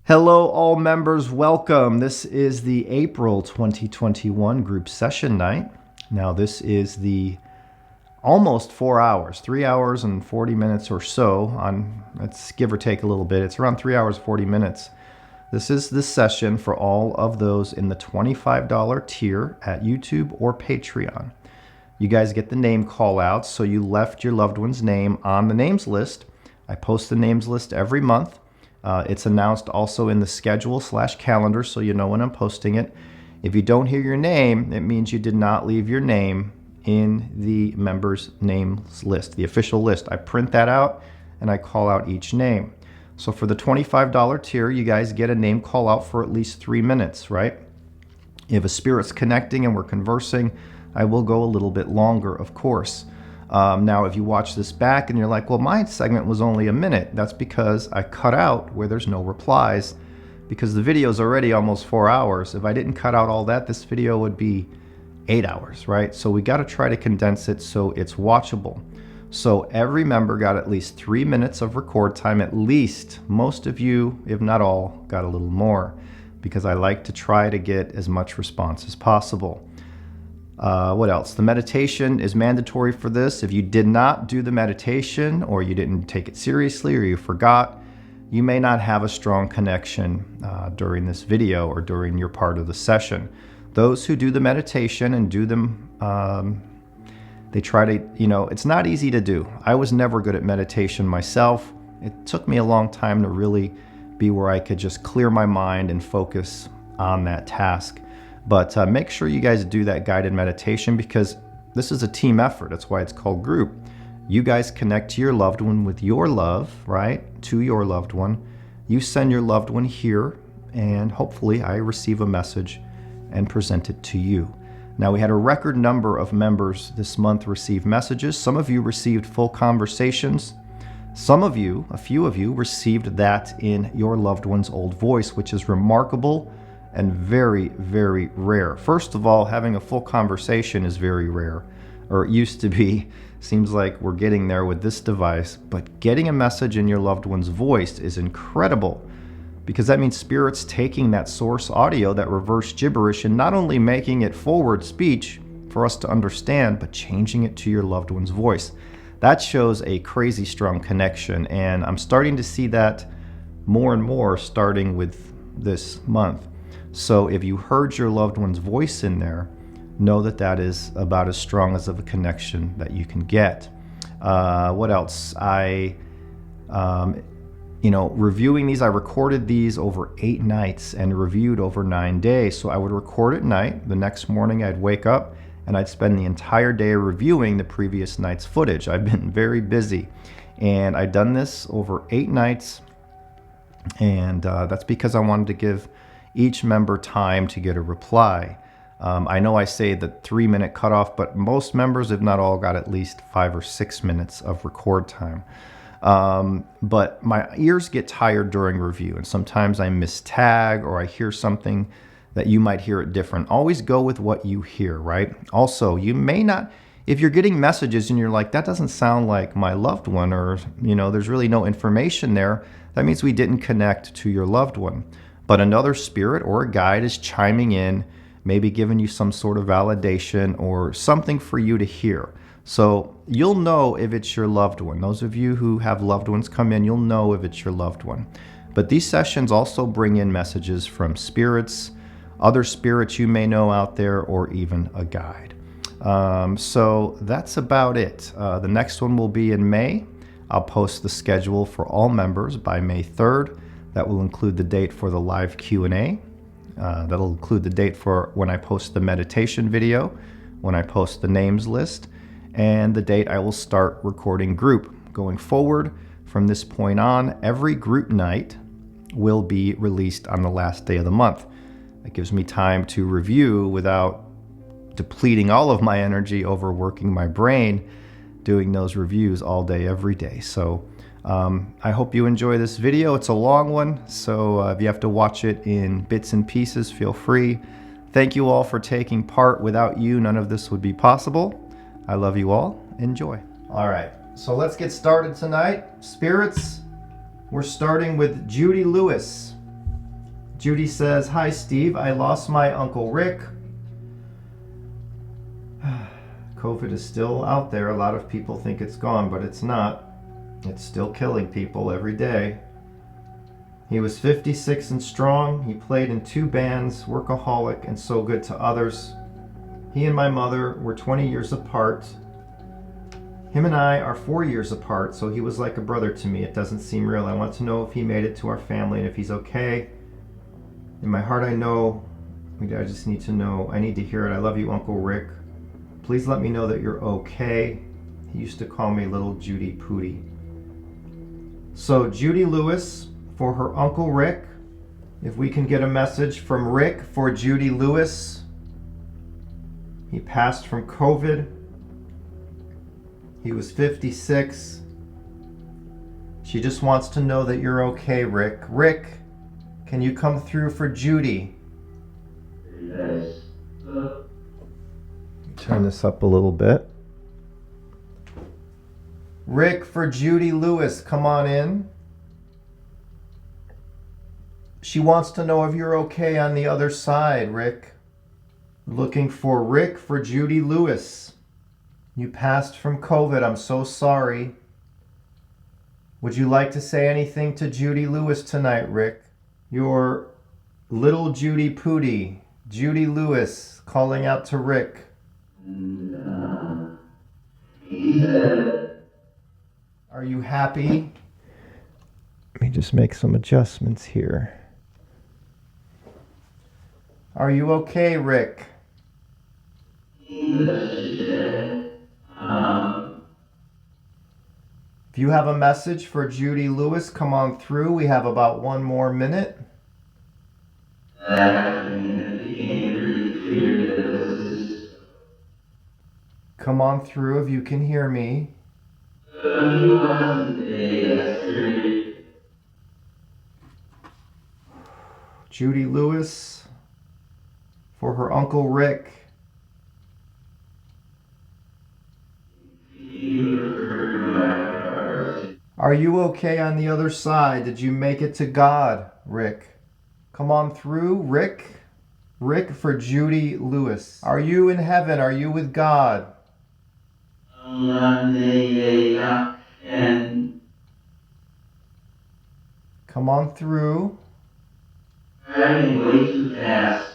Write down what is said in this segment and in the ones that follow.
Hello, all members. Welcome. This is the April 2021 group session night. Now, this is the almost 4 hours, 3 hours and 40 minutes or so. Let's give or take a little bit. It's around 3 hours, 40 minutes. This is the session for all of those in the $25 tier at YouTube or Patreon. You guys get the name call outs, so you left your loved one's name on the names list. I post the names list every month. It's announced also in the schedule/calendar, so you know when I'm posting it. If you don't hear your name, it means you did not leave your name in the members' names list, the official list. I print that out and I call out each name. So for the $25 tier, you guys get a name call out for at least 3 minutes, right? If a spirit's connecting and we're conversing, I will go a little bit longer, of course. Now, if you watch this back and you're like, well, my segment was only a minute, that's because I cut out where there's no replies, because the video is already almost 4 hours. If I didn't cut out all that, this video would be 8 hours, right? So we got to try to condense it so it's watchable. So every member got at least 3 minutes of record time, at least. Most of you, if not all, got a little more, because I like to try to get as much response as possible. What else? The meditation is mandatory for this. If you did not do the meditation, or you didn't take it seriously, or you forgot, you may not have a strong connection during this video or during your part of the session. Those who do the meditation and do them, they try to, it's not easy to do. I was never good at meditation myself. It took me a long time to really be where I could just clear my mind and focus on that task. But make sure you guys do that guided meditation, because this is a team effort. That's why it's called group. You guys connect to your loved one with your love, right? To your loved one. You send your loved one here, and hopefully I receive a message and present it to you. Now, we had a record number of members this month receive messages. Some of you received full conversations. Some of you, a few of you, received that in your loved one's old voice, which is remarkable and very, very rare. First of all, having a full conversation is very rare, or it used to be. Seems like we're getting there with this device, but getting a message in your loved one's voice is incredible, because that means Spirit's taking that source audio, that reverse gibberish, and not only making it forward speech for us to understand, but changing it to your loved one's voice. That shows a crazy strong connection, and I'm starting to see that more and more starting with this month. So if you heard your loved one's voice in there, know that that is about as strong as of a connection that you can get. What else? Reviewing these, I recorded these over 8 nights and reviewed over 9 days. So I would record at night. The next morning I'd wake up and I'd spend the entire day reviewing the previous night's footage. I've been very busy, and I've done this over 8 nights. And that's because I wanted to give each member time to get a reply. I know I say the 3-minute cutoff, but most members, if not all, got at least 5 or 6 minutes of record time. But my ears get tired during review, and sometimes I mistag, or I hear something that you might hear it different. Always go with what you hear, right? Also, you may not, if you're getting messages and you're like, that doesn't sound like my loved one, or there's really no information there, that means we didn't connect to your loved one. But another spirit or a guide is chiming in, maybe giving you some sort of validation or something for you to hear. So you'll know if it's your loved one. Those of you who have loved ones come in, you'll know if it's your loved one. But these sessions also bring in messages from spirits, other spirits you may know out there, or even a guide. So that's about it. The next one will be in May. I'll post the schedule for all members by May 3rd. That will include the date for the live Q&A. That'll include the date for when I post the meditation video, when I post the names list, and the date I will start recording group. Going forward, from this point on, every group night will be released on the last day of the month. That gives me time to review without depleting all of my energy, overworking my brain, doing those reviews all day, every day. So I hope you enjoy this video. It's a long one, so if you have to watch it in bits and pieces, feel free. Thank you all for taking part. Without you, none of this would be possible. I love you all. Enjoy. All right, so let's get started tonight. Spirits, we're starting with Judy Lewis. Judy says, hi Steve, I lost my Uncle Rick. COVID is still out there. A lot of people think it's gone, but it's not. It's still killing people every day. He was 56 and strong. He played in 2 bands, workaholic and so good to others. He and my mother were 20 years apart. Him and I are 4 years apart, so he was like a brother to me. It doesn't seem real. I want to know if he made it to our family and if he's okay. In my heart I know. I just need to know. I need to hear it. I love you, Uncle Rick. Please let me know that you're okay. He used to call me Little Judy Pootie. So Judy Lewis for her Uncle Rick. If we can get a message from Rick for Judy Lewis. He passed from COVID. He was 56. She just wants to know that you're okay, Rick. Rick, can you come through for Judy? Yes. Turn this up a little bit. Rick for Judy Lewis, come on in. She wants to know if you're okay on the other side, Rick. Looking for Rick for Judy Lewis. You passed from COVID. I'm so sorry. Would you like to say anything to Judy Lewis tonight, Rick? Your Little Judy Pootie, Judy Lewis, calling out to Rick. Are you happy? Let me just make some adjustments here. Are you okay, Rick? If you have a message for Judy Lewis, come on through. We have about 1 more minute. Come on through if you can hear me. Judy Lewis for her Uncle Rick. Are you okay on the other side? Did you make it to God, Rick? Come on through, Rick. Rick for Judy Lewis. Are you in heaven? Are you with God? Come on through. Driving way too fast.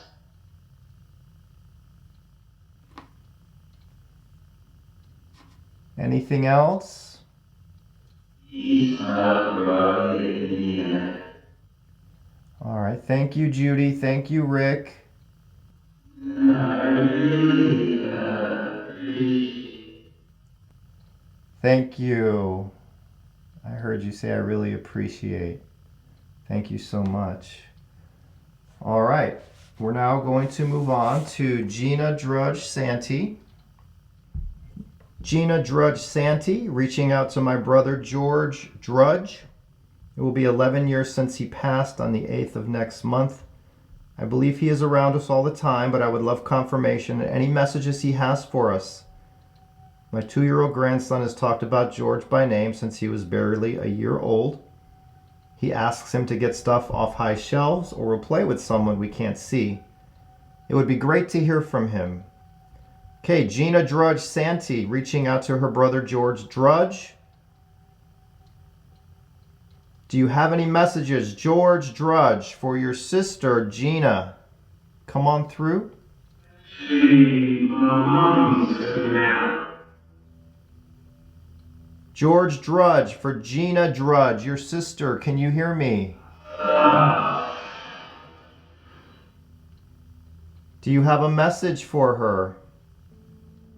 Anything else? All right. Thank you, Judy. Thank you, Rick. Thank you. I heard you say I really appreciate. Thank you so much. All right. We're now going to move on to Gina Drudge Santee. Gina Drudge Santee, reaching out to my brother George Drudge. It will be 11 years since he passed on the 8th of next month. I believe he is around us all the time, but I would love confirmation and any messages he has for us. My 2-year-old grandson has talked about George by name since he was barely a year old. He asks him to get stuff off high shelves or will play with someone we can't see. It would be great to hear from him. Okay, Gina Drudge Santee reaching out to her brother George Drudge. Do you have any messages, George Drudge, for your sister Gina? Come on through. George Drudge for Gina Drudge, your sister. Can you hear me? Do you have a message for her?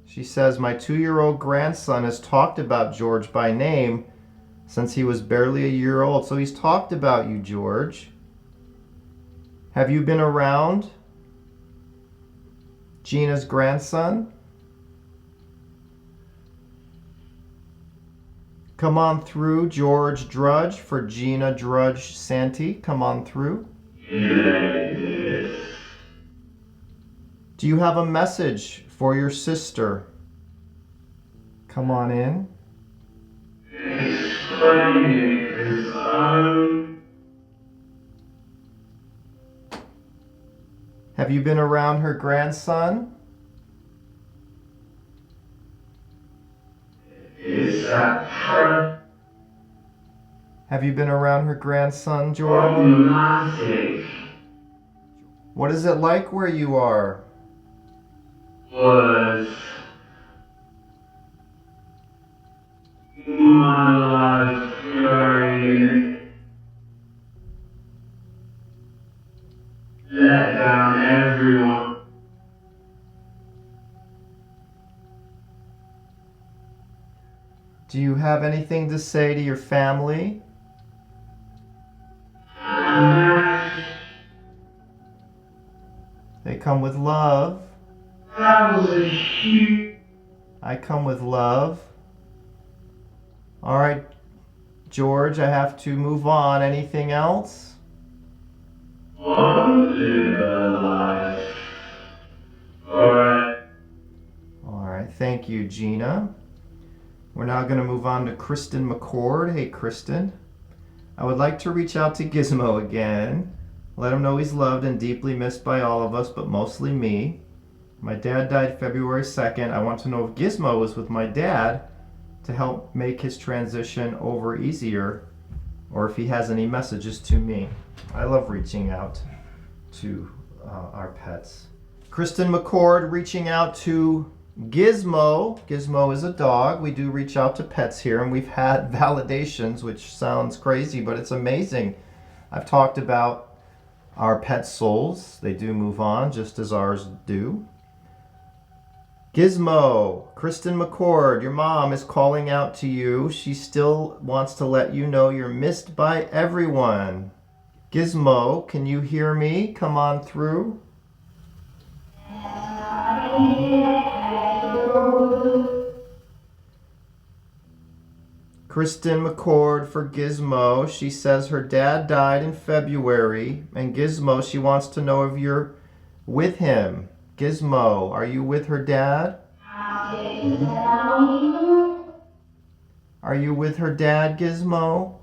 She says, my 2-year-old grandson has talked about George by name since he was barely a year old. So he's talked about you, George. Have you been around Gina's grandson? Come on through, George Drudge for Gina Drudge Santee. Come on through. Do you have a message for your sister? Come on in. Have you been around her grandson? Is that her? Have you been around her grandson, George? Problematic. What is it like where you are? Was my life very let down everyone? Do you have anything to say to your family? They come with love. That was a huge. I come with love. All right, George, I have to move on. Anything else? Life. Alright. All right, thank you, Gina. We're now going to move on to Kristen McCord. Hey, Kristen. I would like to reach out to Gizmo again. Let him know he's loved and deeply missed by all of us, but mostly me. My dad died February 2nd. I want to know if Gizmo is with my dad to help make his transition over easier, or if he has any messages to me. I love reaching out to our pets. Kristen McCord reaching out to Gizmo. Gizmo is a dog. We do reach out to pets here, and we've had validations, which sounds crazy, but it's amazing. I've talked about our pet souls. They do move on, just as ours do. Gizmo, Kristen McCord, your mom is calling out to you. She still wants to let you know you're missed by everyone. Gizmo, can you hear me? Come on through. Kristen McCord for Gizmo. She says her dad died in February, and Gizmo, she wants to know if you're with him. Gizmo, are you with her dad? Are you with her dad, Gizmo?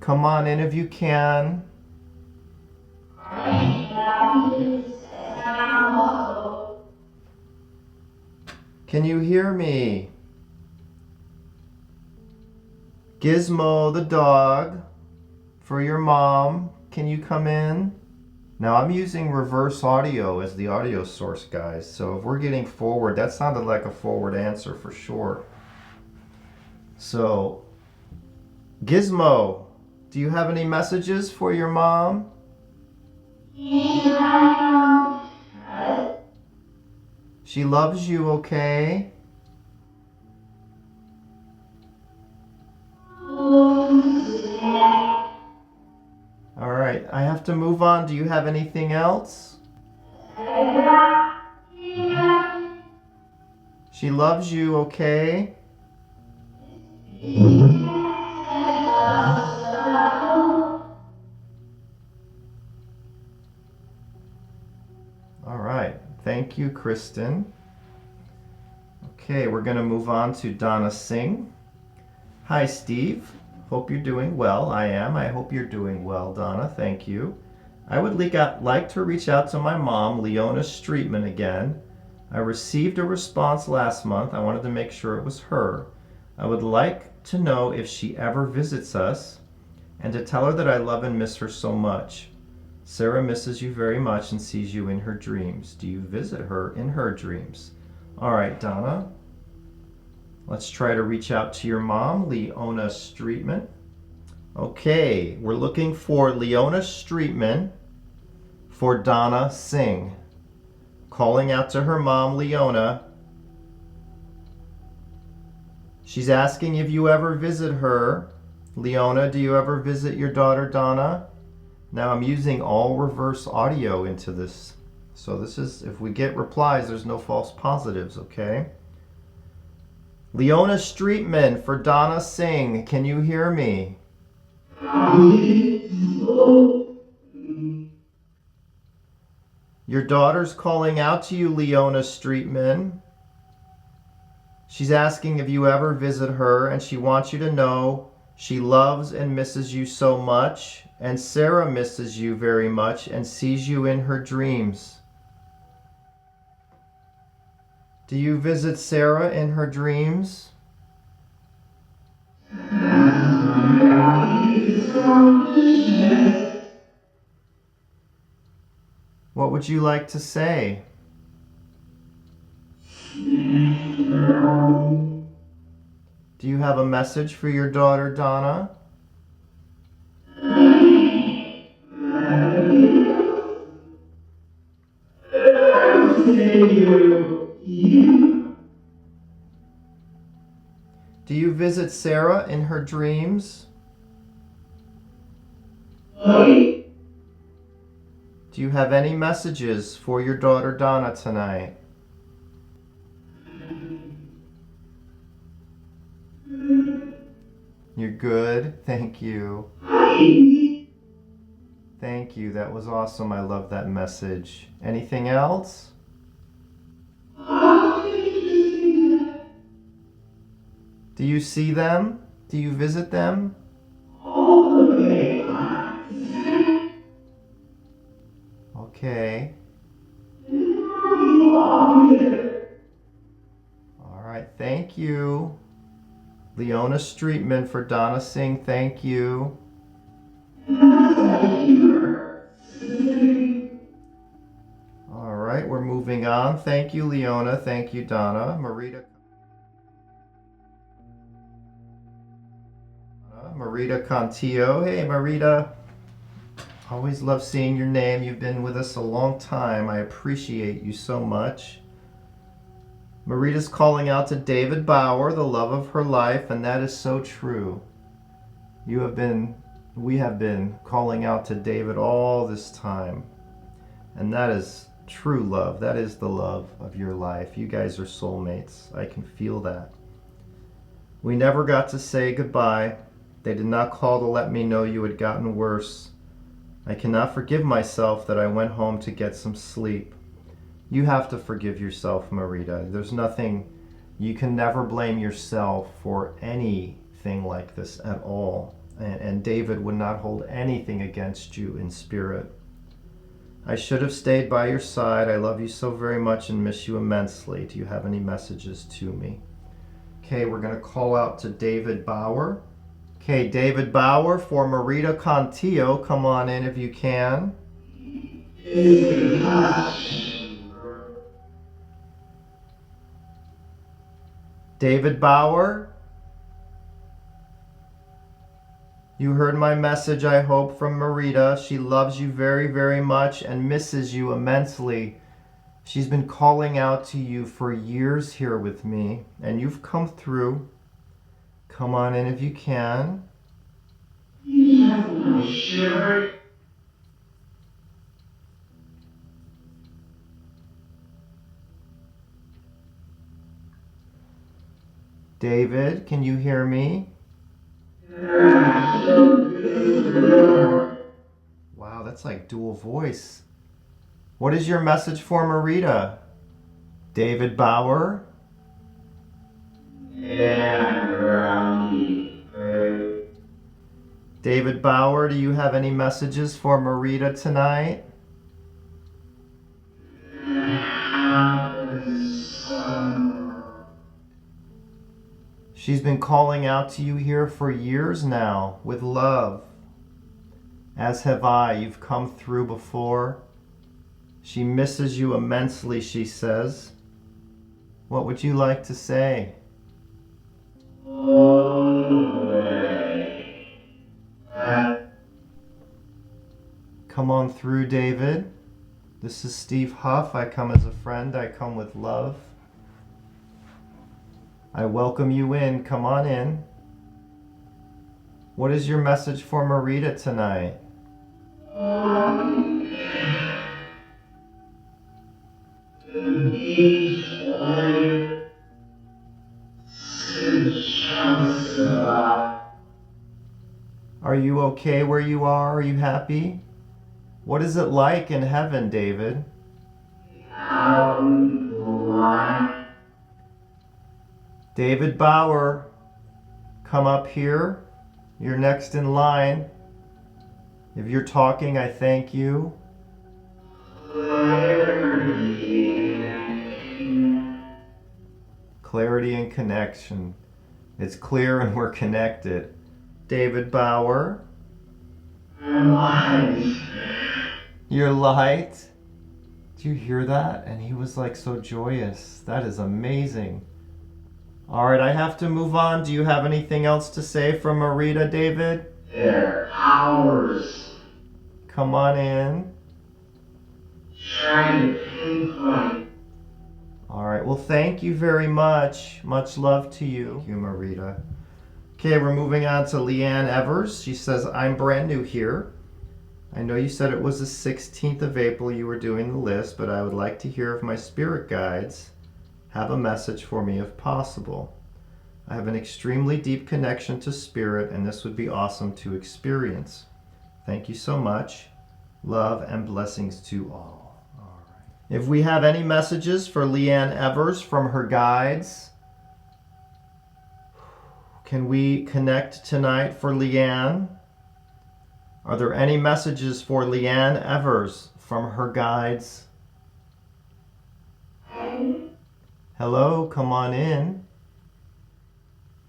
Come on in if you can. Can you hear me? Gizmo the dog for your mom. Can you come in? Now I'm using reverse audio as the audio source, guys. So if we're getting forward, that sounded like a forward answer for sure. So, Gizmo, do you have any messages for your mom? She loves you, okay? All right, I have to move on. Do you have anything else? She loves you, okay? All right, thank you, Kristen. Okay, we're going to move on to Donna Singh. Hi, Steve. Hope you're doing well. I am. I hope you're doing well, Donna. Thank you. I would like to reach out to my mom, Leona Streetman, again. I received a response last month. I wanted to make sure it was her. I would like to know if she ever visits us and to tell her that I love and miss her so much. Sarah misses you very much and sees you in her dreams. Do you visit her in her dreams? All right, Donna. Let's try to reach out to your mom, Leona Streetman. Okay, we're looking for Leona Streetman for Donna Singh. Calling out to her mom, Leona. She's asking if you ever visit her. Leona, do you ever visit your daughter, Donna? Now I'm using all reverse audio into this. So this is, if we get replies, there's no false positives, okay? Leona Streetman for Donna Singh. Can you hear me? Your daughter's calling out to you, Leona Streetman. She's asking if you ever visit her, and she wants you to know She loves and misses you so much, and Sarah misses you very much and sees you in her dreams. Do you visit Sarah in her dreams? What would you like to say? Do you have a message for your daughter, Donna? Do you visit Sarah in her dreams? Do you have any messages for your daughter, Donna, tonight? You're good. Thank you. Thank you. That was awesome. I love that message. Anything else? Do you see them? Do you visit them? Okay. All right. Thank you. Leona Streetman for Donna Singh. Thank you. All right. We're moving on. Thank you, Leona. Thank you, Donna. Marita Contillo. Hey, Marita. Always love seeing your name. You've been with us a long time. I appreciate you so much. Marita's calling out to David Bauer, the love of her life, and that is so true. We have been calling out to David all this time, and that is true love. That is the love of your life. You guys are soulmates. I can feel that. We never got to say goodbye. They did not call to let me know you had gotten worse. I cannot forgive myself that I went home to get some sleep. You have to forgive yourself, Marita. There's nothing, you can never blame yourself for anything like this at all. And David would not hold anything against you in spirit. I should have stayed by your side. I love you so very much and miss you immensely. Do you have any messages to me? Okay, we're going to call out to David Bauer. Okay, David Bauer for Marita Contillo. Come on in if you can. David Bauer, you heard my message, I hope, from Marita. She loves you very, very much and misses you immensely. She's been calling out to you for years here with me, and you've come through. Come on in if you can. Sure. David, can you hear me? Wow, that's like dual voice. What is your message for Marita? David Bauer? David Bauer, do you have any messages for Marita tonight? She's been calling out to you here for years now with love. As have I. You've come through before. She misses you immensely, she says. What would you like to say? Come on through, David. This is Steve Huff. I come as a friend. I come with love. I welcome you in. Come on in. What is your message for Marita tonight? Are you okay where you are? Are you happy? What is it like in heaven, David? David Bauer, come up here. You're next in line. If you're talking, I thank you. Clarity and connection. It's clear and we're connected. David Bauer. You're light. Do you hear that? And he was like so joyous. That is amazing. All right, I have to move on. Do you have anything else to say from Marita, David? Their powers Come on in. trying to pinpoint. All right, well, thank you very much. Much love to you. Thank you, Marita. Okay, we're moving on to Leanne Evers. She says, I'm brand new here. I know you said it was the 16th of April you were doing the list, but I would like to hear if my spirit guides have a message for me if possible. I have an extremely deep connection to spirit, and this would be awesome to experience. Thank you so much. Love and blessings to all. All right. If we have any messages for Leanne Evers from her guides, can we connect tonight for Leanne? Are there any messages for Leanne Evers from her guides? Hello, come on in.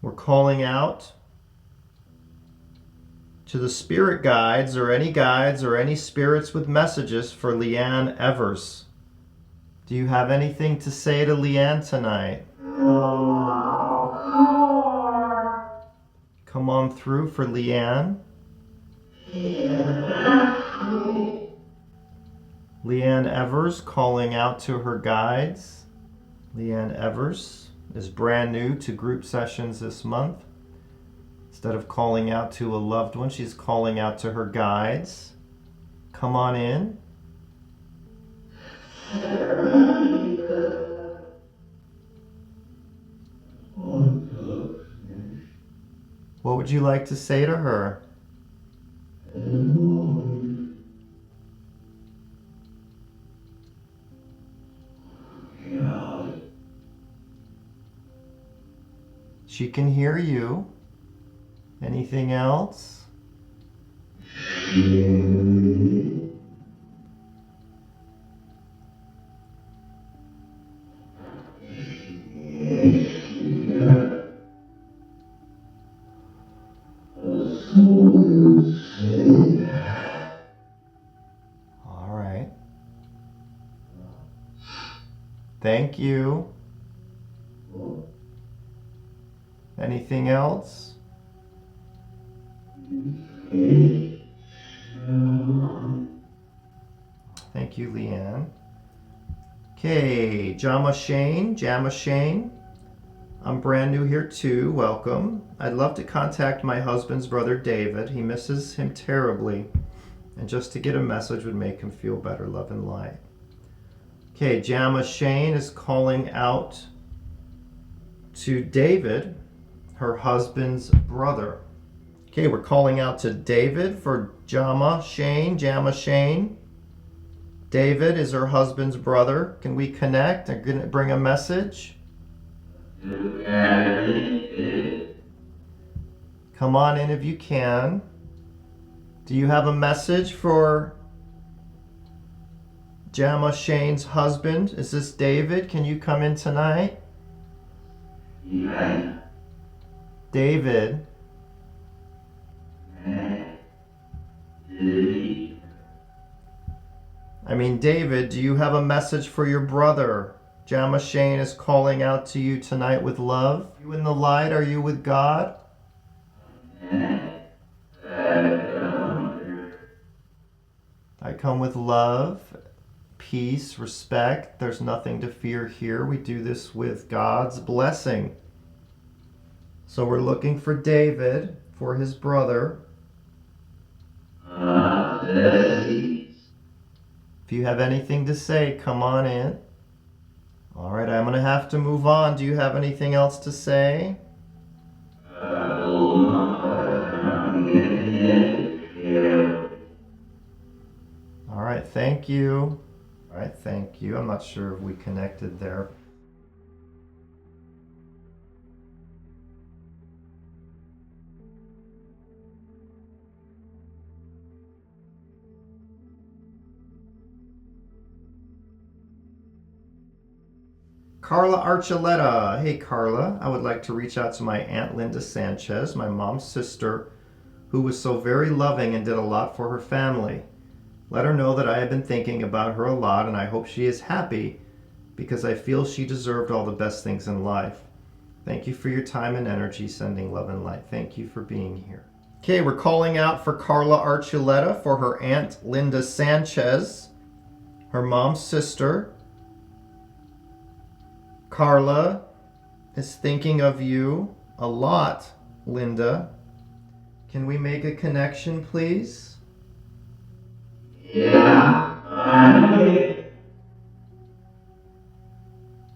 We're calling out to the spirit guides or any spirits with messages for Leanne Evers. Do you have anything to say to Leanne tonight? Come on through for Leanne. Leanne Evers calling out to her guides. Leanne Evers is brand new to group sessions this month. Instead of calling out to a loved one, she's calling out to her guides. Come on in. What would you like to say to her? She can hear you. Anything else? All right. Thank you. Anything else? Thank you, Leanne. Okay, Jama Shane. I'm brand new here too. Welcome. I'd love to contact my husband's brother David. He misses him terribly. And just to get a message would make him feel better. Love and light. Okay, Jama Shane is calling out to David, her husband's brother. Okay, we're calling out to David for Jama Shane. David is her husband's brother. Can we connect? I'm going to bring a message. Come on in if you can. Do you have a message for Jama Shane's husband? Is this David? Can you come in tonight? Yeah. David. David, do you have a message for your brother? Jama Shane is calling out to you tonight with love. You in the light, are you with God? I come with love, peace, respect. There's nothing to fear here. We do this with God's blessing. So we're looking for David, for his brother. If you have anything to say, come on in. All right, I'm going to have to move on. Do you have anything else to say? All right, thank you. All right, thank you. I'm not sure if we connected there. Carla Archuleta. Hey, Carla. I would like to reach out to my Aunt Linda Sanchez, my mom's sister, who was so very loving and did a lot for her family. Let her know that I have been thinking about her a lot, and I hope she is happy because I feel she deserved all the best things in life. Thank you for your time and energy, sending love and light. Thank you for being here. Okay, we're calling out for Carla Archuleta for her Aunt Linda Sanchez, her mom's sister. Carla is thinking of you a lot, Linda. Can we make a connection, please? Yeah.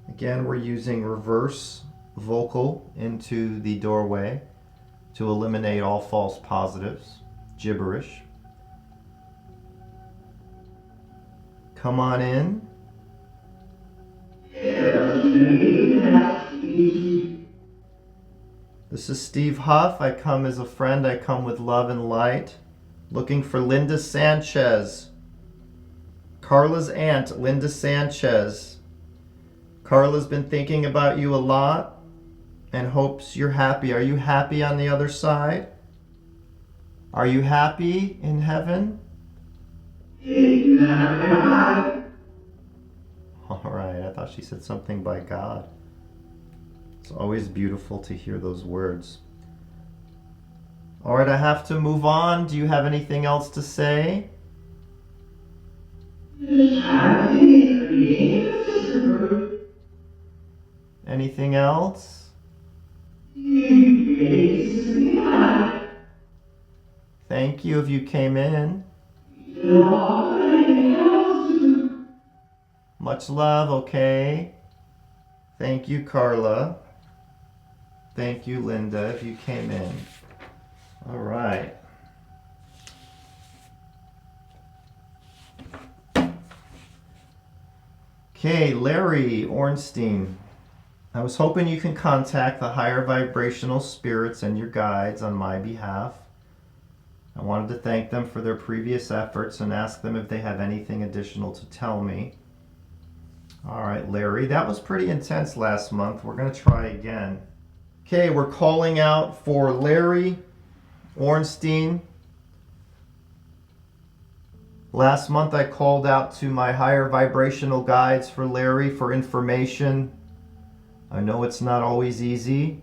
Again, we're using reverse vocal into the doorway to eliminate all false positives, gibberish. Come on in. This is Steve Huff. I come as a friend. I come with love and light. Looking for Linda Sanchez. Carla's aunt, Linda Sanchez. Carla's been thinking about you a lot and hopes you're happy. Are you happy on the other side? Are you happy in heaven? All right, I thought she said something by God. It's always beautiful to hear those words. All right, I have to move on. Do you have anything else to say? Anything else? Thank you if you came in. Much love, okay? Thank you, Carla. Thank you, Linda, if you came in. All right. Okay, Larry Ornstein. I was hoping you can contact the higher vibrational spirits and your guides on my behalf. I wanted to thank them for their previous efforts and ask them if they have anything additional to tell me. All right, Larry, that was pretty intense last month. We're going to try again. Okay, we're calling out for Larry Ornstein. Last month I called out to my higher vibrational guides for Larry for information. I know it's not always easy.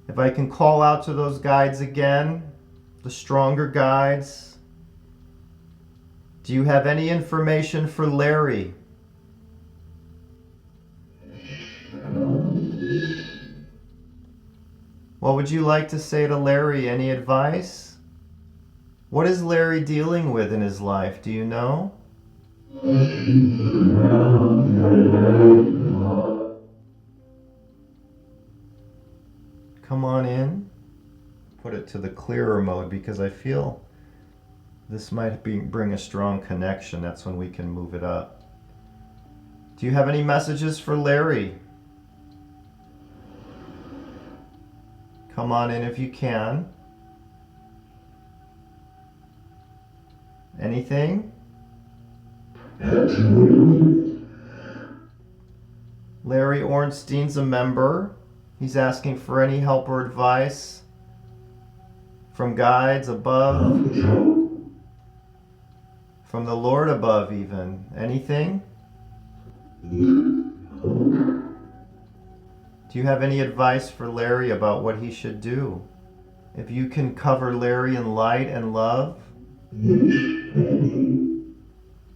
If I can call out to those guides again, the stronger guides. Do you have any information for Larry? What would you like to say to Larry? Any advice? What is Larry dealing with in his life? Do you know? Come on in. Put it to the clearer mode because I feel this might bring a strong connection. That's when we can move it up. Do you have any messages for Larry? Come on in if you can. Anything? Larry Ornstein's a member. He's asking for any help or advice from guides above, from the Lord above even. Anything? Do you have any advice for Larry about what he should do? If you can cover Larry in light and love,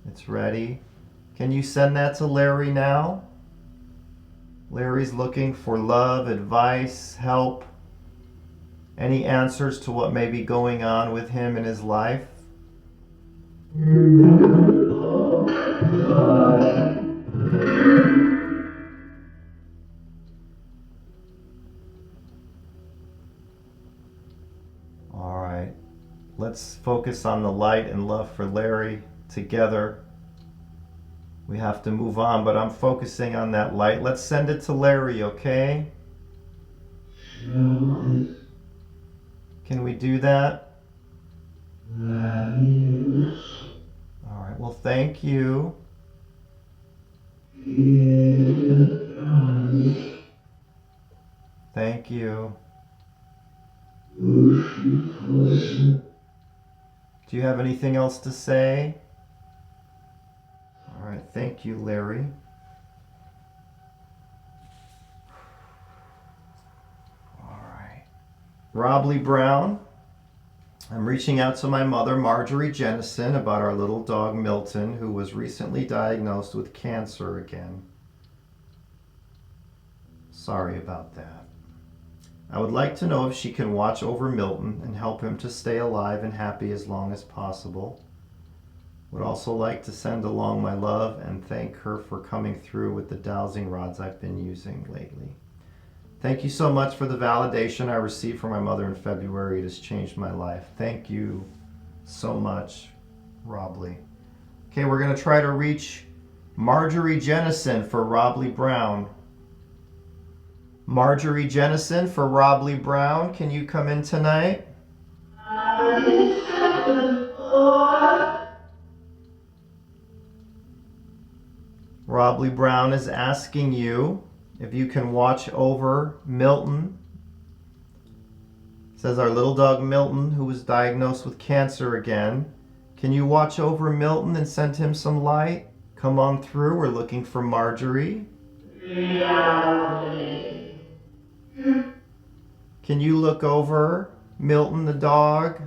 it's ready. Can you send that to Larry now? Larry's looking for love, advice, help, any answers to what may be going on with him in his life. All right, let's focus on the light and love for Larry together. We have to move on, but I'm focusing on that light. Let's send it to Larry, okay? Can we do that? All right, well, thank you. Thank you. Do you have anything else to say? All right, thank you, Larry. All right. Rob Lee Brown. I'm reaching out to my mother, Marjorie Jennison, about our little dog, Milton, who was recently diagnosed with cancer again. Sorry about that. I would like to know if she can watch over Milton and help him to stay alive and happy as long as possible. Would also like to send along my love and thank her for coming through with the dowsing rods I've been using lately. Thank you so much for the validation I received from my mother in February. It has changed my life. Thank you so much, Rob Lee. Okay, we're going to try to reach Marjorie Jennison for Rob Lee Brown. Marjorie Jennison for Rob Lee Brown, can you come in tonight? Rob Lee Brown is asking you if you can watch over Milton. It says our little dog Milton, who was diagnosed with cancer again. Can you watch over Milton and send him some light? Come on through. We're looking for Marjorie. Can you look over Milton the dog?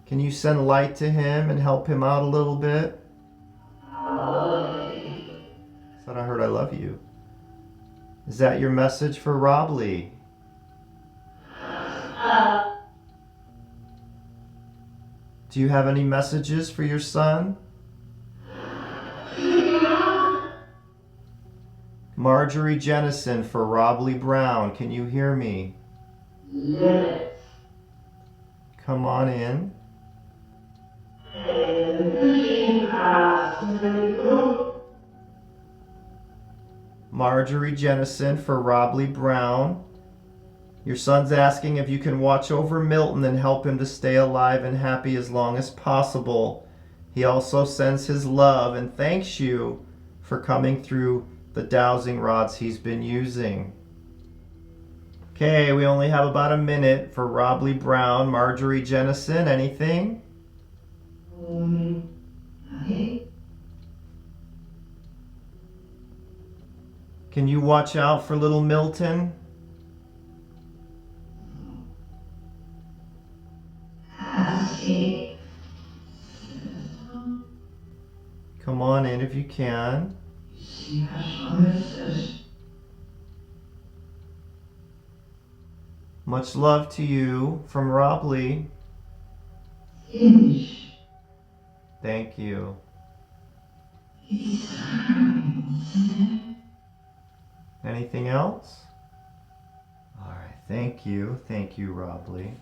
Can you send light to him and help him out a little bit? Said I heard I love you. Is that your message for Rob Lee? Do you have any messages for your son? Marjorie Jennison for Rob Lee Brown, can you hear me? Yes. Come on in. Marjorie Jennison for Rob Lee Brown. Your son's asking if you can watch over Milton and help him to stay alive and happy as long as possible. He also sends his love and thanks you for coming through the dowsing rods he's been using. Okay, we only have about a minute for Rob Lee Brown. Marjorie Jennison, anything? Can you watch out for little Milton? Come on in if you can. Much love to you from Rob Lee. Thank you. Anything else? All right, thank you. Thank you, Rob Lee.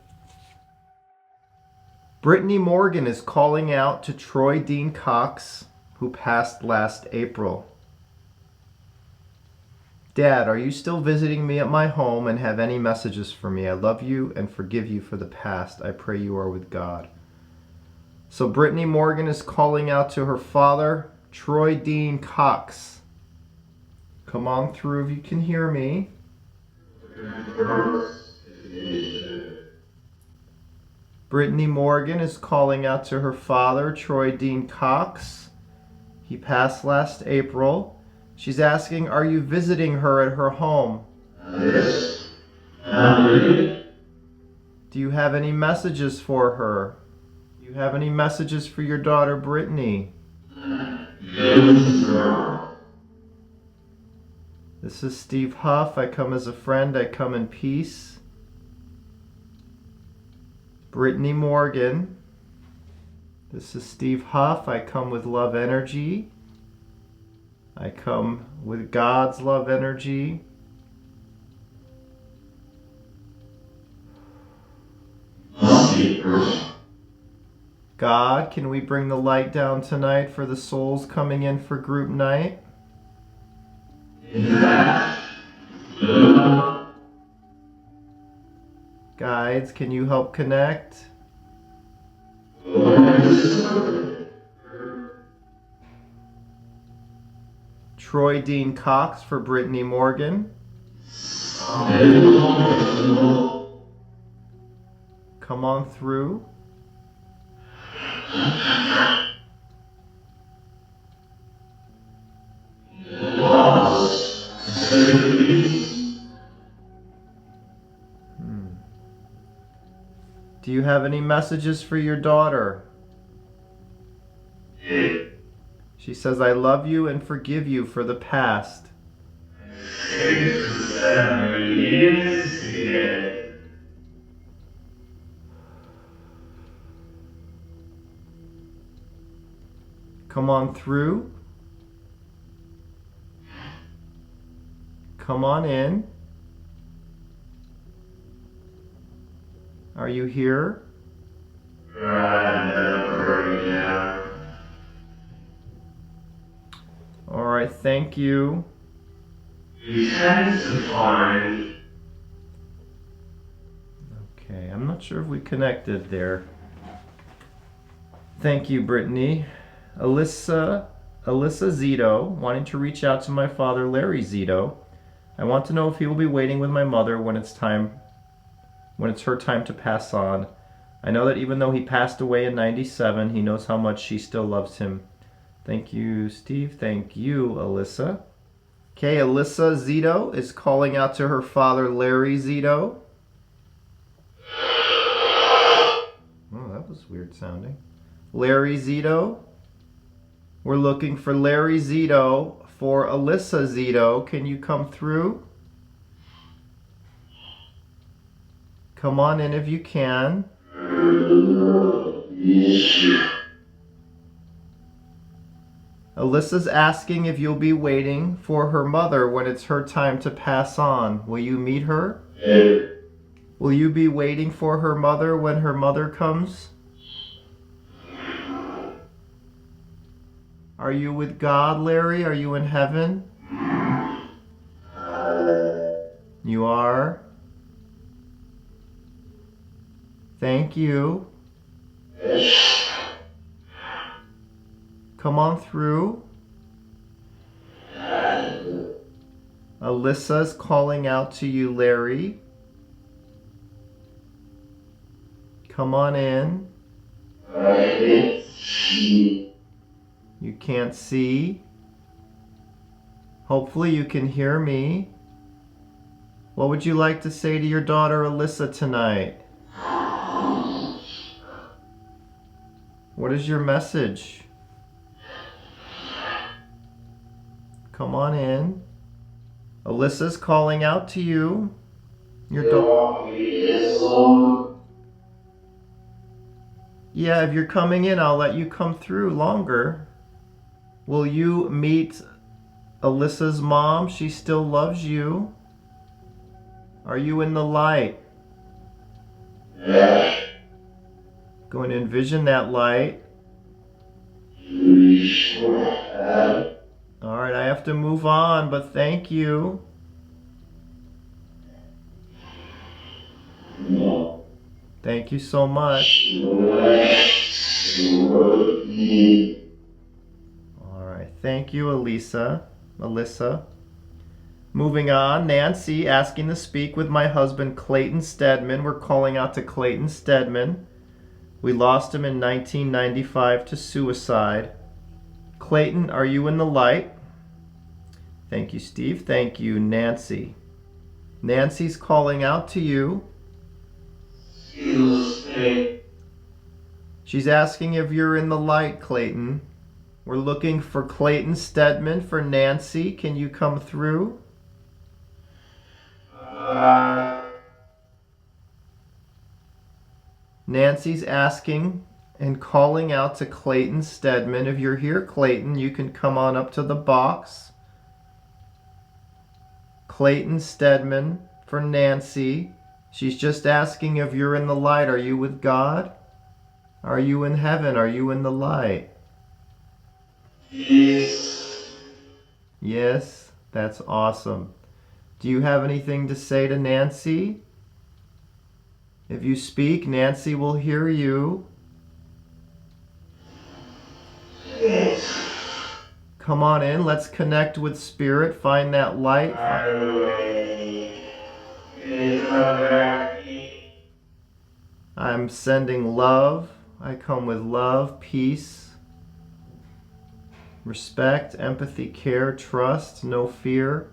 Brittany Morgan is calling out to Troy Dean Cox, who passed last April. Dad, are you still visiting me at my home and have any messages for me? I love you and forgive you for the past. I pray you are with God. So Brittany Morgan is calling out to her father, Troy Dean Cox. Come on through if you can hear me. Brittany Morgan is calling out to her father, Troy Dean Cox. He passed last April. She's asking, are you visiting her at her home? Yes. Do you have any messages for her? Do you have any messages for your daughter, Brittany? This is Steve Huff. I come as a friend. I come in peace. Brittany Morgan. This is Steve Huff. I come with love energy. I come with God's love energy. God, can we bring the light down tonight for the souls coming in for group night? Guides, can you help connect? Troy Dean Cox for Brittany Morgan. Come on through. Do you have any messages for your daughter? She says, I love you and forgive you for the past. Come on through. Come on in. Are you here? All right, thank you. Okay, I'm not sure if we connected there. Thank you, Brittany. Alyssa Zito, wanting to reach out to my father, Larry Zito. I want to know if he will be waiting with my mother when it's her time to pass on. I know that even though he passed away in 97, he knows how much she still loves him. Thank you, Steve. Thank you, Alyssa. Okay, Alyssa Zito is calling out to her father, Larry Zito. Oh, that was weird sounding. Larry Zito. We're looking for Larry Zito for Alyssa Zito. Can you come through? Come on in if you can. Alyssa's asking if you'll be waiting for her mother when it's her time to pass on. Will you meet her? Will you be waiting for her mother when her mother comes? Are you with God, Larry? Are you in heaven? You are? Thank you. Come on through. Alyssa's calling out to you, Larry. Come on in. You can't see. Hopefully you can hear me. What would you like to say to your daughter, Alyssa, tonight? What is your message? Come on in. Alyssa's calling out to you. Your daughter. Yeah, if you're coming in, I'll let you come through longer. Will you meet Alyssa's mom? She still loves you. Are you in the light? Going to envision that light. All right, I have to move on, but thank you. Thank you so much. All right, thank you, Alyssa. Moving on, Nancy asking to speak with my husband, Clayton Stedman. We're calling out to Clayton Stedman. We lost him in 1995 to suicide. Clayton, are you in the light? Thank you, Steve. Thank you, Nancy. Nancy's calling out to you. She's asking if you're in the light, Clayton. We're looking for Clayton Stedman for Nancy. Can you come through? Nancy's asking and calling out to Clayton Stedman. If you're here, Clayton, you can come on up to the box. Clayton Stedman for Nancy. She's just asking if you're in the light. Are you with God? Are you in heaven? Are you in the light? Yes. Yes, that's awesome. Do you have anything to say to Nancy? If you speak, Nancy will hear you. Yes. Come on in. Let's connect with Spirit. Find that light. I'm sending love. I come with love, peace, respect, empathy, care, trust, no fear.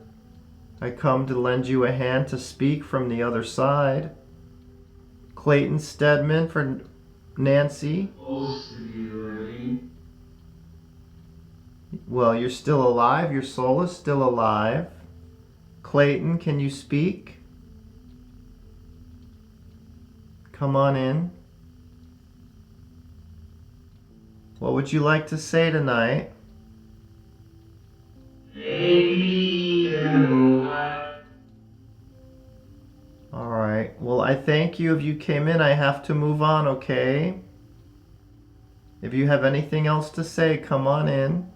I come to lend you a hand to speak from the other side. Clayton Stedman for Nancy. Well, you're still alive. Your soul is still alive. Clayton, can you speak? Come on in. What would you like to say tonight? All right. Well, I thank you if you came in. I have to move on, okay? If you have anything else to say, come on in.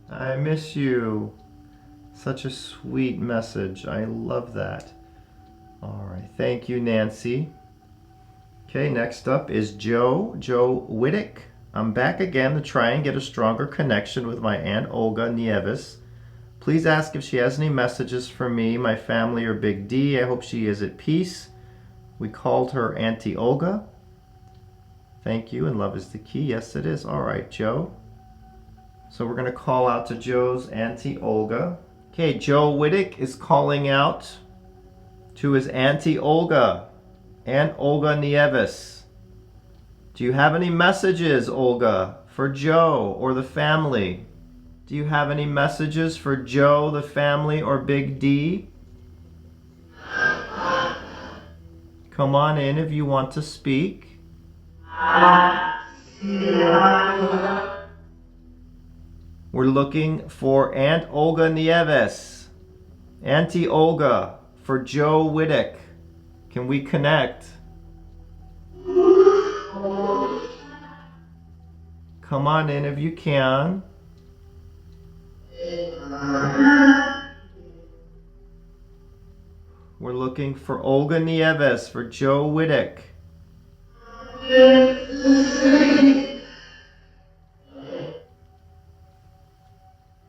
I miss you. Such a sweet message. I love that. All right. Thank you, Nancy. Okay, next up is Joe Whittick. I'm back again to try and get a stronger connection with my Aunt Olga Nieves. Please ask if she has any messages for me, my family, or Big D. I hope she is at peace. We called her Auntie Olga. Thank you, and love is the key. Yes, it is. All right, Joe. So we're going to call out to Joe's Auntie Olga. Okay, Joe Whittick is calling out to his Auntie Olga, Aunt Olga Nieves. Do you have any messages, Olga, for Joe or the family? Do you have any messages for Joe, the family, or Big D? Come on in if you want to speak. We're looking for Aunt Olga Nieves. Auntie Olga for Joe Whittick. Can we connect? Come on in if you can. We're looking for Olga Nieves for Joe Whittick.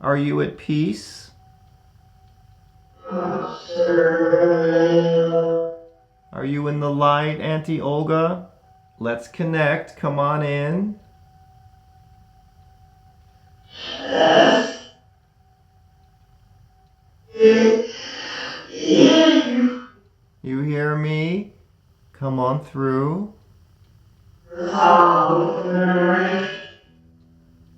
Are you at peace? Are you in the light, Auntie Olga? Let's connect. Come on in. You hear me? Come on through.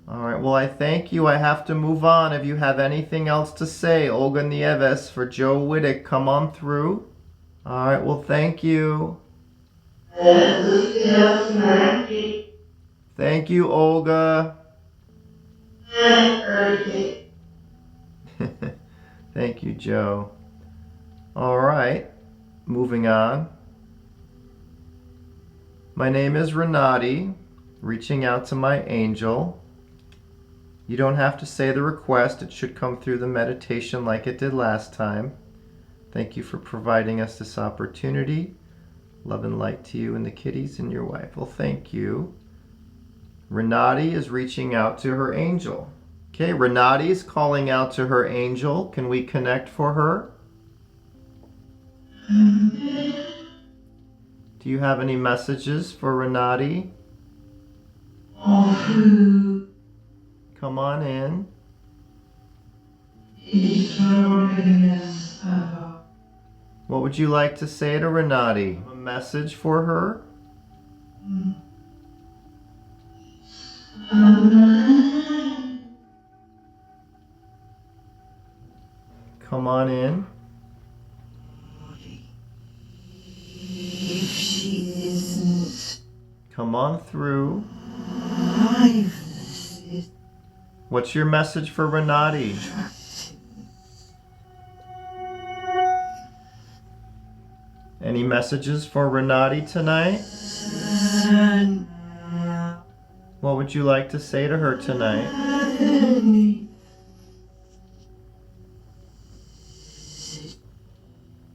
All right, well, I thank you. I have to move on. If you have anything else to say, Olga Nieves for Joe Whittick, come on through. All right, well, thank you. Thank you, Olga. Thank you, Joe. All right, moving on. My name is Renati, reaching out to my angel. You don't have to say the request. It should come through the meditation like it did last time. Thank you for providing us this opportunity. Love and light to you and the kitties and your wife. Well, thank you. Renati is reaching out to her angel. Okay, Renati is calling out to her angel. Can we connect for her? Do you have any messages for Renati? Come on in. What would you like to say to Renati? A message for her? Come on in. If she isn't Come on through. lifeless, What's your message for Renati? Any messages for Renati tonight? What would you like to say to her tonight?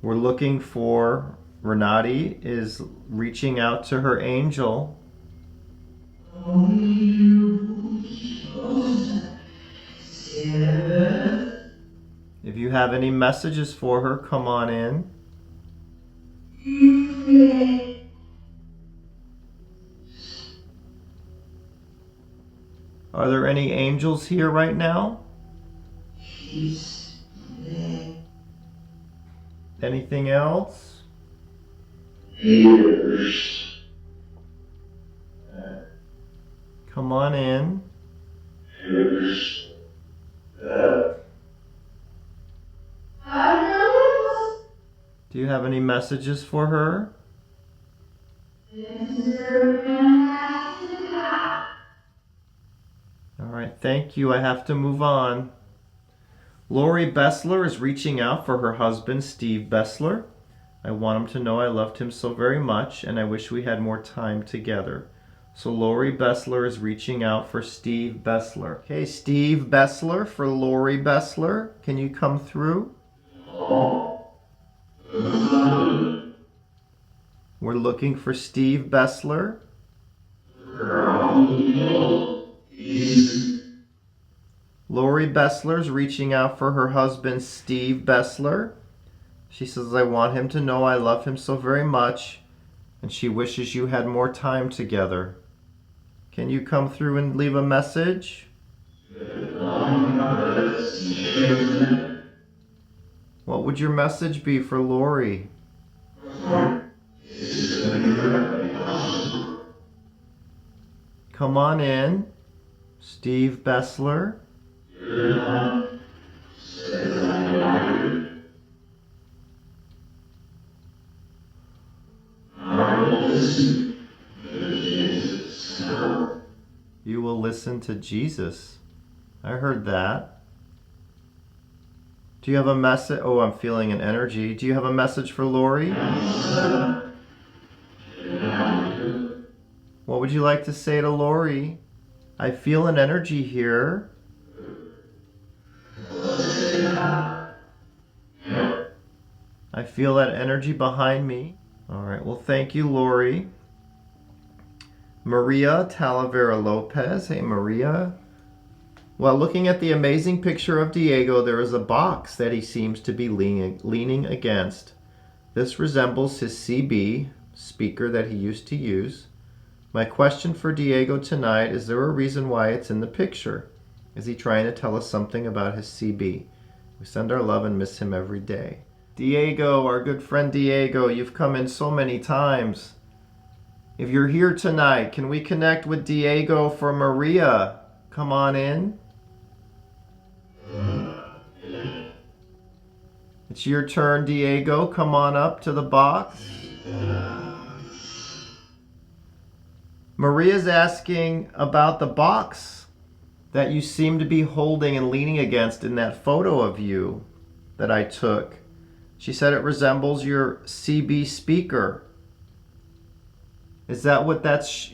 We're looking for Renati is reaching out to her angel. If you have any messages for her, come on in. Are there any angels here right now? Anything else? Come on in. Do you have any messages for her? All right, thank you. I have to move on. Lori Bessler is reaching out for her husband, Steve Bessler. I want him to know I loved him so very much, and I wish we had more time together. So Lori Bessler is reaching out for Steve Bessler. Okay, Steve Bessler for Lori Bessler. Can you come through? We're looking for Steve Bessler. Lori Bessler's reaching out for her husband, Steve Bessler. She says, I want him to know I love him so very much, and she wishes you had more time together. Can you come through and leave a message? What would your message be for Lori? Come on in, Steve Bessler. You will listen to Jesus. I heard that. Do you have a message? Oh, I'm feeling an energy. Do you have a message for Lori? What would you like to say to Lori? I feel an energy here. I feel that energy behind me. All right, well, thank you, Lori. Maria Talavera Lopez. Hey, Maria. Well, looking at the amazing picture of Diego, there is a box that he seems to be leaning against. This resembles his CB speaker that he used to use. My question for Diego tonight, is there a reason why it's in the picture? Is he trying to tell us something about his CB? We send our love and miss him every day. Diego, our good friend Diego, you've come in so many times. If you're here tonight, can we connect with Diego for Maria? Come on in. It's your turn, Diego. Come on up to the box. Maria's asking about the box that you seem to be holding and leaning against in that photo of you that I took. She said it resembles your CB speaker. Is that what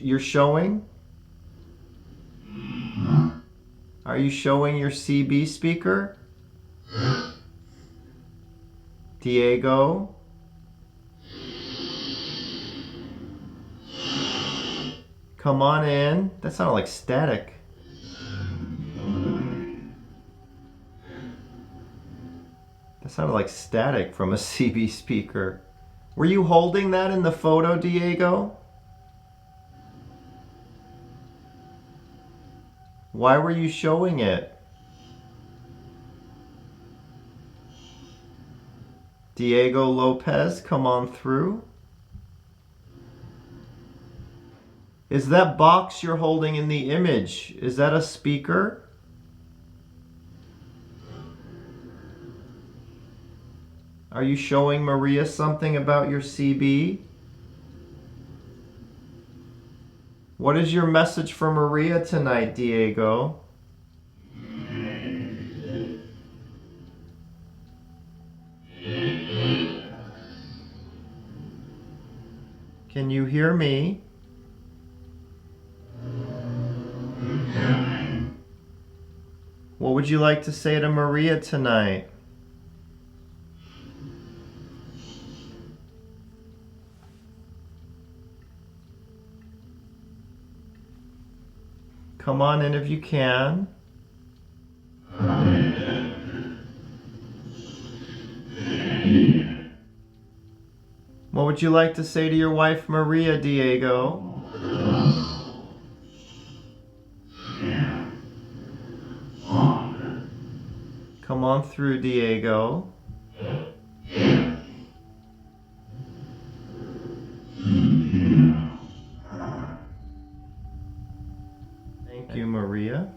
you're showing? Are you showing your CB speaker? Diego? Come on in. That sounded like static. That sounded like static from a CB speaker. Were you holding that in the photo, Diego? Why were you showing it? Diego Lopez, come on through. Is that box you're holding in the image, is that a speaker? Are you showing Maria something about your CB? What is your message for Maria tonight, Diego? Can you hear me? What would you like to say to Maria tonight? Come on in if you can. What would you like to say to your wife, Maria, Diego? Come on through, Diego. Thank you, Maria.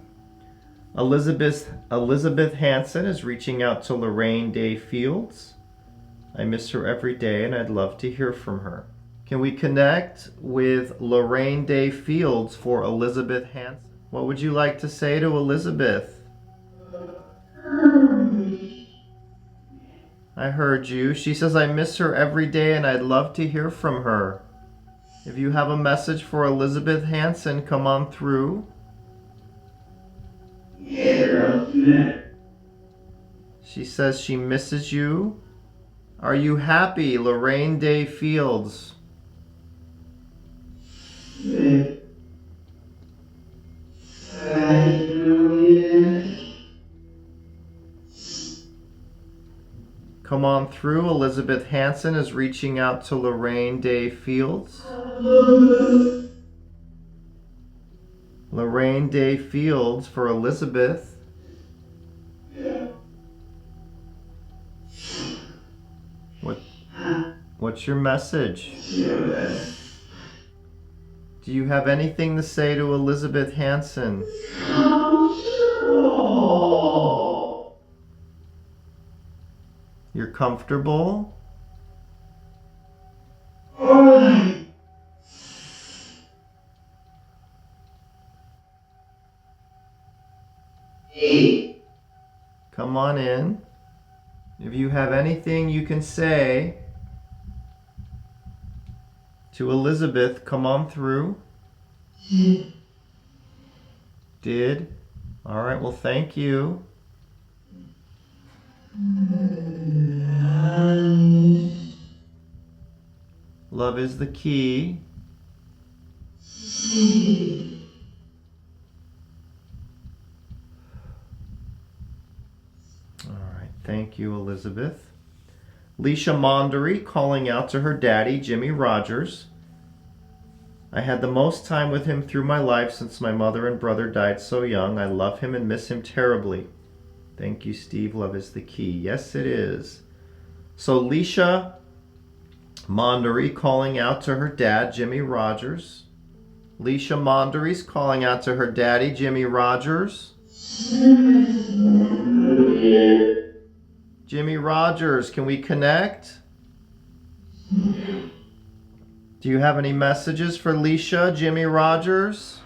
Elizabeth Hansen is reaching out to Lorraine Day Fields. I miss her every day and I'd love to hear from her. Can we connect with Lorraine Day Fields for Elizabeth Hansen? What would you like to say to Elizabeth? I heard you. She says, I miss her every day and I'd love to hear from her. If you have a message for Elizabeth Hansen, come on through. She says she misses you. Are you happy, Lorraine Day Fields? Come on through. Elizabeth Hansen is reaching out to Lorraine Day Fields. Lorraine Day Fields for Elizabeth. What's your message? Do you have anything to say to Elizabeth Hansen? You're comfortable? Come on in. If you have anything you can say to Elizabeth, come on through. Did? All right, well, thank you. Love is the key. All right, thank you, Elizabeth. Leisha Mondery calling out to her daddy, Jimmy Rogers. I had the most time with him through my life since my mother and brother died so young. I love him and miss him terribly. Thank you, Steve. Love is the key. Yes, it is. So Leisha Mondery calling out to her dad, Jimmy Rogers. Leisha Mondery's calling out to her daddy, Jimmy Rogers. Jimmy Rogers, can we connect? Do you have any messages for Leisha, Jimmy Rogers?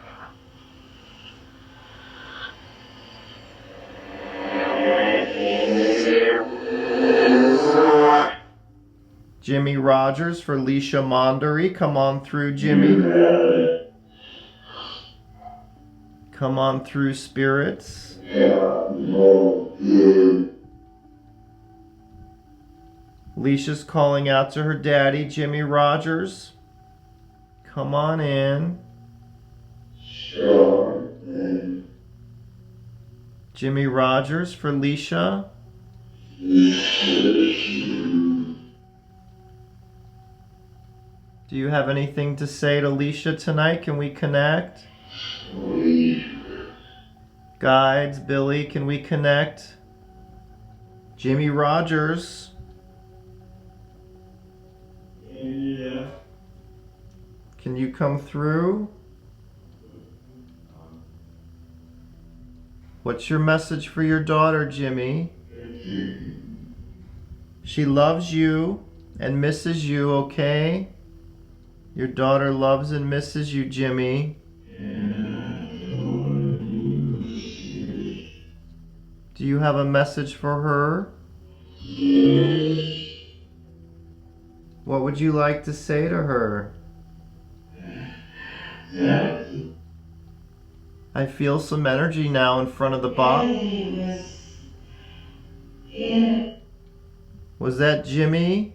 Jimmy Rogers for Leisha Mondery. Come on through, Jimmy. Come on through, spirits. Leisha's calling out to her daddy, Jimmy Rogers. Come on in. Jimmy Rogers for Leisha. Do you have anything to say to Leisha tonight? Can we connect? Guides, Billy, can we connect? Jimmy Rogers. Yeah. Can you come through? What's your message for your daughter, Jimmy? She loves you and misses you, okay? Your daughter loves and misses you, Jimmy. Do you have a message for her? What would you like to say to her? I feel some energy now in front of the box. Was that Jimmy?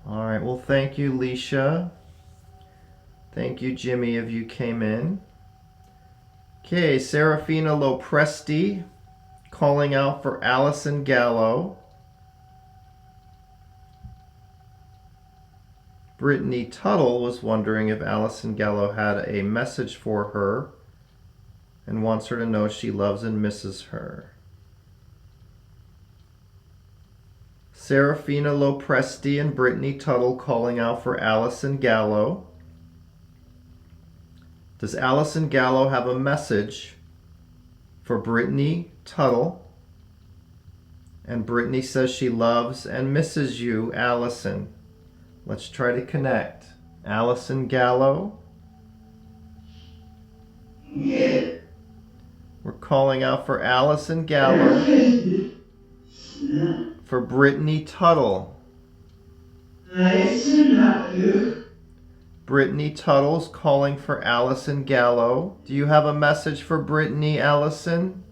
All right, well, thank you, Leisha. Thank you, Jimmy, if you came in. Okay, Serafina Lopresti calling out for Allison Gallo. Brittany Tuttle was wondering if Allison Gallo had a message for her and wants her to know she loves and misses her. Serafina Lopresti and Brittany Tuttle calling out for Allison Gallo. Does Allison Gallo have a message for Brittany Tuttle? And Brittany says she loves and misses you, Allison. Let's try to connect. Allison Gallo. We're calling out for Allison Gallo. For Brittany Tuttle. Brittany Tuttle's calling for Allison Gallo. Do you have a message for Brittany, Allison?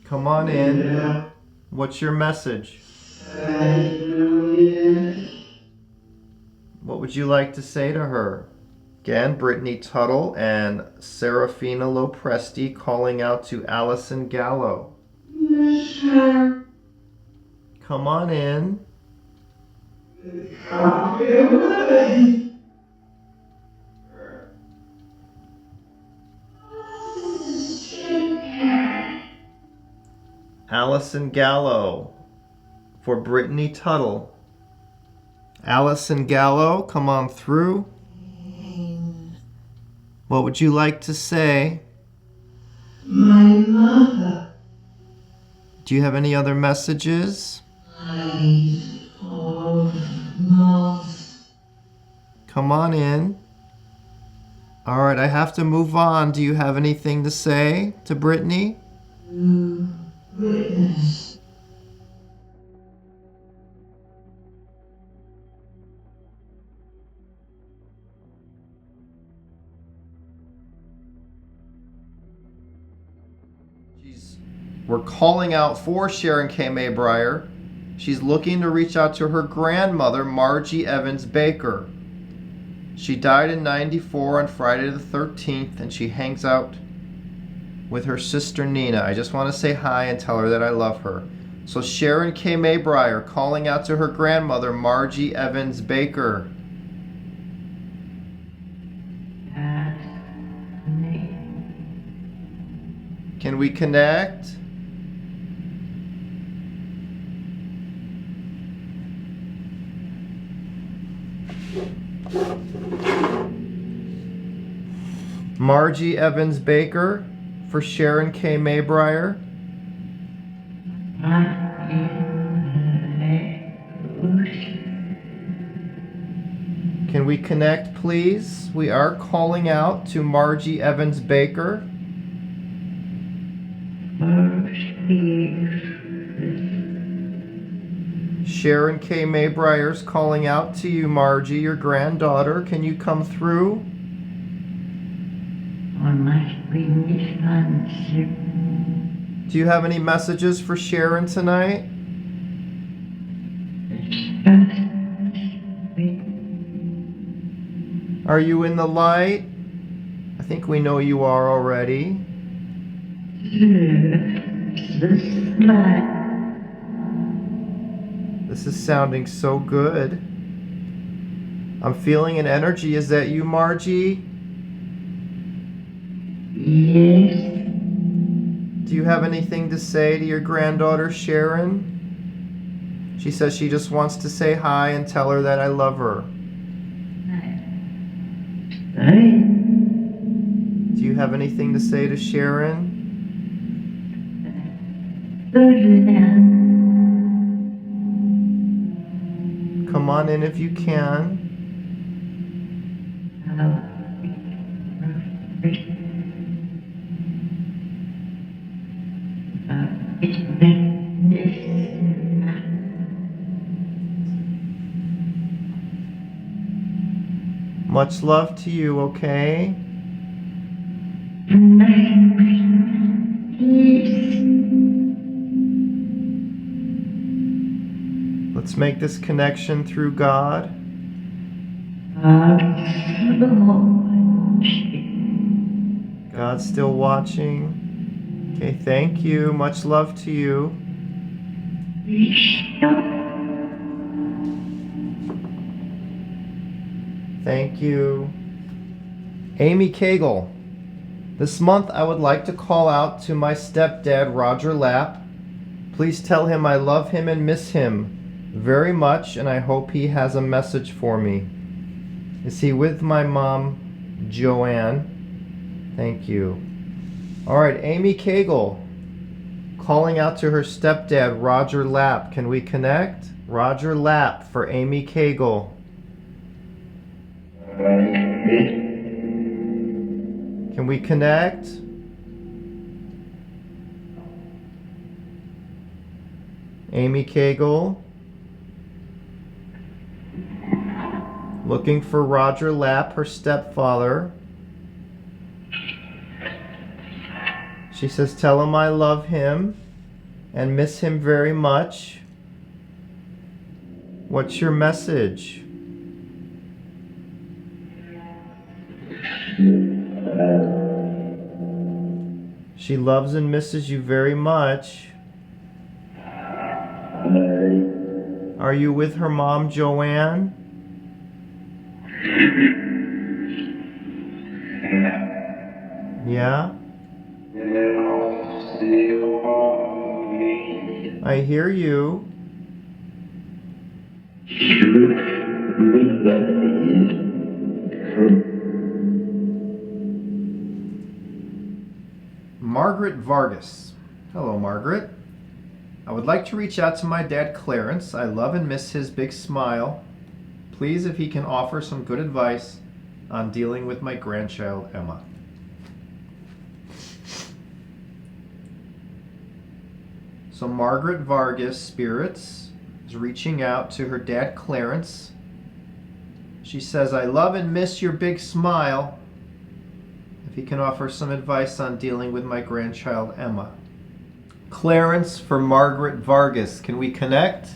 Come on in. What's your message? What would you like to say to her? Again, Brittany Tuttle and Serafina Lopresti calling out to Allison Gallo. Come on in. Allison Gallo for Brittany Tuttle. Allison Gallo, come on through. What would you like to say? My mother. Do you have any other messages? Come on in. All right, I have to move on. Do you have anything to say to Brittany? Witness. We're calling out for Sharon K. Maybrier. She's looking to reach out to her grandmother, Margie Evans Baker. She died in '94 on Friday the 13th, and she hangs out with her sister Nina. I just want to say hi and tell her that I love her. So Sharon K. Maybrier calling out to her grandmother, Margie Evans Baker. Can we connect? Margie Evans Baker for Sharon K. Maybrier. Can we connect, please? We are calling out to Margie Evans Baker. Sharon K. Maybrier's calling out to you, Margie, your granddaughter. Can you come through? Do you have any messages for Sharon tonight? Are you in the light? I think we know you are already. This is sounding so good. I'm feeling an energy. Is that you, Margie? Yes. Do you have anything to say to your granddaughter, Sharon? She says she just wants to say hi and tell her that I love her. Do you have anything to say to Sharon? Come on in if you can. Much love to you, okay? Let's make this connection through God. God's still watching. Okay, thank you. Much love to you. Thank you. Amy Cagle. This month I would like to call out to my stepdad, Roger Lapp. Please tell him I love him and miss him very much, and I hope he has a message for me. Is he with my mom, Joanne? Thank you. All right, Amy Cagle, calling out to her stepdad, Roger Lapp. Can we connect? Roger Lapp for Amy Cagle. Can we connect? Amy Cagle. Looking for Roger Lapp, her stepfather. She says, tell him I love him and miss him very much. What's your message? She loves and misses you very much. Are you with her mom, Joanne? Yeah? I hear you. Margaret Vargas. Hello, Margaret. I would like to reach out to my dad, Clarence. I love and miss his big smile. Please, if he can offer some good advice on dealing with my grandchild, Emma. So Margaret Vargas, spirits, is reaching out to her dad, Clarence. She says, I love and miss your big smile. If he can offer some advice on dealing with my grandchild, Emma. Clarence for Margaret Vargas. Can we connect?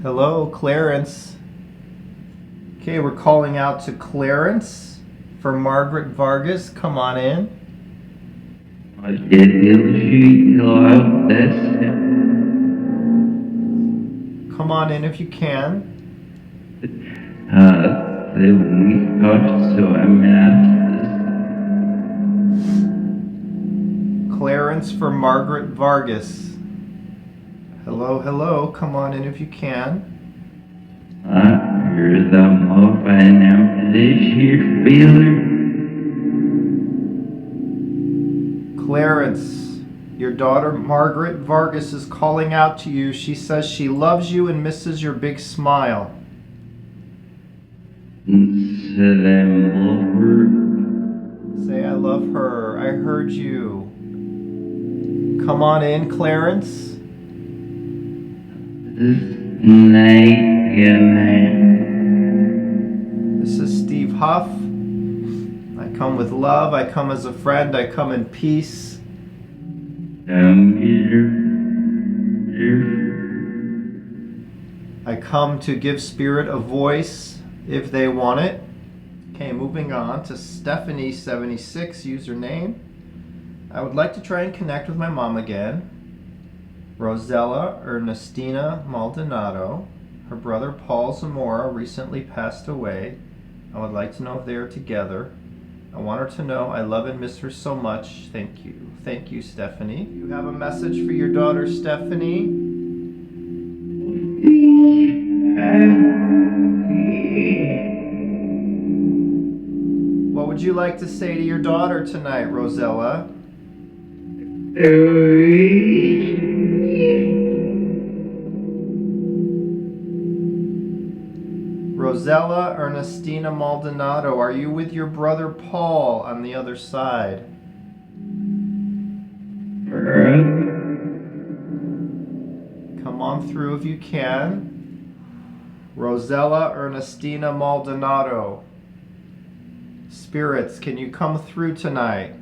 Hello, Clarence. Okay, we're calling out to Clarence for Margaret Vargas. Come on in. Come on in if you can. Clarence for Margaret Vargas. Hello, hello. Come on in if you can. Clarence, your daughter Margaret Vargas is calling out to you. She says she loves you and misses your big smile. Say I love her. I heard you. Come on in, Clarence. This is Steve Huff. I come with love. I come as a friend. I come in peace. I come to give spirit a voice if they want it. Okay, moving on to Stephanie76 username. I would like to try and connect with my mom again. Rosella Ernestina Maldonado. Her brother Paul Zamora recently passed away. I would like to know if they are together. I want her to know I love and miss her so much. Thank you. Thank you, Stephanie. You have a message for your daughter, Stephanie? What would you like to say to your daughter tonight, Rosella? Rosella Ernestina Maldonado, are you with your brother Paul on the other side? Come on through if you can. Rosella Ernestina Maldonado. Spirits, can you come through tonight?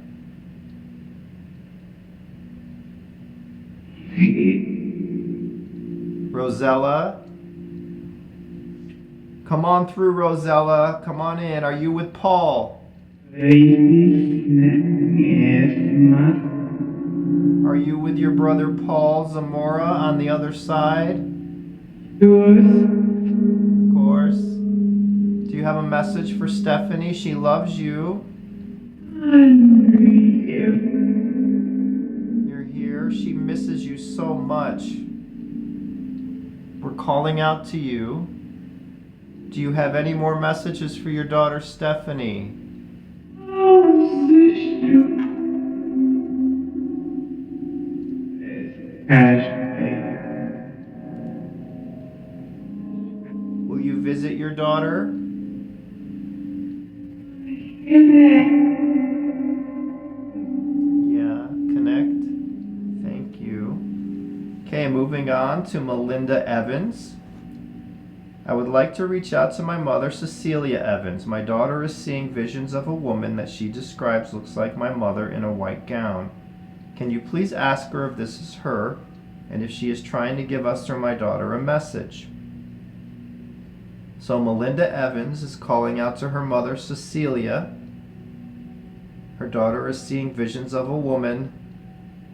Rosella. Come on through, Rosella. Come on in. Are you with Paul? Yes, Mother. Are you with your brother Paul Zamora on the other side? Yours. Of course. Do you have a message for Stephanie? She loves you. You're here. She misses you so much. We're calling out to you. Do you have any more messages for your daughter Stephanie? Will you visit your daughter? Yeah, connect. Thank you. Okay, moving on to Melinda Evans. I would like to reach out to my mother, Cecilia Evans. My daughter is seeing visions of a woman that she describes looks like my mother in a white gown. Can you please ask her if this is her and if she is trying to give us or my daughter a message? So Melinda Evans is calling out to her mother, Cecilia. Her daughter is seeing visions of a woman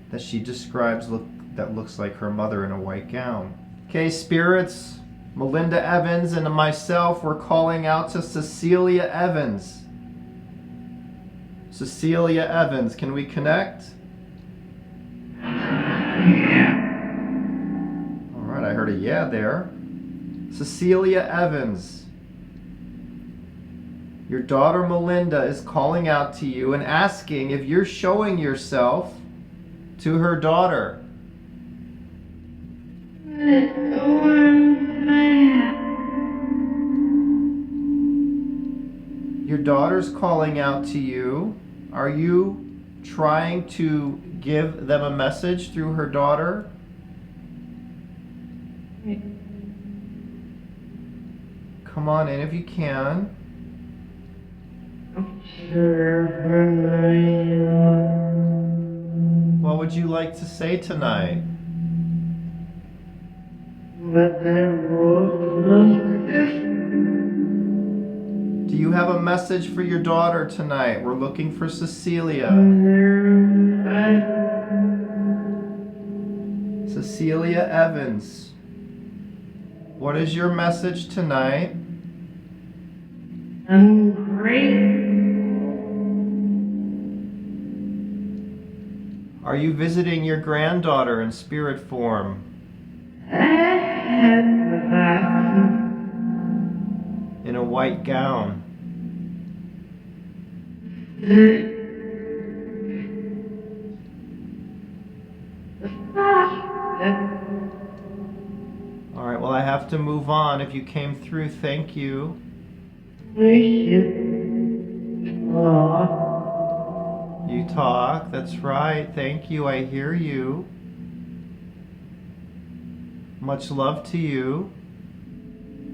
that she describes that looks like her mother in a white gown. Okay, spirits, Melinda Evans and myself, we're calling out to Cecilia Evans. Cecilia Evans, can we connect? All right, I heard a yeah there. Cecilia Evans, your daughter Melinda is calling out to you and asking if you're showing yourself to her daughter. Your daughter's calling out to you. Are you trying to give them a message through her daughter? Come on in if you can. What would you like to say tonight? Do you have a message for your daughter tonight? We're looking for Cecilia. Cecilia Evans. What is your message tonight? I'm great. Are you visiting your granddaughter in spirit form? In a white gown. All right, well, I have to move on. If you came through, thank you. You talk, that's right. Thank you, I hear you. Much love to you.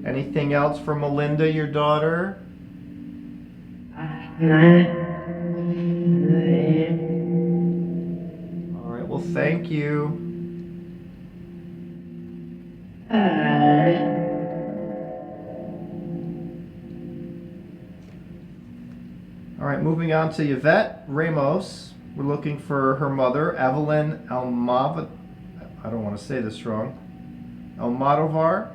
Anything else for Melinda, your daughter? All right, well, thank you. All right, moving on to Yvette Ramos. We're looking for her mother, Evelyn Almodovar. I don't want to say this wrong. Almodovar.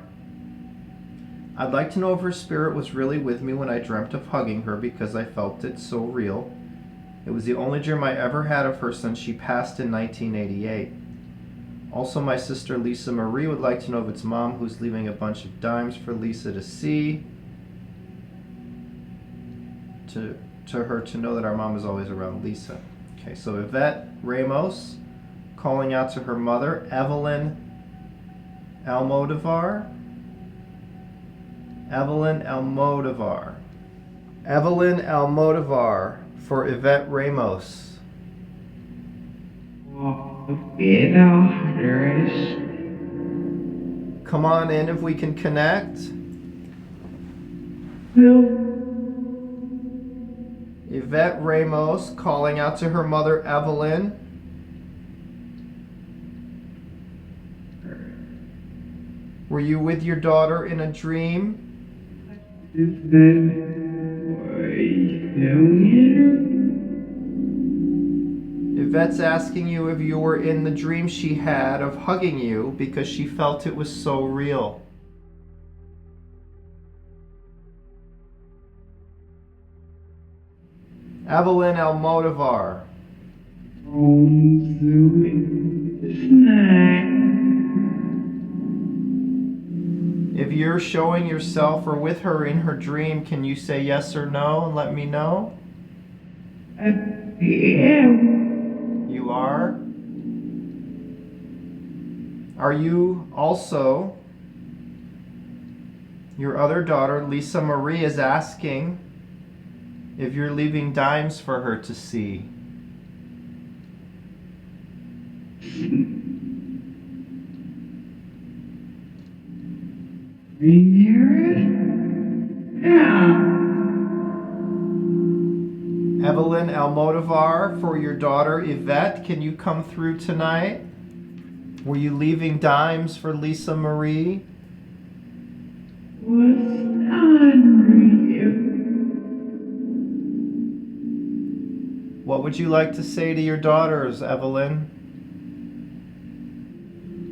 I'd like to know if her spirit was really with me when I dreamt of hugging her because I felt it so real. It was the only dream I ever had of her since she passed in 1988. Also, my sister Lisa Marie would like to know if it's Mom who's leaving a bunch of dimes for Lisa to see. To her to know that our mom is always around Lisa. Okay, so Yvette Ramos calling out to her mother, Evelyn Almodovar. Evelyn Almodovar. Evelyn Almodovar for Yvette Ramos. Come on in if we can connect. Yvette Ramos calling out to her mother, Evelyn. Were you with your daughter in a dream? Is that why Yvette's asking you if you were in the dream she had of hugging you because she felt it was so real. Evelyn Almodovar. If you're showing yourself or with her in her dream, can you say yes or no and let me know? You are? Are you also, your other daughter, Lisa Marie, is asking if you're leaving dimes for her to see? Evelyn Almodovar, for your daughter Yvette, can you come through tonight? Were you leaving dimes for Lisa Marie? What would you like to say to your daughters, Evelyn?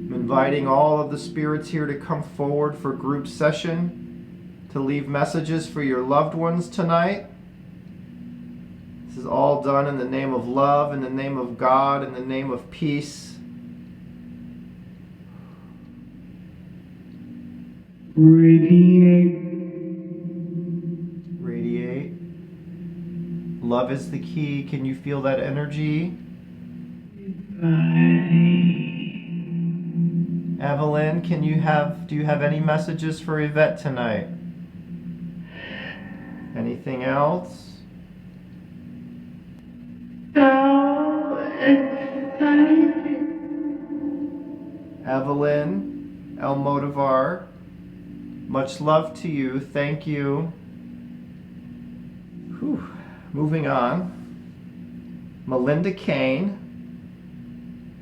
I'm inviting all of the spirits here to come forward for group session, to leave messages for your loved ones tonight. This is all done in the name of love, in the name of God, in the name of peace. Radiate. Radiate. Love is the key. Can you feel that energy? Evelyn, do you have any messages for Yvette tonight? Anything else? So excited. Evelyn Almodovar, much love to you. Thank you. Whew. Moving on. Melinda Kane,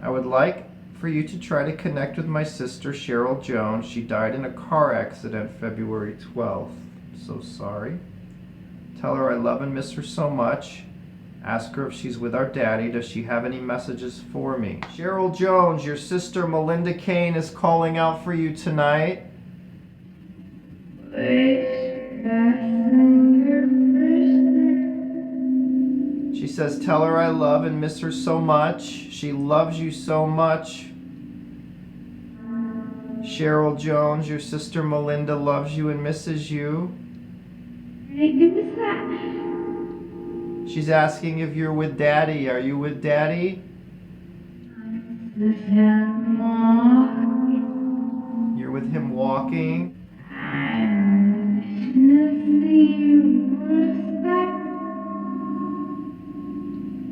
I would like for you to try to connect with my sister Cheryl Jones. She died in a car accident February 12th. So sorry. Tell her I love and miss her so much. Ask her if she's with our daddy. Does she have any messages for me? Cheryl Jones, your sister Melinda Kane is calling out for you tonight. She says, tell her I love and miss her so much. She loves you so much. Cheryl Jones, your sister Melinda loves you and misses you. She's asking if you're with Daddy. Are you with Daddy? You're with him walking.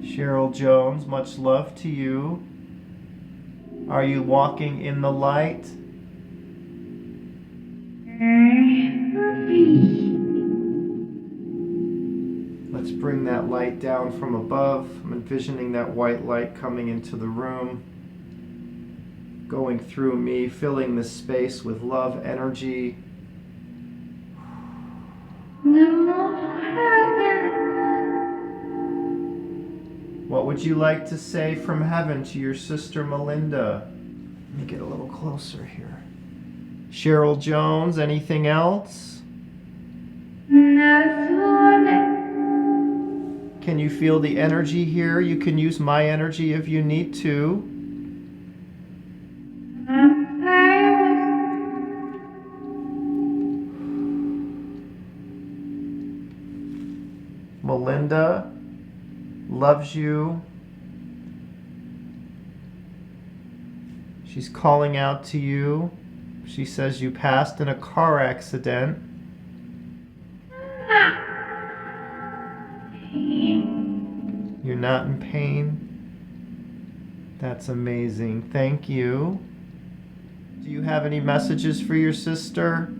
Cheryl Jones, much love to you. Are you walking in the light? Let's bring that light down from above. I'm envisioning that white light coming into the room, going through me, filling this space with love, energy. What would you like to say from heaven to your sister Melinda? Let me get a little closer here. Cheryl Jones, anything else? Can you feel the energy here? You can use my energy if you need to. Melinda loves you. She's calling out to you. She says you passed in a car accident. You're not in pain. That's amazing. Thank you. Do you have any messages for your sister?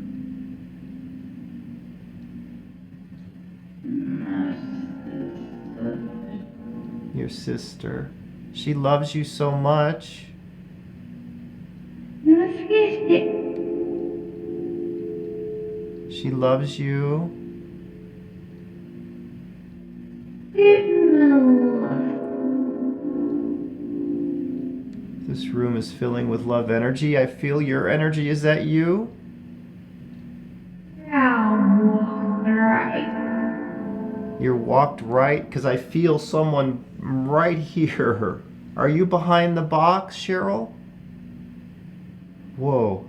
Your sister. She loves you so much. She loves you. This room is filling with love energy. I feel your energy. Is that you? You're walked right because I feel someone right here. Are you behind the box, Cheryl? Whoa.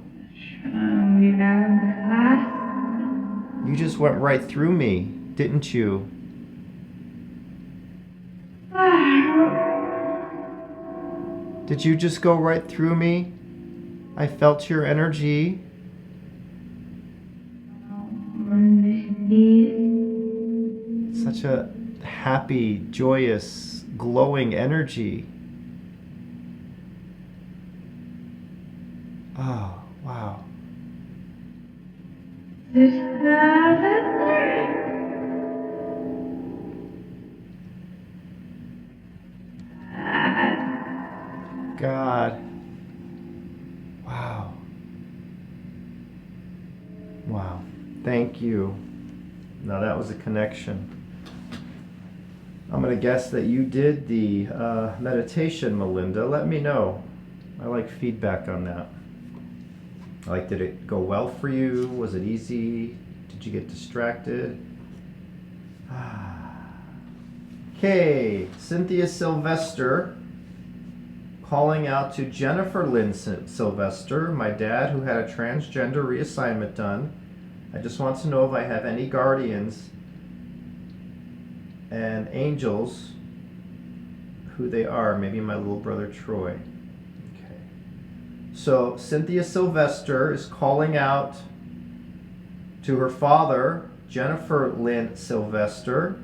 You just went right through me, didn't you? Did you just go right through me? I felt your energy. Such a happy, joyous, glowing energy. Oh, wow. God. Wow. Wow. Thank you. Now that was a connection. I'm going to guess that you did the meditation, Melinda. Let me know. I like feedback on that. Like, did it go well for you? Was it easy? Did you get distracted? Okay, Cynthia Sylvester calling out to Jennifer Lynn Sylvester, my dad who had a transgender reassignment done. I just want to know if I have any guardians and angels, who they are. Maybe my little brother Troy. Okay. So Cynthia Sylvester is calling out to her father, Jennifer Lynn Sylvester,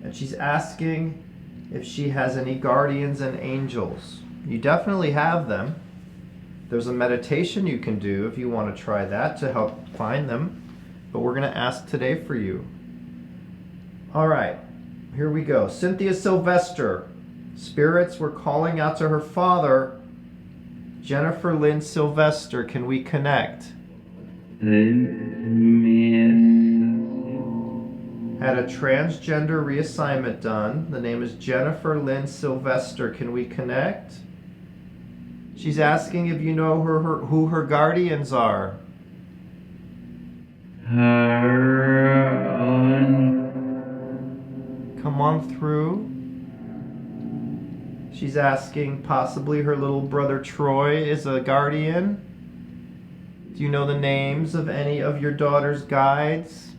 and she's asking if she has any guardians and angels. You definitely have them. There's a meditation you can do if you want to try that to help find them, but we're going to ask today for you. All right, here we go. Cynthia Sylvester, spirits were calling out to her father, Jennifer Lynn Sylvester. Can we connect? Had a transgender reassignment done. The name is Jennifer Lynn Sylvester. Can we connect? She's asking if you know who her guardians are. Come on through. She's asking possibly her little brother Troy is a guardian. Do you know the names of any of your daughter's guides?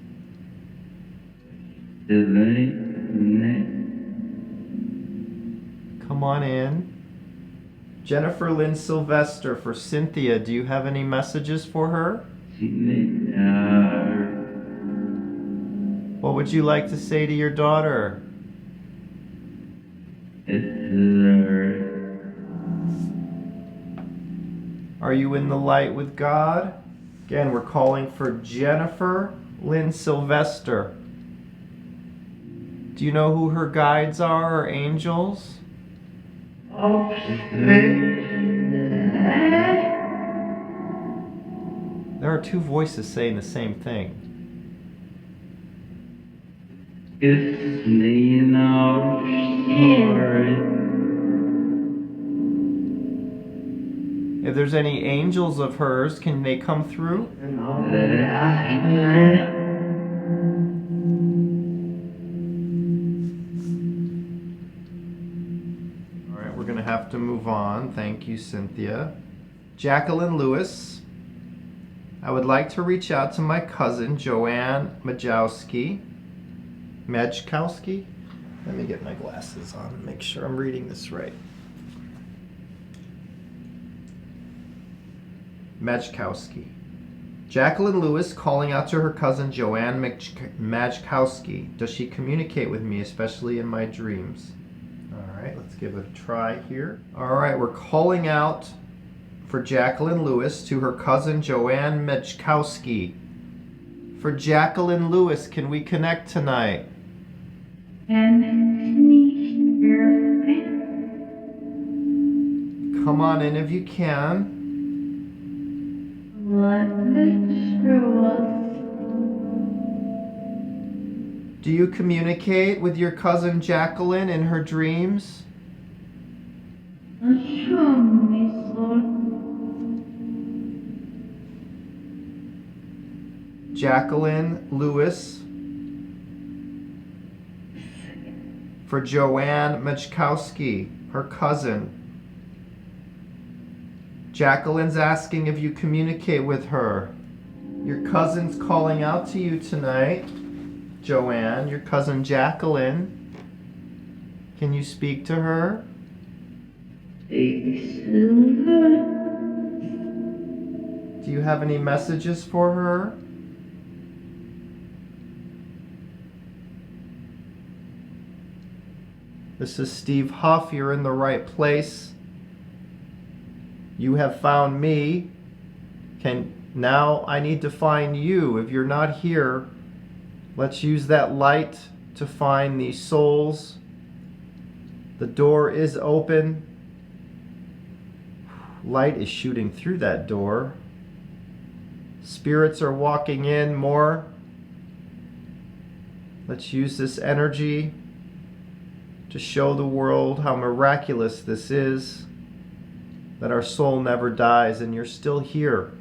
Come on in. Jennifer Lynn Sylvester for Cynthia. Do you have any messages for her? What would you like to say to your daughter? Are you in the light with God? Again, we're calling for Jennifer Lynn Sylvester. Do you know who her guides are or angels? There are two voices saying the same thing. If there's any angels of hers, can they come through? All right, we're going to have to move on. Thank you, Cynthia. Jacqueline Lewis. I would like to reach out to my cousin, Joanne Majkowski. Majkowski? Let me get my glasses on and make sure I'm reading this right. Majkowski. Jacqueline Lewis calling out to her cousin Joanne Majkowski. Does she communicate with me, especially in my dreams? All right, let's give it a try here. All right, we're calling out for Jacqueline Lewis to her cousin Joanne Majkowski. For Jacqueline Lewis, can we connect tonight? Come on in if you can. Do you communicate with your cousin Jacqueline in her dreams? Jacqueline Lewis. For Joanne Machkowski, her cousin. Jacqueline's asking if you communicate with her. Your cousin's calling out to you tonight. Joanne, your cousin Jacqueline. Can you speak to her? Do you have any messages for her? This is Steve Huff. You're in the right place. You have found me. Now I need to find you. If you're not here, let's use that light to find these souls. The door is open. Light is shooting through that door. Spirits are walking in more. Let's use this energy to show the world how miraculous this is, that our soul never dies and you're still here.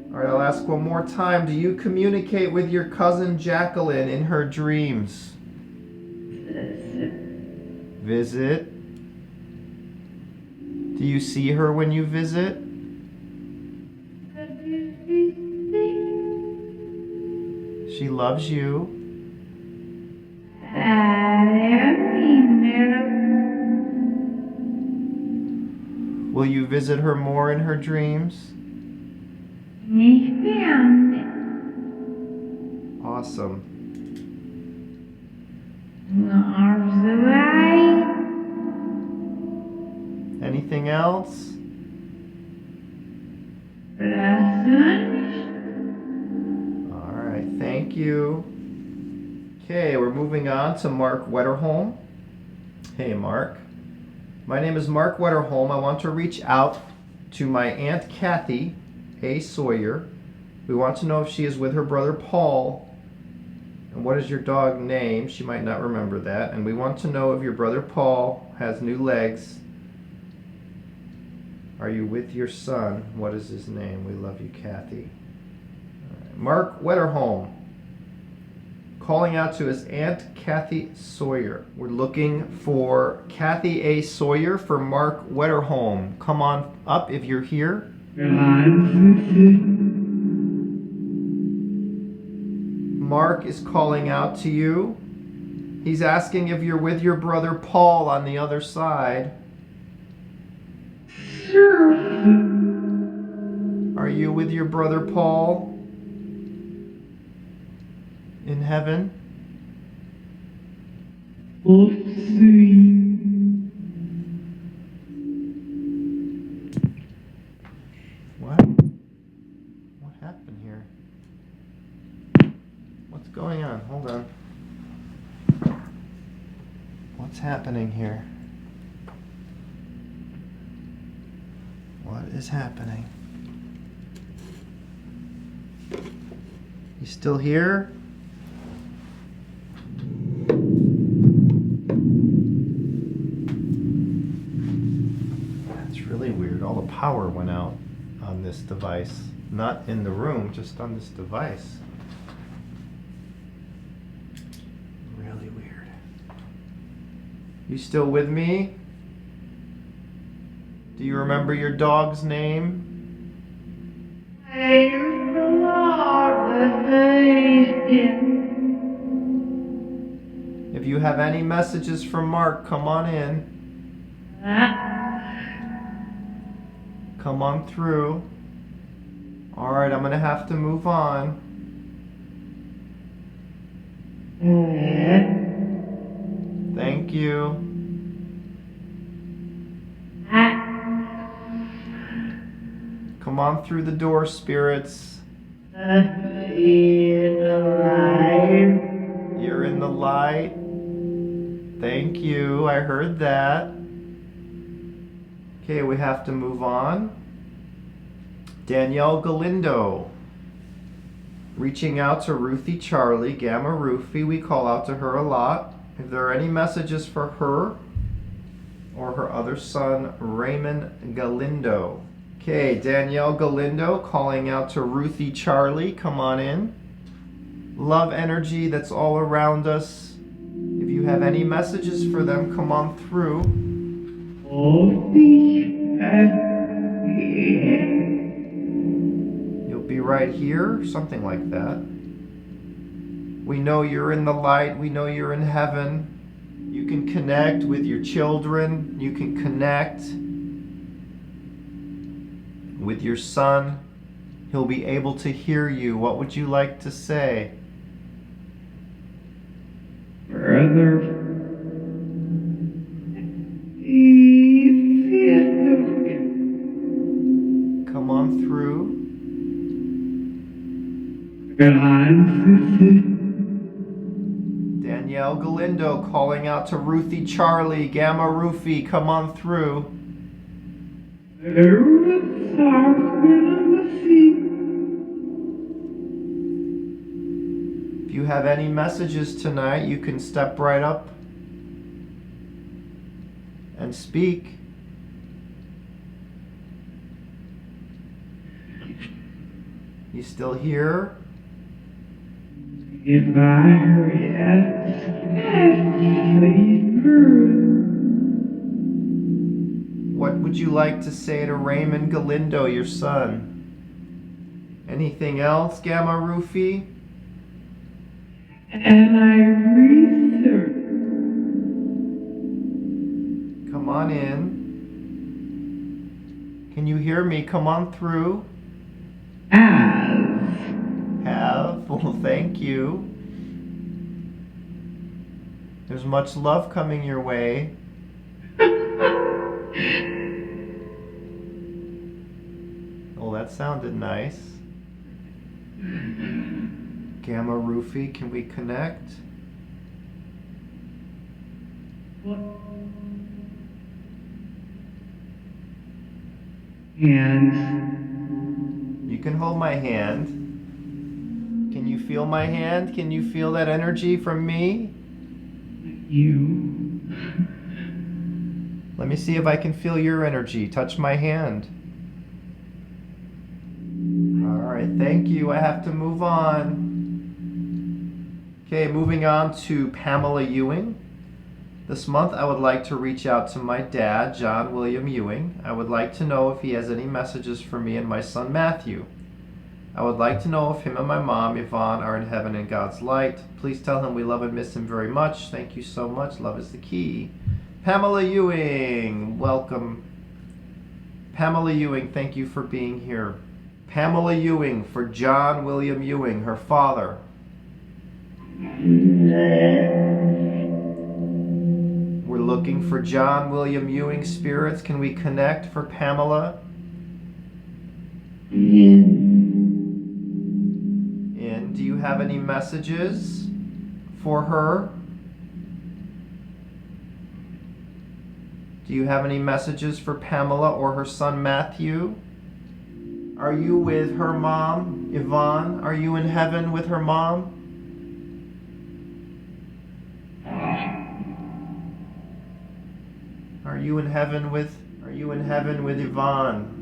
All right, I'll ask one more time. Do you communicate with your cousin Jacqueline in her dreams? Visit. Do you see her when you visit? She loves you. Will you visit her more in her dreams? Awesome. Anything else? All right, thank you. Okay, we're moving on to Mark Wetterholm. Hey, Mark. My name is Mark Wetterholm. I want to reach out to my Aunt Kathy A. Sawyer. We want to know if she is with her brother Paul. And what is your dog name? She might not remember that. And we want to know if your brother Paul has new legs. Are you with your son? What is his name? We love you, Kathy. All right. Mark Wetterholm. Calling out to his Aunt Kathy Sawyer. We're looking for Kathy A. Sawyer for Mark Wetterholm. Come on up if you're here. Mark is calling out to you. He's asking if you're with your brother Paul on the other side. Are you with your brother Paul in heaven? We'll see. What? What happened here? What's going on? Hold on. What's happening here? What is happening? You still here? That's really weird. All the power went out on this device. Not in the room, just on this device. Really weird. You still with me? Do you remember your dog's name? If you have any messages from Mark, come on in. Come on through. All right, I'm going to have to move on. Thank you. Come on through the door, spirits. You're in the light. Thank you. I heard that. Okay, we have to move on. Danielle Galindo. Reaching out to Ruthie Charlie, Gamma Ruthie. We call out to her a lot. If there are any messages for her or her other son, Raymond Galindo. Okay, Danielle Galindo calling out to Ruthie Charlie. Come on in. Love energy that's all around us. If you have any messages for them, come on through. You'll be right here, something like that. We know you're in the light. We know you're in heaven. You can connect with your children. You can connect with your son. He'll be able to hear you. What would you like to say? Brother, Come on through. Danielle Galindo calling out to Ruthie Charlie, Gamma Ruthie, come on through. If you have any messages tonight, you can step right up and speak. You still here? If I What would you like to say to Raymond Galindo, your son? Anything else, Gamma Ruthie? and I research Come on in. Can you hear me? Come on through. as Have? Well, thank you. There's much love coming your way. Oh, that sounded nice. Gamma Ruthie, can we connect? and You can hold my hand. Can you feel my hand? Can you feel that energy from me? you Let me see if I can feel your energy. Touch my hand. All right, thank you. I have to move on. Okay, moving on to Pamela Ewing. This month, I would like to reach out to my dad, John William Ewing. I would like to know if he has any messages for me and my son, Matthew. I would like to know if him and my mom, Yvonne, are in heaven in God's light. Please tell him we love and miss him very much. Thank you so much. Love is the key. Pamela Ewing, welcome. Pamela Ewing, thank you for being here. Pamela Ewing for John William Ewing, her father. We're looking for John William Ewing spirits. Can we connect for Pamela? And do you have any messages for her? Do you have any messages for Pamela or her son Matthew? Are you with her mom, Yvonne? Are you in heaven with her mom? Are you in heaven with Yvonne?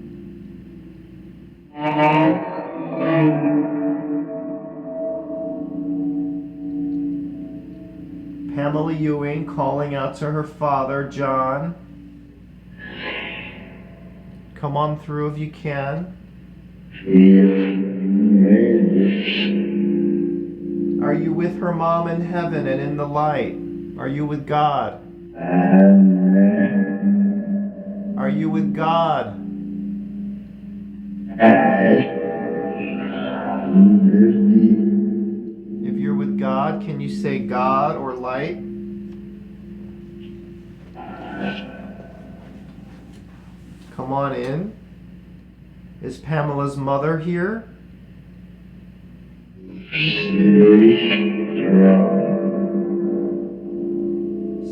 Pamela Ewing calling out to her father, John. Come on through if you can. Are you with her mom in heaven and in the light? Are you with God? Are you with God? If you're with God, can you say God or light? Come on in. Is Pamela's mother here?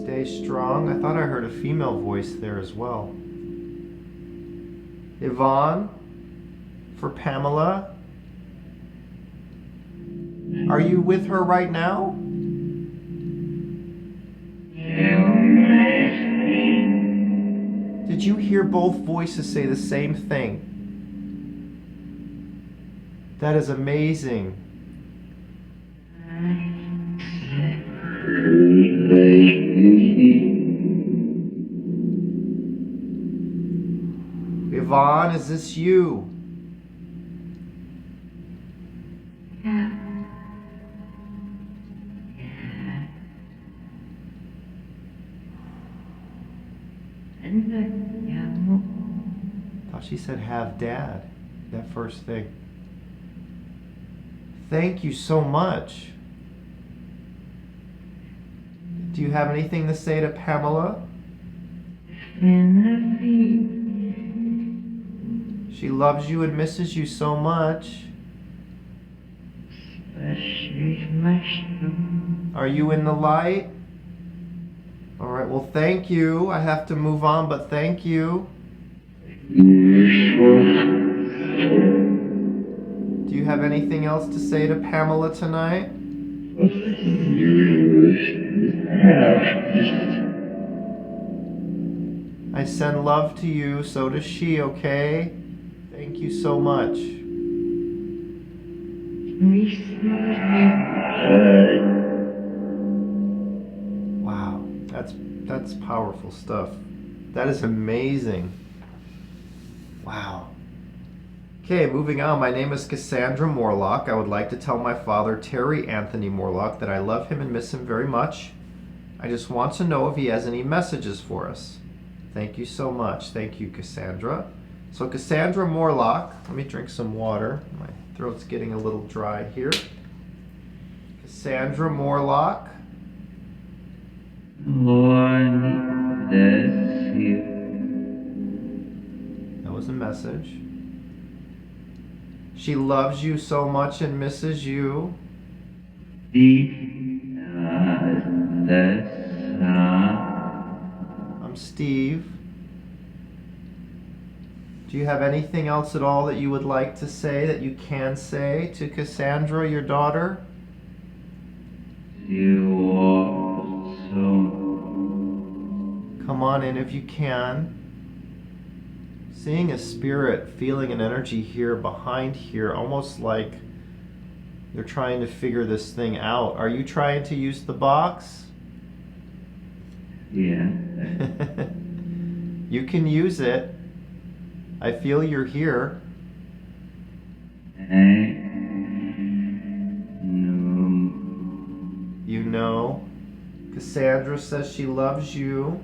Stay strong. I thought I heard a female voice there as well. Yvonne? for Pamela? Are you with her right now? Did you hear both voices say the same thing? That is amazing. Yvonne, is this you? Thought she said have dad, that first thing. Thank you so much. Do you have anything to say to Pamela? She loves you and misses you so much. Are you in the light? All right, well, thank you. I have to move on, but thank you. Do you have anything else to say to Pamela tonight? I send love to you, so does she, okay? Thank you so much. Wow, that's powerful stuff. That is amazing. Wow. Okay, moving on. My name is Cassandra Morlock. I would like to tell my father, Terry Anthony Morlock, that I love him and miss him very much. I just want to know if he has any messages for us. Thank you so much. Thank you, Cassandra. So Cassandra Morlock, let me drink some water. My throat's getting a little dry here. Cassandra Morlock. That was a message. She loves you so much and misses you. I'm Steve. Do you have anything else at all that you would like to say, that you can say to Cassandra, your daughter? Come on in if you can. Seeing a spirit, feeling an energy here, behind here, almost like they're trying to figure this thing out. Are you trying to use the box? Yeah. You can use it. I feel you're here. You know. Cassandra says she loves you.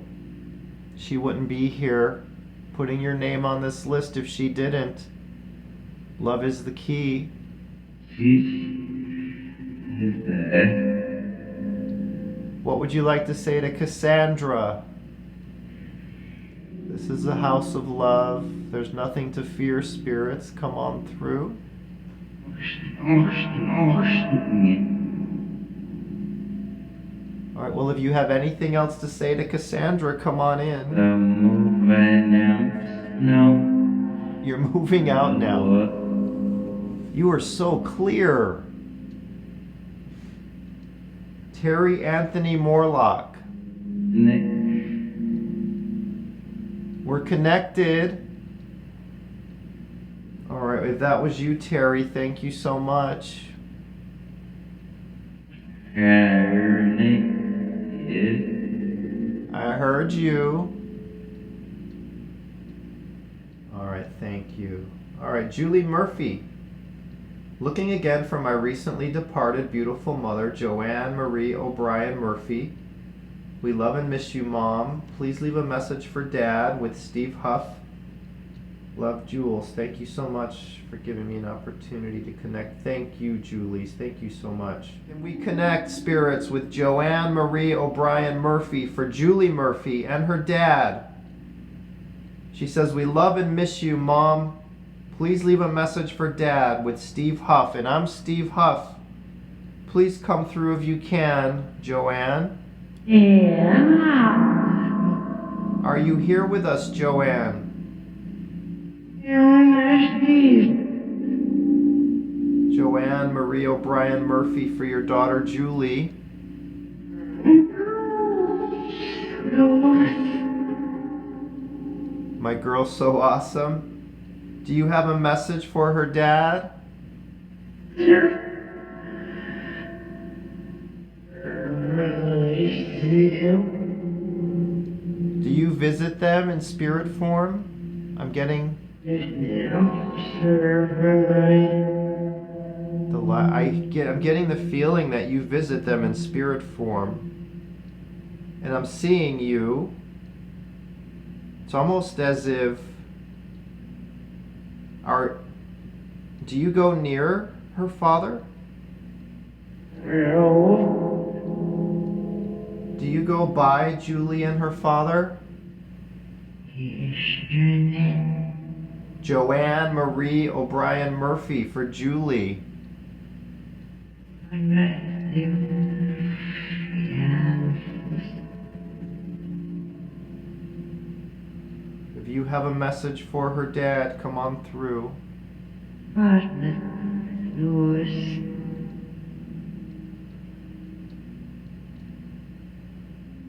She wouldn't be here putting your name on this list if she didn't. Love is the key. What would you like to say to Cassandra? This is a house of love. There's nothing to fear, spirits. Come on through. All right, well, if you have anything else to say to Cassandra, come on in. You're moving out now. You are so clear. Terry Anthony Morlock. We're connected. All right, if that was you, Terry, thank you so much. I heard you. All right, thank you. All right, Julie Murphy. Looking again for my recently departed beautiful mother, Joanne Marie O'Brien Murphy. We love and miss you, Mom. Please leave a message for Dad with Steve Huff. Love, Jules. Thank you so much for giving me an opportunity to connect. Thank you, Julie. Thank you so much. Can we connect, spirits, with Joanne Marie O'Brien Murphy for Julie Murphy and her dad? She says, we love and miss you, Mom. Please leave a message for Dad with Steve Huff. And I'm Steve Huff. Please come through if you can, Joanne. Yeah. Are you here with us, Joanne? Yeah, Steve. Joanne Marie O'Brien Murphy for your daughter Julie. My girl's so awesome. Do you have a message for her dad? Do you visit them in spirit form? I'm getting I'm getting the feeling that you visit them in spirit form. And I'm seeing you. It's almost as if do you go near her father? Do you go by Julie and her father? Joanne Marie O'Brien Murphy for Julie. If you have a message for her dad, come on through.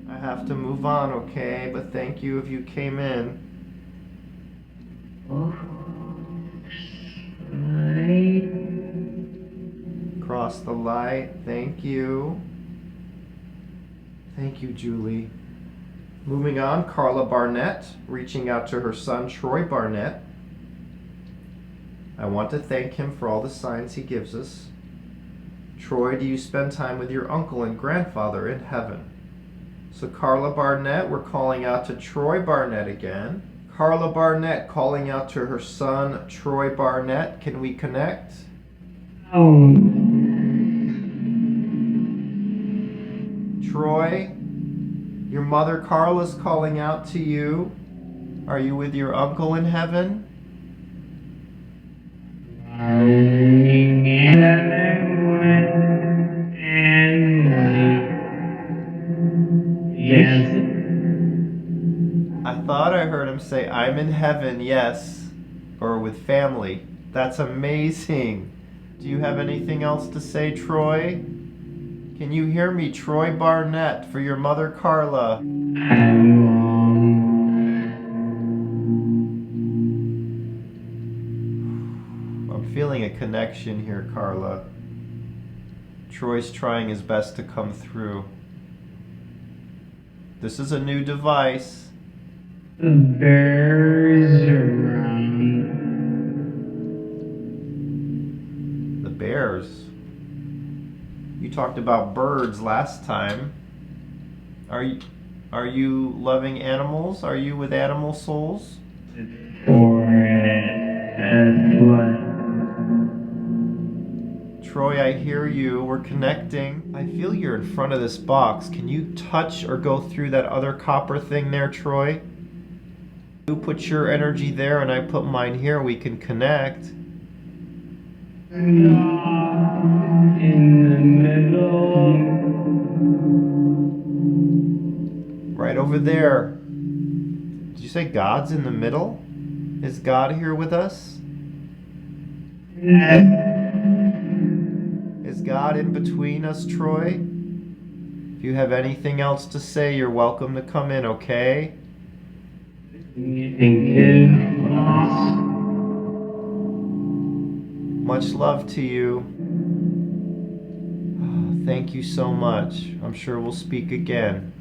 I have to move on, okay? But thank you if you came in. Cross the light. Thank you. Thank you, Julie. Moving on, Carla Barnett, reaching out to her son, Troy Barnett. I want to thank him for all the signs he gives us. Troy, do you spend time with your uncle and grandfather in heaven? So Carla Barnett, we're calling out to Troy Barnett again. Carla Barnett calling out to her son, Troy Barnett. Can we connect? Troy, your mother Carla's calling out to you. Are you with your uncle in heaven? Yes. I thought I heard him say, I'm in heaven, yes, or with family. That's amazing. Do you have anything else to say, Troy? Can you hear me, Troy Barnett, for your mother Carla? I'm feeling a connection here, Carla. Troy's trying his best to come through. This is a new device. The bears around. The bears. You talked about birds last time. Are you loving animals? Are you with animal souls? Troy, I hear you. We're connecting. I feel you're in front of this box. Can you touch or go through that other copper thing there, Troy? You put your energy there and I put mine here. We can connect. In the middle. Right over there. Did you say God's in the middle? Is God here with us? Is God in between us, Troy? If you have anything else to say, you're welcome to come in, okay? Much love to you. Thank you so much. I'm sure we'll speak again.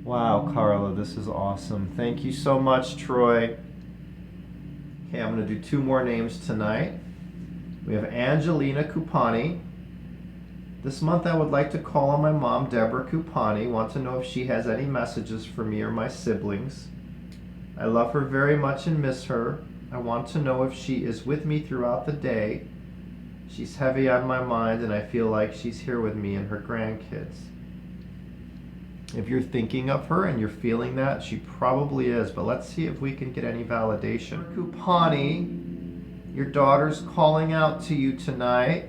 Wow, Carla, this is awesome. Thank you so much, Troy. Okay, I'm going to do 2 more names tonight. We have Angelina Kupani. This month I would like to call on my mom, Deborah Kupani. Want to know if she has any messages for me or my siblings. I love her very much and miss her. I want to know if she is with me throughout the day. She's heavy on my mind and I feel like she's here with me and her grandkids. If you're thinking of her and you're feeling that, she probably is, but let's see if we can get any validation. Kupani, your daughter's calling out to you tonight.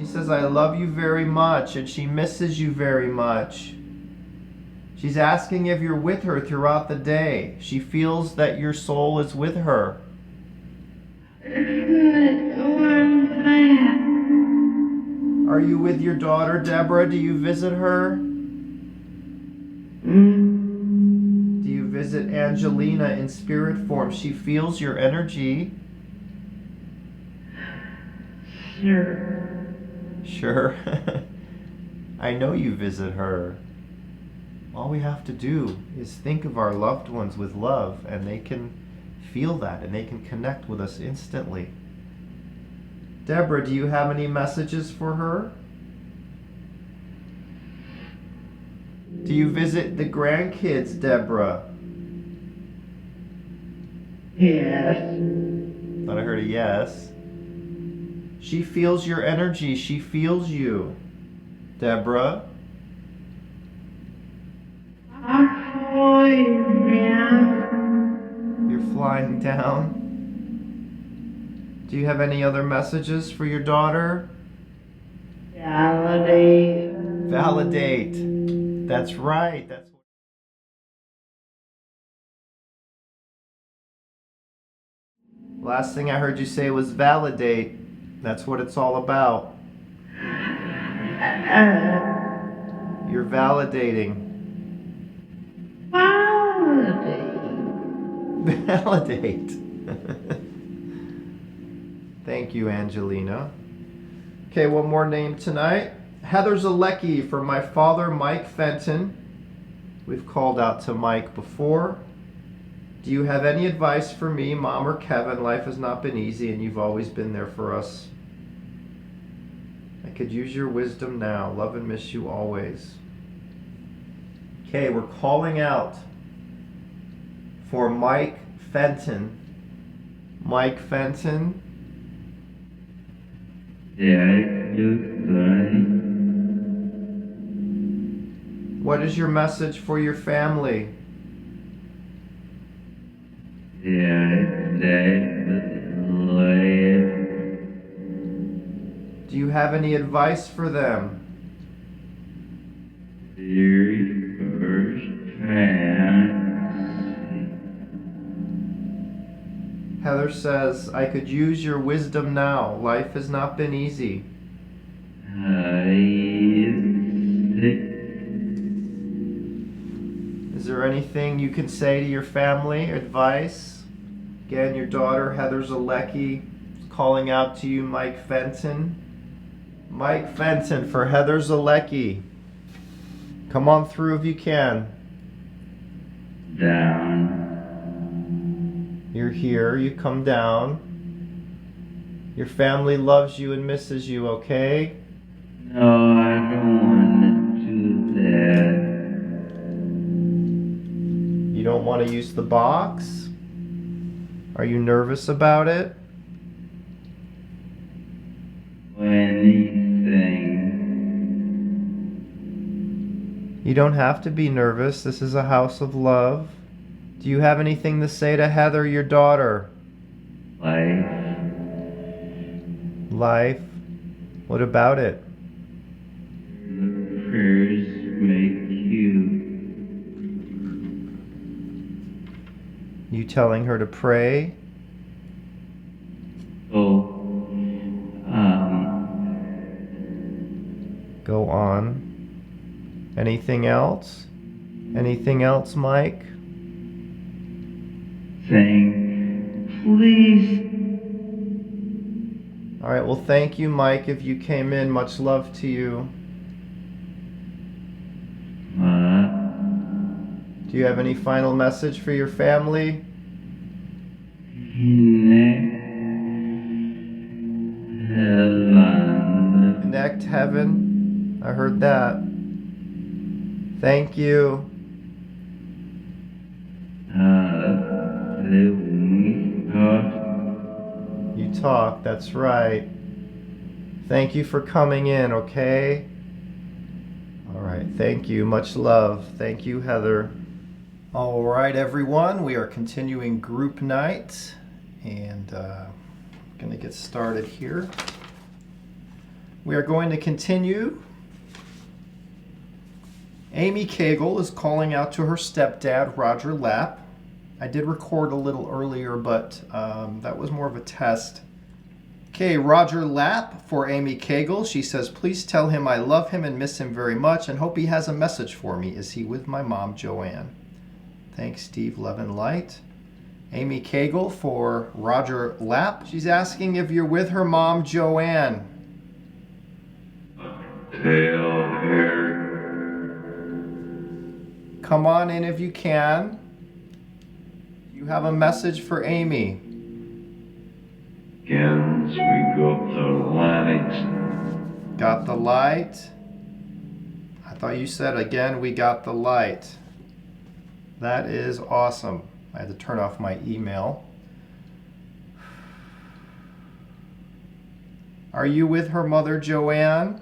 She says, I love you very much, and she misses you very much. She's asking if you're with her throughout the day. She feels that your soul is with her. Are you with your daughter, Deborah? Do you visit her? Do you visit Angelina in spirit form? She feels your energy. Sure. Sure. I know you visit her. All we have to do is think of our loved ones with love, and they can feel that, and they can connect with us instantly. Deborah, do you have any messages for her? Do you visit the grandkids, Deborah? Yes. Thought I heard a yes. She feels your energy. She feels you. Deborah? I'm flying, man. You're flying down. Do you have any other messages for your daughter? Validate. Validate. That's right. That's what. Last thing I heard you say was validate. That's what it's all about. You're validating. Validate. Validate. Thank you, Angelina. Okay, one more name tonight. Heather Zalecki for my father, Mike Fenton. We've called out to Mike before. Do you have any advice for me, Mom or Kevin? Life has not been easy and you've always been there for us. I could use your wisdom now. Love and miss you always. Okay, we're calling out for Mike Fenton. Mike Fenton. What is your message for your family? Do you have any advice for them? Heather says, I could use your wisdom now. Life has not been easy. Is there anything you can say to your family? Advice? Again, your daughter, Heather Zalecki, is calling out to you, Mike Fenton. Mike Fenton for Heather Zalecki. Come on through if you can. Down. You're here, you come down. Your family loves you and misses you, okay? No, I don't want to do that. You don't want to use the box? Are you nervous about it? Anything. You don't have to be nervous. This is a house of love. Do you have anything to say to Heather, your daughter? Life. Life? What about it? The prayers make you. You telling her to pray? Oh. Go on. Anything else? Anything else, Mike? Saying, please. All right, well, thank you, Mike, if you came in. Much love to you. Do you have any final message for your family? Connect heaven. I heard that. Thank you. You talk, that's right. Thank you for coming in, okay? All right, thank you. Much love. Thank you, Heather. All right, everyone, we are continuing group night and going to get started here. We are going to continue. Amy Cagle is calling out to her stepdad, Roger Lapp. I did record a little earlier, but that was more of a test. Okay, Roger Lapp for Amy Cagle. She says, please tell him I love him and miss him very much and hope he has a message for me. Is he with my mom, Joanne? Thanks, Steve Levin Light. Amy Cagle for Roger Lapp. She's asking if you're with her mom, Joanne. Tail hair. Come on in if you can. You have a message for Amy. Again, we got the light. Got the light? I thought you said again, we got the light. That is awesome. I had to turn off my email. Are you with her mother, Joanne?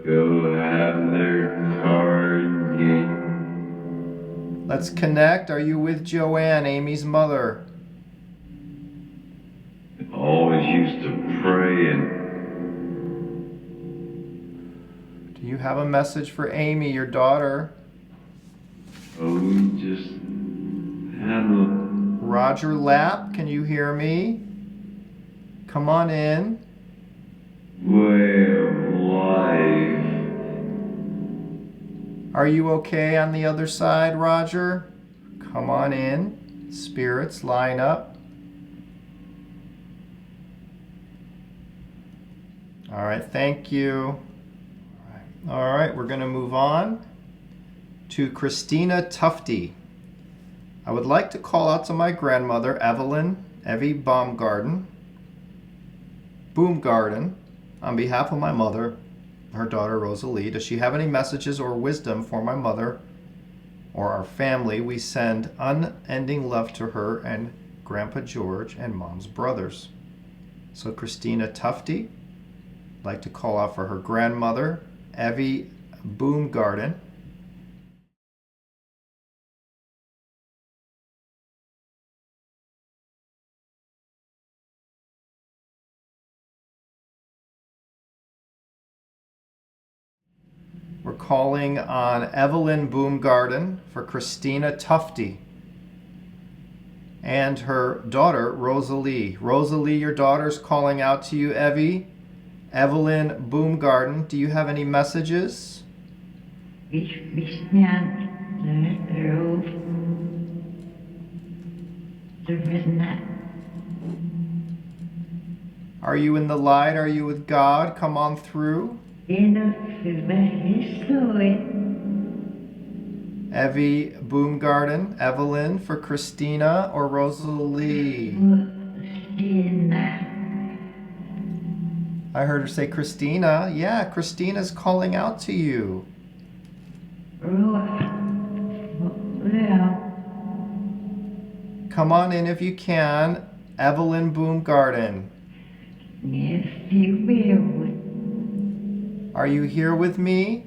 Go have their card game. Let's connect. Are you with Joanne, Amy's mother? Always used to pray and Do you have a message for Amy, your daughter? we just had a Roger Lapp, can you hear me? Come on in. way of life. Are you okay on the other side, Roger? Come on in. Spirits, line up. All right, thank you. All right, we're going to move on to Christina Tufty. I would like to call out to my grandmother, Evie Baumgarten, on behalf of my mother, her daughter, Rosalie. Does she have any messages or wisdom for my mother or our family? We send unending love to her and Grandpa George and Mom's brothers. So Christina Tufty, I'd like to call out for her grandmother, Evie Baumgarten. We're calling on Evelyn Baumgarten for Christina Tufty and her daughter, Rosalie. Rosalie, your daughter's calling out to you, Evie. Evelyn Baumgarten, do you have any messages? Are you in the light? Are you with God? Come on through. Evie Baumgarten, Evelyn for Christina or Rosalie? I heard her say Christina. Yeah, Christina's calling out to you. Come on in if you can. Evelyn Baumgarten. Are you here with me?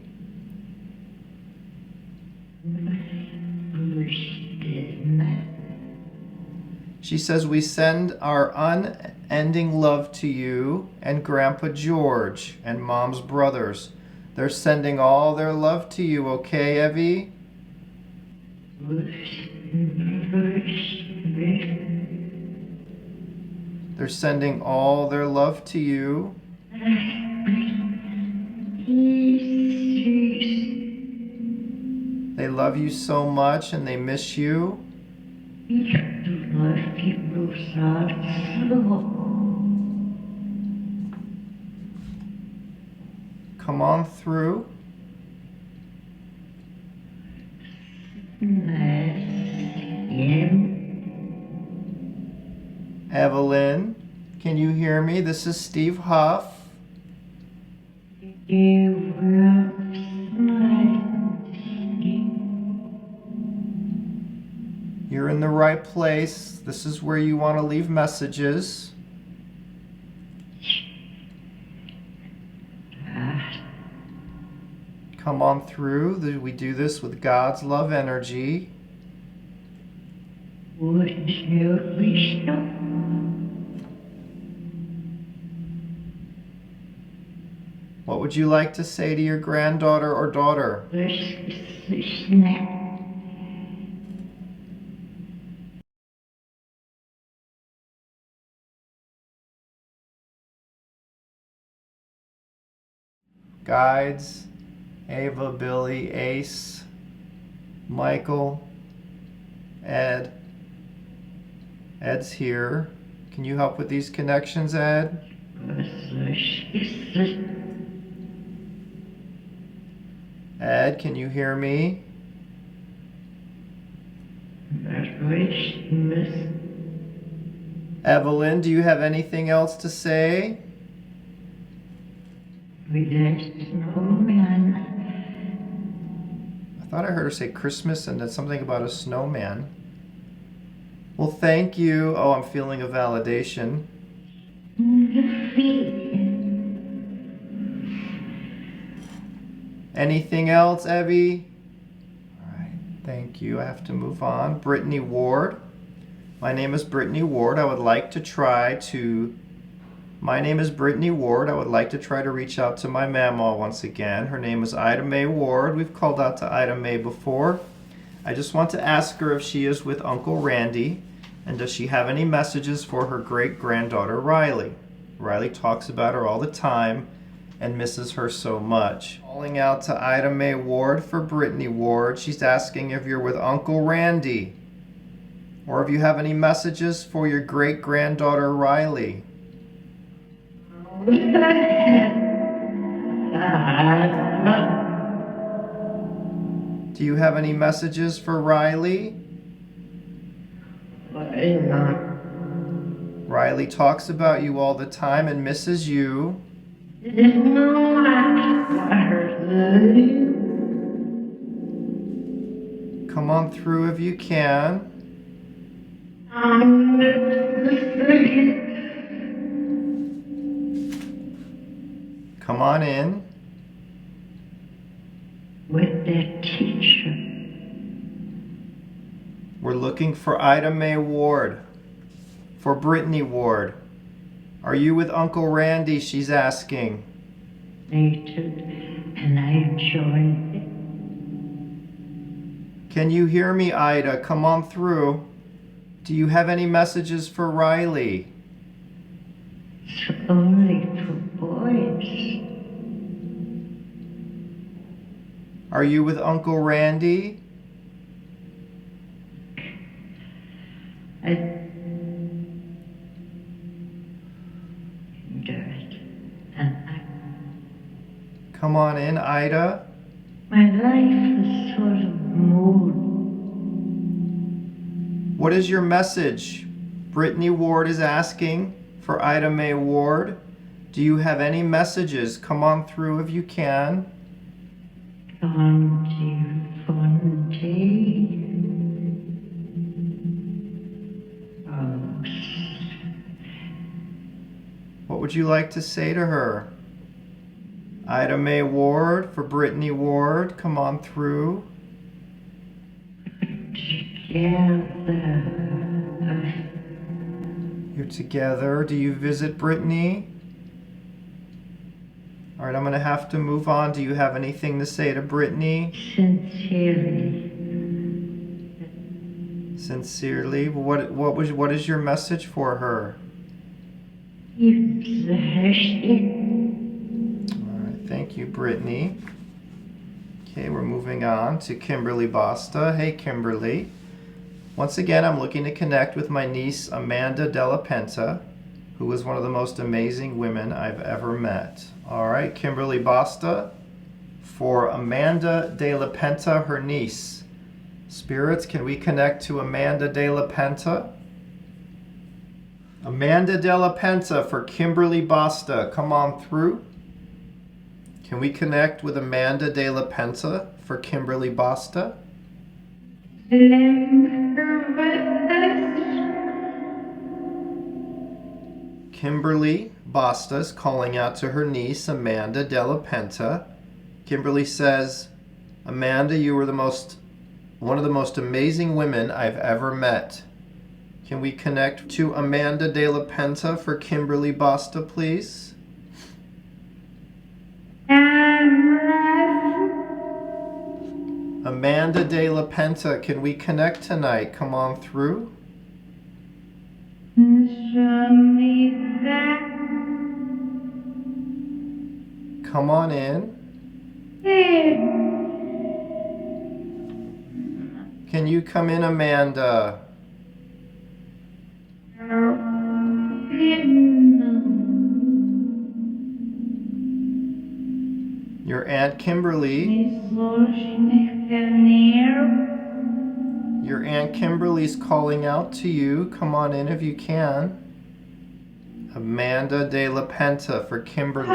She says, we send our unending love to you and Grandpa George and Mom's brothers. They're sending all their love to you, okay, Evie? They're sending all their love to you. They love you so much and they miss you. Come on through. Evelyn, can you hear me? This is Steve Huff. You're in the right place. This is where you want to leave messages. Come on through. We do this with God's love energy. What would you like to say to your granddaughter or daughter? Guides, Ava, Billy, Ace, Michael, Ed. Ed's here. Can you help with these connections, Ed? Ed, can you hear me? Evelyn, do you have anything else to say? I thought I heard her say Christmas and then something about a snowman. Well, thank you. Oh, I'm feeling a validation. Anything else, Evie? All right, thank you. I have to move on. Brittany Ward. My name is Brittany Ward. I would like to try to reach out to my mama once again. Her name is Ida Mae Ward. We've called out to Ida Mae before. I just want to ask her if she is with Uncle Randy, and does she have any messages for her great-granddaughter Riley? Riley talks about her all the time and misses her so much. Calling out to Ida Mae Ward for Brittany Ward. She's asking if you're with Uncle Randy, or if you have any messages for your great-granddaughter Riley. Do you have any messages for Riley? Riley talks about you all the time and misses you. Come on through if you can. Come on in. With that teacher. We're looking for Ida Mae Ward. For Brittany Ward. Are you with Uncle Randy? She's asking. They took, and I joined it. Can you hear me, Ida? Come on through. Do you have any messages for Riley? It's only for boys. Are you with Uncle Randy? I do it. And Come on in, Ida. my life is sort of mood. What is your message? Brittany Ward is asking for Ida Mae Ward. Do you have any messages? Come on through if you can. What would you like to say to her? Ida Mae Ward for Brittany Ward. Come on through. You're together. Do you visit Brittany? All right, I'm going to have to move on. Do you have anything to say to Brittany? Sincerely. What is your message for her? All right, thank you, Brittany. Okay, we're moving on to Kimberly Basta. Hey, Kimberly. Once again, I'm looking to connect with my niece, Amanda Della Penta, who is one of the most amazing women I've ever met. All right, Kimberly Basta, for Amanda De La Penta, her niece. Spirits, can we connect to Amanda De La Penta? Amanda De La Penta for Kimberly Basta. Come on through. Can we connect with Amanda De La Penta for Kimberly Basta? Kimberly Basta is calling out to her niece, Amanda De La Penta. Kimberly says, Amanda, you were one of the most amazing women I've ever met. Can we connect to Amanda De La Penta for Kimberly Basta, please? Amanda de la Penta, can we connect tonight? Come on through. Come on in. Can you come in, Amanda? Your Aunt Kimberly. Your Aunt Kimberly's calling out to you. Come on in if you can. Amanda de la Penta for Kimberly.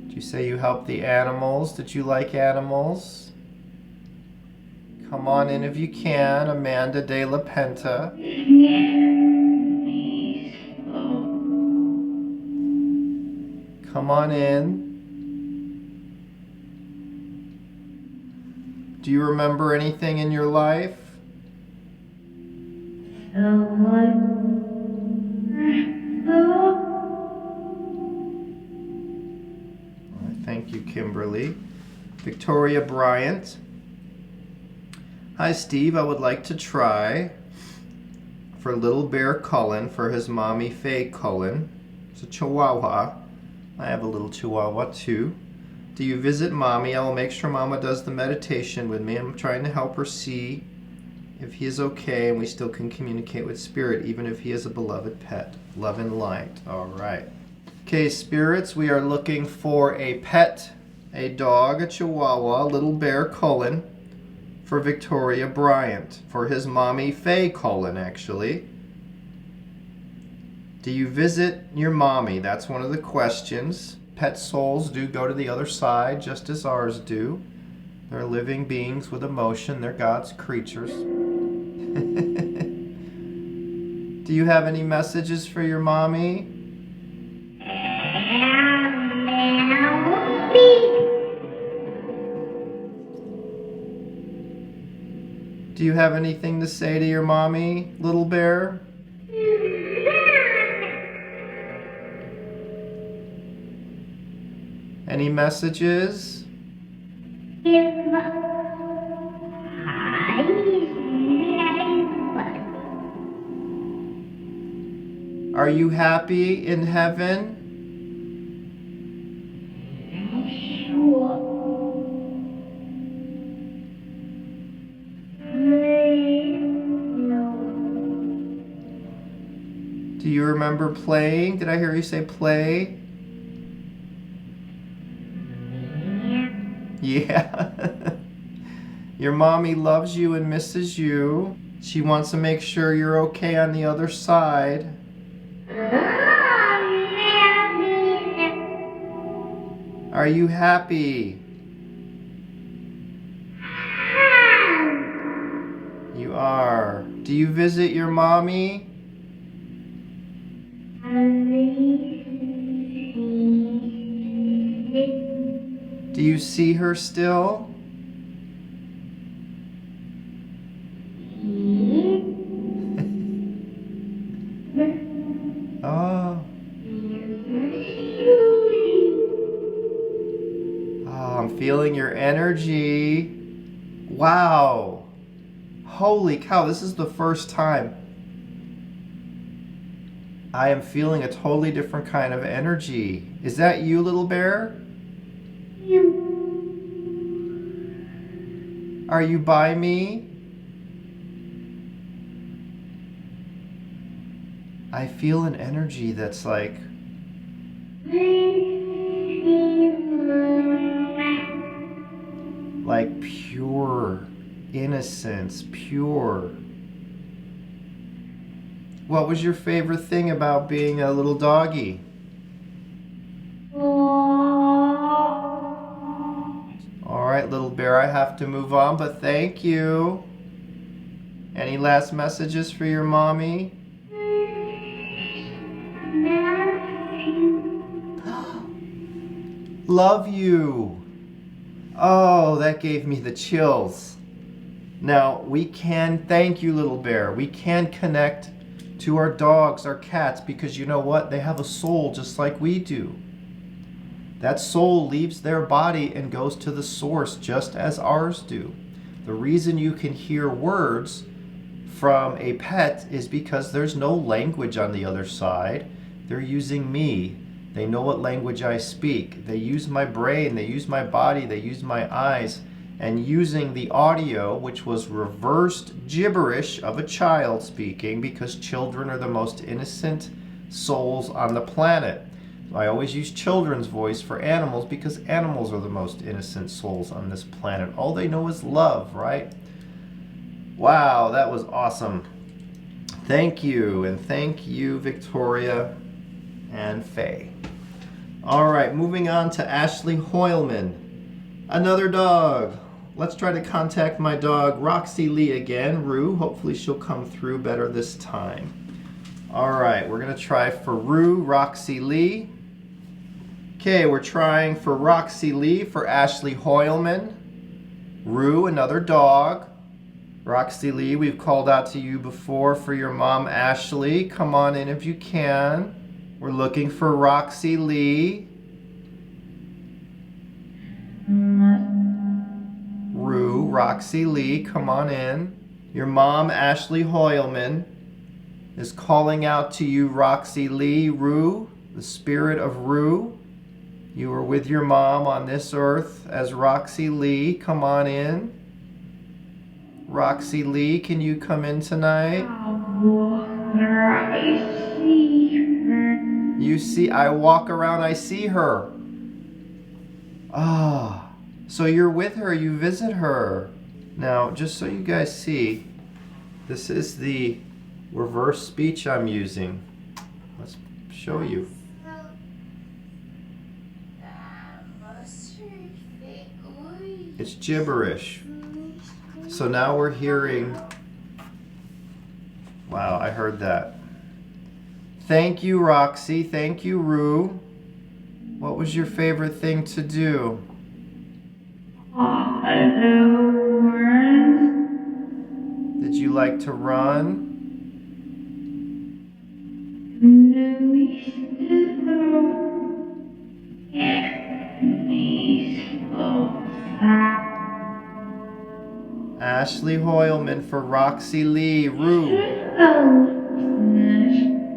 Did you say you help the animals? Did you like animals? Come on in if you can, Amanda de la Penta. Come on in. Do you remember anything in your life? Thank you, Kimberly. Victoria Bryant. Hi, Steve. I would like to try for Little Bear Cullen for his mommy Faye Cullen. It's a Chihuahua. I have a little Chihuahua too. Do you visit mommy? I will make sure mama does the meditation with me. I'm trying to help her see if he is okay and we still can communicate with spirit even if he is a beloved pet. Love and light. All right. Okay, spirits, we are looking for a pet, a dog, a Chihuahua, Little Bear Cullen for Victoria Bryant, for his mommy Faye Cullen, actually. Do you visit your mommy? That's one of the questions. Pet souls do go to the other side, just as ours do. They're living beings with emotion. They're God's creatures. Do you have any messages for your mommy? Do you have anything to say to your mommy, Little Bear? Any messages? Are you happy in heaven? Do you remember playing? Did I hear you say play? Yeah. Your mommy loves you and misses you. She wants to make sure you're okay on the other side. Are you happy? You are. Do you visit your mommy? Do you see her still? Oh. Oh, I'm feeling your energy. Wow. Holy cow, this is the first time I am feeling a totally different kind of energy. Is that you, Little Bear? Are you by me? I feel an energy that's like pure innocence, pure. What was your favorite thing about being a little doggy? All right, Little Bear, I have to move on, but thank you. Any last messages for your mommy? Love you. Oh, that gave me the chills. Now, we can thank you, Little Bear. We can connect to our dogs, our cats, because you know what? They have a soul just like we do. That soul leaves their body and goes to the source just as ours do. The reason you can hear words from a pet is because there's no language on the other side. They're using me. They know what language I speak. They use my brain, they use my body, they use my eyes. And using the audio, which was reversed gibberish of a child speaking, because children are the most innocent souls on the planet. So I always use children's voice for animals because animals are the most innocent souls on this planet. All they know is love, right? Wow, that was awesome. Thank you, and thank you, Victoria and Faye. All right, moving on to Ashley Hoylman. Another dog. Let's try to contact my dog, Roxy Lee again. Rue, hopefully she'll come through better this time. All right, we're gonna try for Rue, Roxy Lee. Okay, we're trying for Roxy Lee for Ashley Hoylman. Rue, another dog. Roxy Lee, we've called out to you before for your mom, Ashley. Come on in if you can. We're looking for Roxy Lee. Rue, Roxy Lee, come on in. Your mom, Ashley Hoylman, is calling out to you, Roxy Lee. Rue, the spirit of Rue. You were with your mom on this earth as Roxy Lee. Come on in. Roxy Lee, can you come in tonight? You see, I walk around, I see her. Ah, so you're with her, you visit her. Now, just so you guys see, this is the reverse speech I'm using. Let's show you. It's gibberish. So now we're hearing, wow, I heard that. Thank you, Roxy. Thank you, Rue. What was your favorite thing to do? Did you like to run? Ashley Hoylman for Roxy Lee. Rue.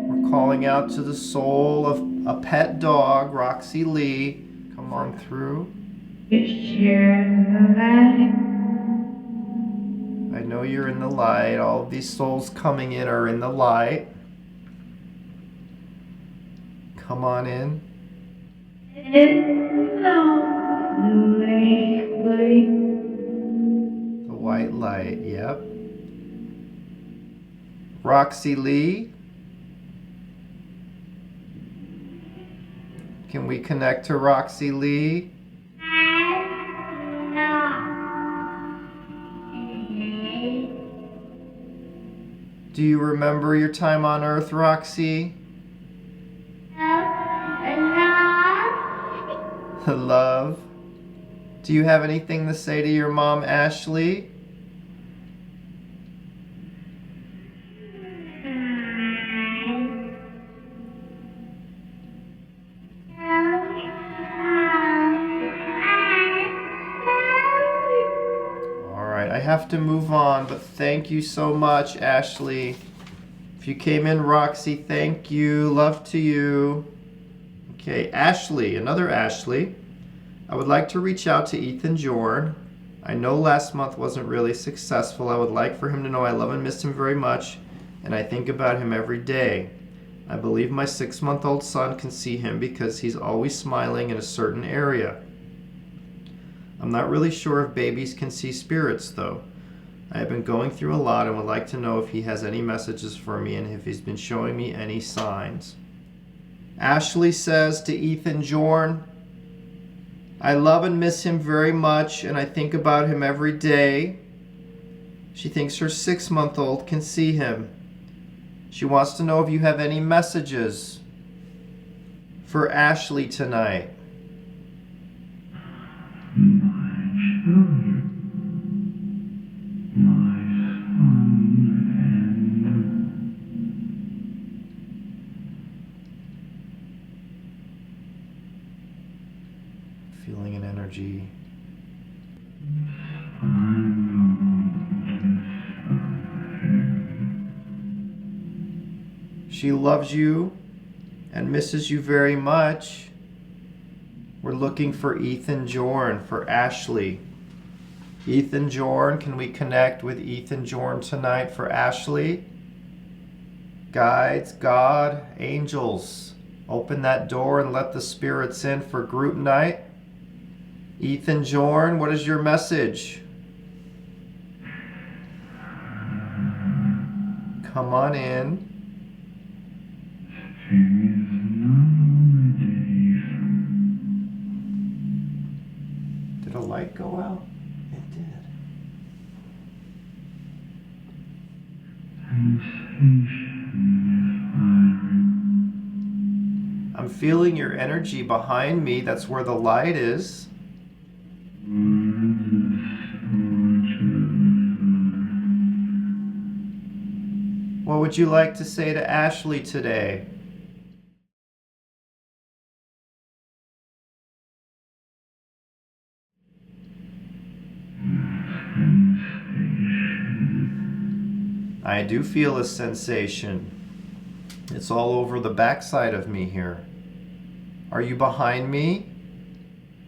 We're calling out to the soul of a pet dog, Roxy Lee. Come on through. I know you're in the light. All of these souls coming in are in the light. Come on in. The white light, yep. Roxy Lee. Can we connect to Roxy Lee? Do you remember your time on Earth, Roxy? Love. Do you have anything to say to your mom, Ashley? All right, I have to move on, but thank you so much, Ashley. If you came in, Roxy, thank you. Love to you. Okay, Ashley, another Ashley. I would like to reach out to Ethan Jorn. I know last month wasn't really successful. I would like for him to know I love and miss him very much, and I think about him every day. I believe my 6-month-old son can see him because he's always smiling in a certain area. I'm not really sure if babies can see spirits, though. I have been going through a lot and would like to know if he has any messages for me and if he's been showing me any signs. Ashley says to Ethan Jorn, I love and miss him very much, and I think about him every day. She thinks her 6-month-old can see him. She wants to know if you have any messages for Ashley tonight. My children, my son feeling an energy. She loves you and misses you very much. We're looking for Ethan Jorn, for Ashley. Ethan Jorn, can we connect with Ethan Jorn tonight for Ashley? Guides, God, angels, open that door and let the spirits in for group night. Ethan Jorn, what is your message? Come on in. Did a light go out? It did. I'm feeling your energy behind me. That's where the light is. What would you like to say to Ashley today? I do feel a sensation. It's all over the backside of me here. Are you behind me?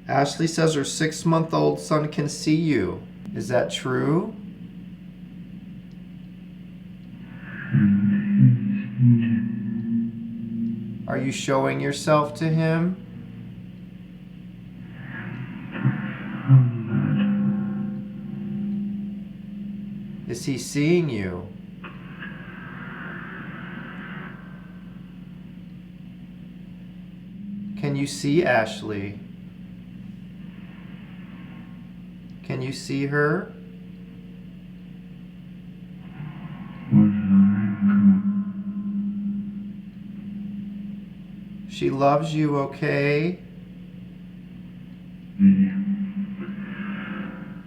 Ashley says her 6-month-old son can see you. Is that true? Are you showing yourself to him? Is he seeing you? Can you see Ashley? Can you see her? She loves you, okay?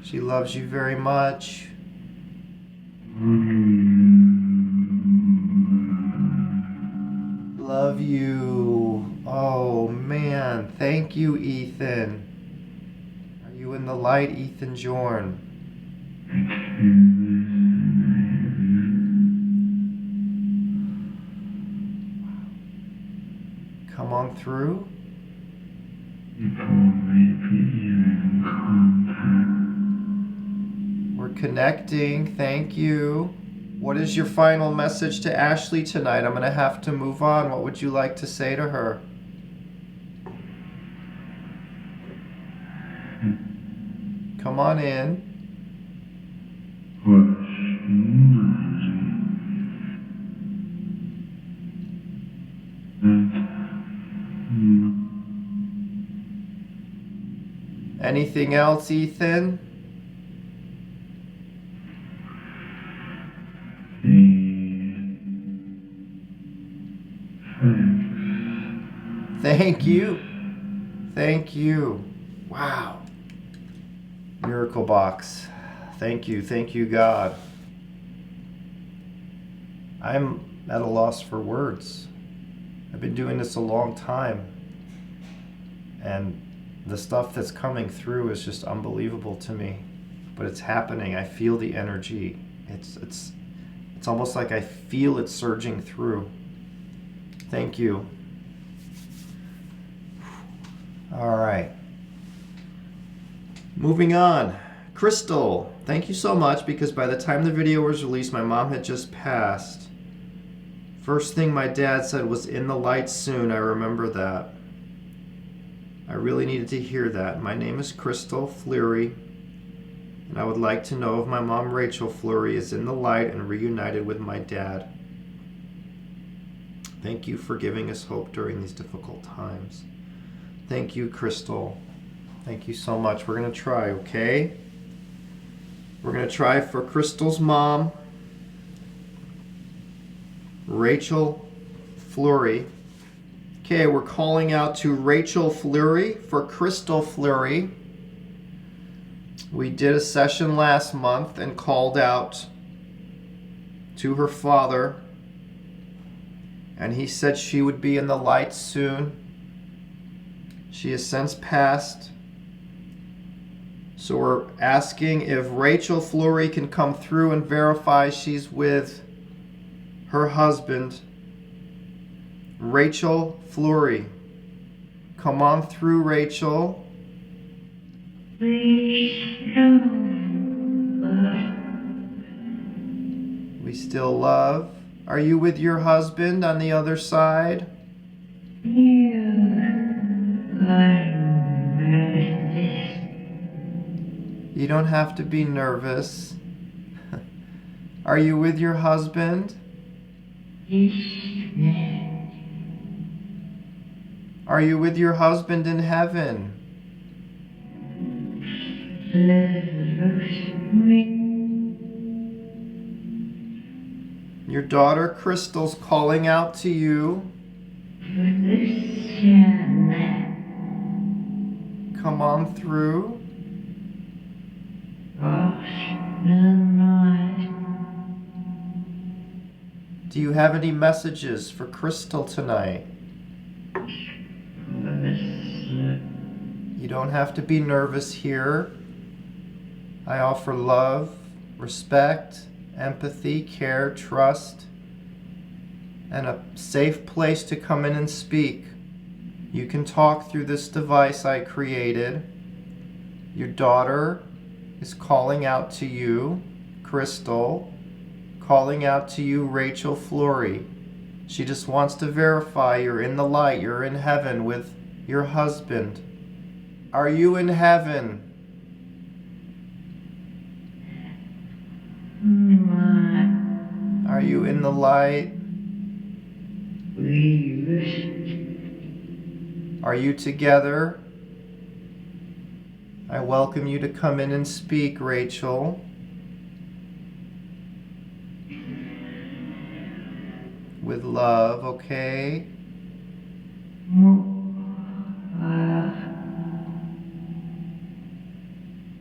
She loves you very much. Love you. Oh man, thank you, Ethan. Are you in the light, Ethan Jorn? Come on through. We're connecting, thank you. What is your final message to Ashley tonight? I'm going to have to move on. What would you like to say to her? Come on in. Anything else, Ethan? Thank you. Thank you. Wow. Miracle box. Thank you, God. I'm at a loss for words. I've been doing this a long time, and the stuff that's coming through is just unbelievable to me. But it's happening. I feel the energy. It's almost like I feel it surging through. Thank you. All right. Moving on. Crystal, thank you so much, because by the time the video was released, my mom had just passed. First thing my dad said was, "In the light soon." I remember that. I really needed to hear that. My name is Crystal Fleury, and I would like to know if my mom, Rachel Fleury, is in the light and reunited with my dad. Thank you for giving us hope during these difficult times. Thank you, Crystal. Thank you so much. We're going to try, okay? We're going to try for Crystal's mom, Rachel Fleury. Okay, we're calling out to Rachel Fleury for Crystal Fleury. We did a session last month and called out to her father, and he said she would be in the light soon. She has since passed. So we're asking if Rachel Fleury can come through and verify she's with her husband. Rachel Fleury. Come on through, Rachel. We still love We still love. Are you with your husband on the other side? you. I'm You don't have to be nervous. Are you with your husband? Are you with your husband in heaven? Your daughter Crystal's calling out to you. Come on through. Do you have any messages for Crystal tonight? You don't have to be nervous here. I offer love, respect, empathy, care, trust, and a safe place to come in and speak. You can talk through this device I created. Your daughter is calling out to you, Crystal, calling out to you, Rachel Fleury. She just wants to verify you're in the light, you're in heaven with your husband. Are you in heaven? Are you in the light? Are you together? I welcome you to come in and speak, Rachel. With love, okay?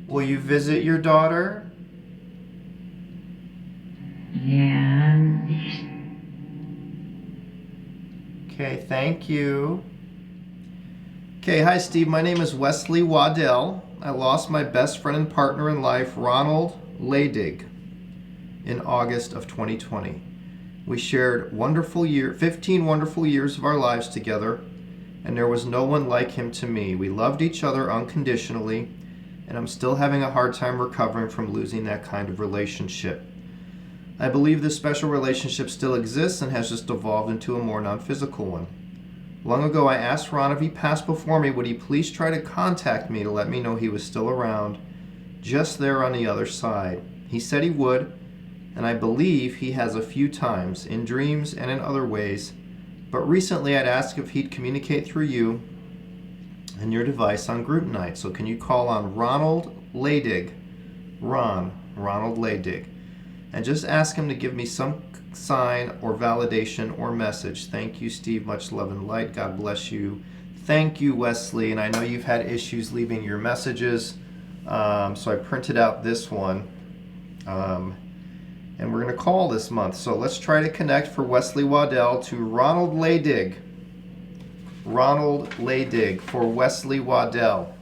Will you visit your daughter? Okay, thank you. Okay, hi Steve. My name is Wesley Waddell. I lost my best friend and partner in life, Ronald Leydig, in August of 2020. We shared 15 wonderful years of our lives together, and there was no one like him to me. We loved each other unconditionally, and I'm still having a hard time recovering from losing that kind of relationship. I believe this special relationship still exists and has just evolved into a more non-physical one. Long ago, I asked Ron if he passed before me, would he please try to contact me to let me know he was still around, just there on the other side. He said he would, and I believe he has a few times, in dreams and in other ways. But recently, I'd asked if he'd communicate through you and your device on group night. So can you call on Ronald Leydig, Ronald Leydig, and just ask him to give me some sign or validation or message. Thank you, Steve. Much love and light. God bless you. Thank you, Wesley. And I know you've had issues leaving your messages, so I printed out this one. And we're going to call this month. So let's try to connect for Wesley Waddell to Ronald Leydig. Ronald Leydig for Wesley Waddell.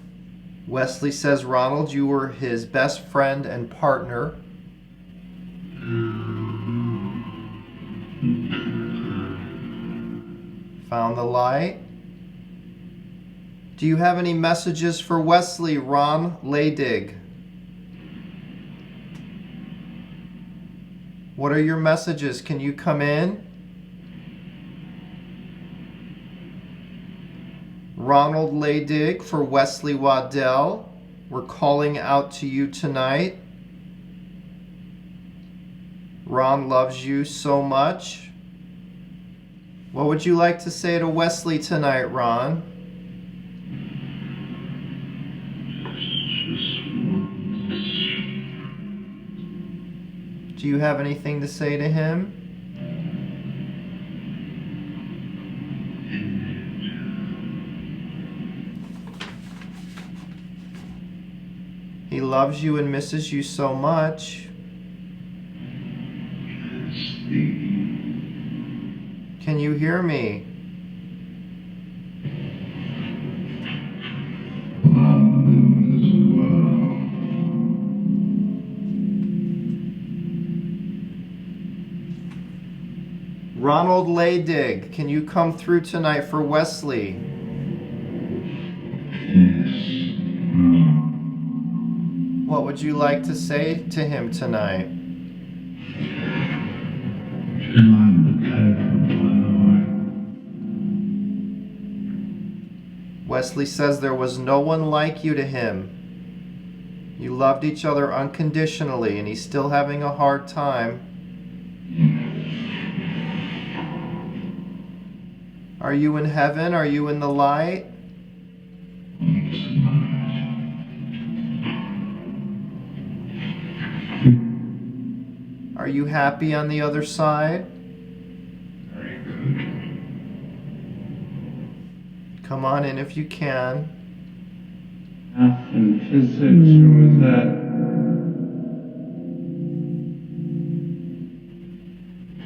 Wesley says, Ronald, you were his best friend and partner. Found the light. Do you have any messages for Wesley, Ron Leydig? What are your messages? Can you come in? Ronald Leydig for Wesley Waddell. We're calling out to you tonight. Ron loves you so much. What would you like to say to Wesley tonight, Ron? Do you have anything to say to him? He loves you and misses you so much. Can you hear me? Ronald Laydig, can you come through tonight for Wesley? Yes. No. What would you like to say to him tonight? Wesley says there was no one like you to him. You loved each other unconditionally, and he's still having a hard time. Are you in heaven? Are you in the light? Are you happy on the other side? Very good. Come on in if you can. Math and physics, or was that?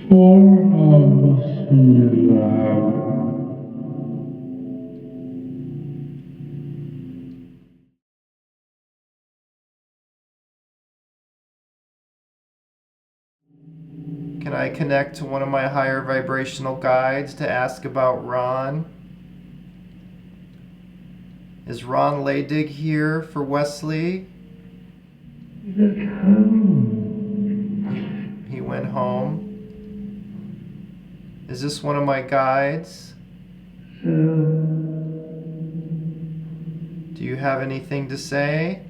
Four of us in the lab. Can I connect to one of my higher vibrational guides to ask about Ron? Is Ron Laydig here for Wesley? Look home. He went home. Is this one of my guides? So, Do you have anything to say?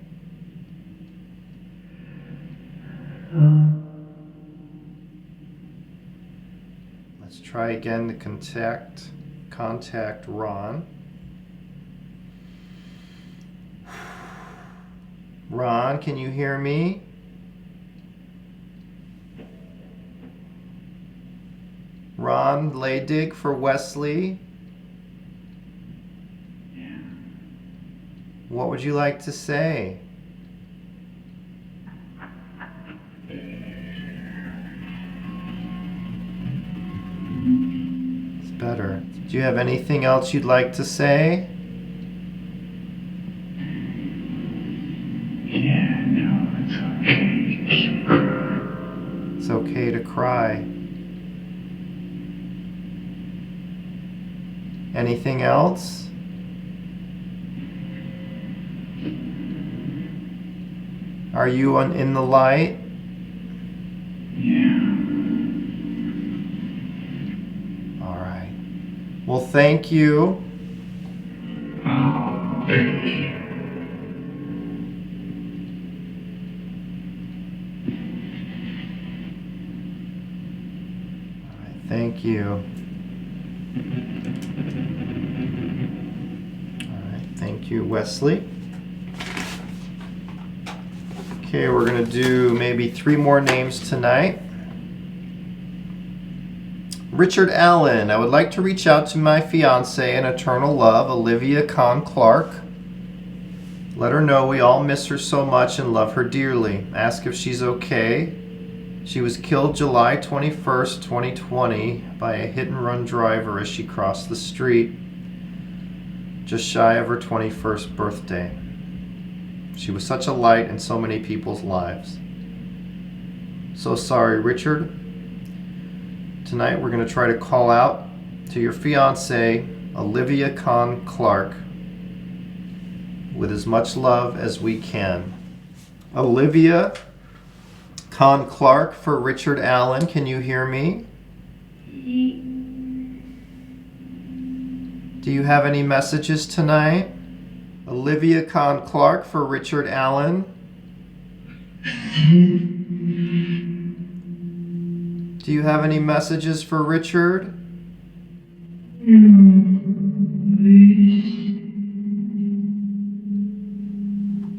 Let's try again to contact Ron. Ron, can you hear me? Ron Laydig for Wesley. yeah. What would you like to say? It's better. Do you have anything else you'd like to say? Yeah, no, it's okay. Keep going. It's okay to cry. Anything else? Are you in the light? Yeah. All right. Well, thank you. Oh, thank you. All right, thank you. All right, thank you, Wesley. Okay, we're going to do maybe 3 more names tonight. Richard Allen. I would like to reach out to my fiancée in eternal love, Olivia Kahn Clark. Let her know we all miss her so much and love her dearly. Ask if she's okay. She was killed July 21st, 2020 by a hit-and-run driver as she crossed the street, just shy of her 21st birthday. She was such a light in so many people's lives. So sorry, Richard. Tonight we're going to try to call out to your fiancée, Olivia Kahn Clark, with as much love as we can. Olivia Kahn Clark for Richard Allen, can you hear me? Do you have any messages tonight? Olivia Kahn Clark for Richard Allen. Do you have any messages for Richard?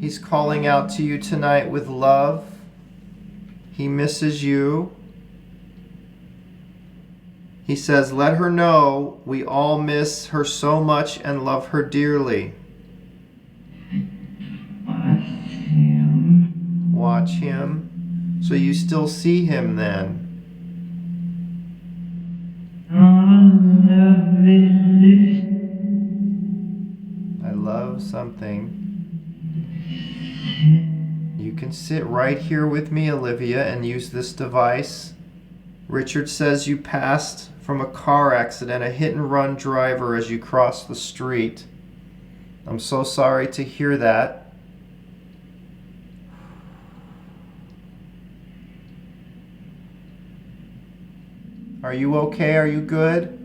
He's calling out to you tonight with love. He misses you. He says, let her know we all miss her so much and love her dearly. Watch him. So you still see him then. I love something. You can sit right here with me, Olivia, and use this device. Richard says you passed from a car accident, a hit and run driver as you cross the street. I'm so sorry to hear that. Are you okay? Are you good?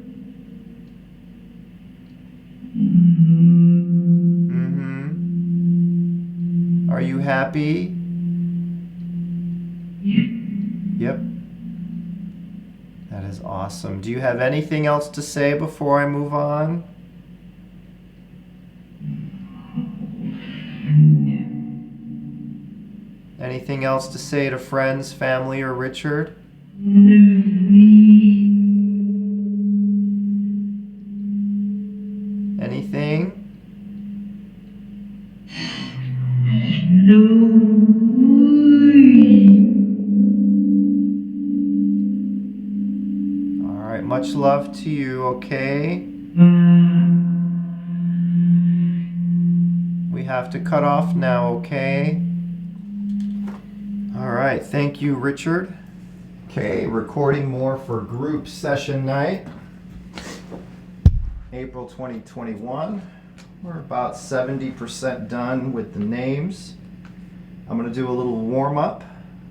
Mm-hmm. Are you happy? Yep. That is awesome. Do you have anything else to say before I move on? Anything else to say to friends, family, or Richard? Anything? All right, much love to you, okay? We have to cut off now, okay? All right, thank you, Richard. Okay, recording more for group session night, April 2021. We're about 70% done with the names. I'm going to do a little warm-up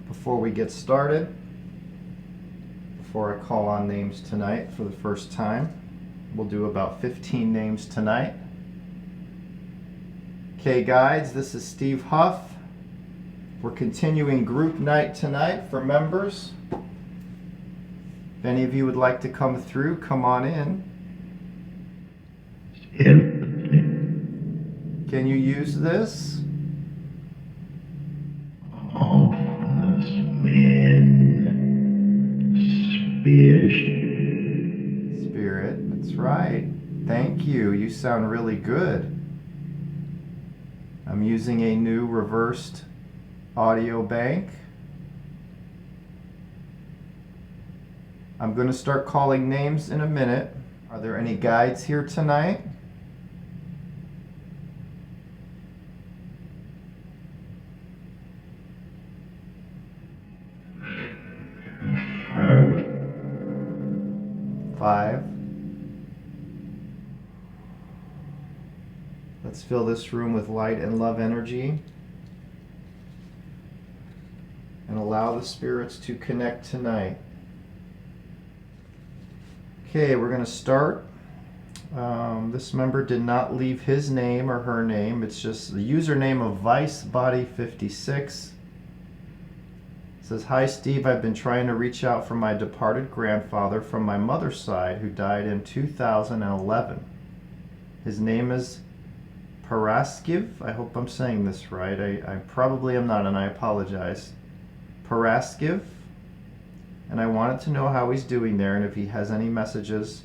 before we get started, before I call on names tonight for the first time. We'll do about 15 names tonight. Okay, guides, this is Steve Huff. We're continuing group night tonight for members. If any of you would like to come through, come on in. Can you use this? Spirit, that's right. Thank you. You sound really good. I'm using a new reversed audio bank. I'm going to start calling names in a minute. Are there any guides here tonight? Five. Let's fill this room with light and love energy and allow the spirits to connect tonight. Okay, we're going to start. This member did not leave his name or her name. It's just the username of ViceBody56. It says, "Hi Steve, I've been trying to reach out for my departed grandfather from my mother's side who died in 2011. His name is Paraskiv. I hope I'm saying this right. I probably am not, and I apologize. Paraskiv. And I wanted to know how he's doing there and if he has any messages."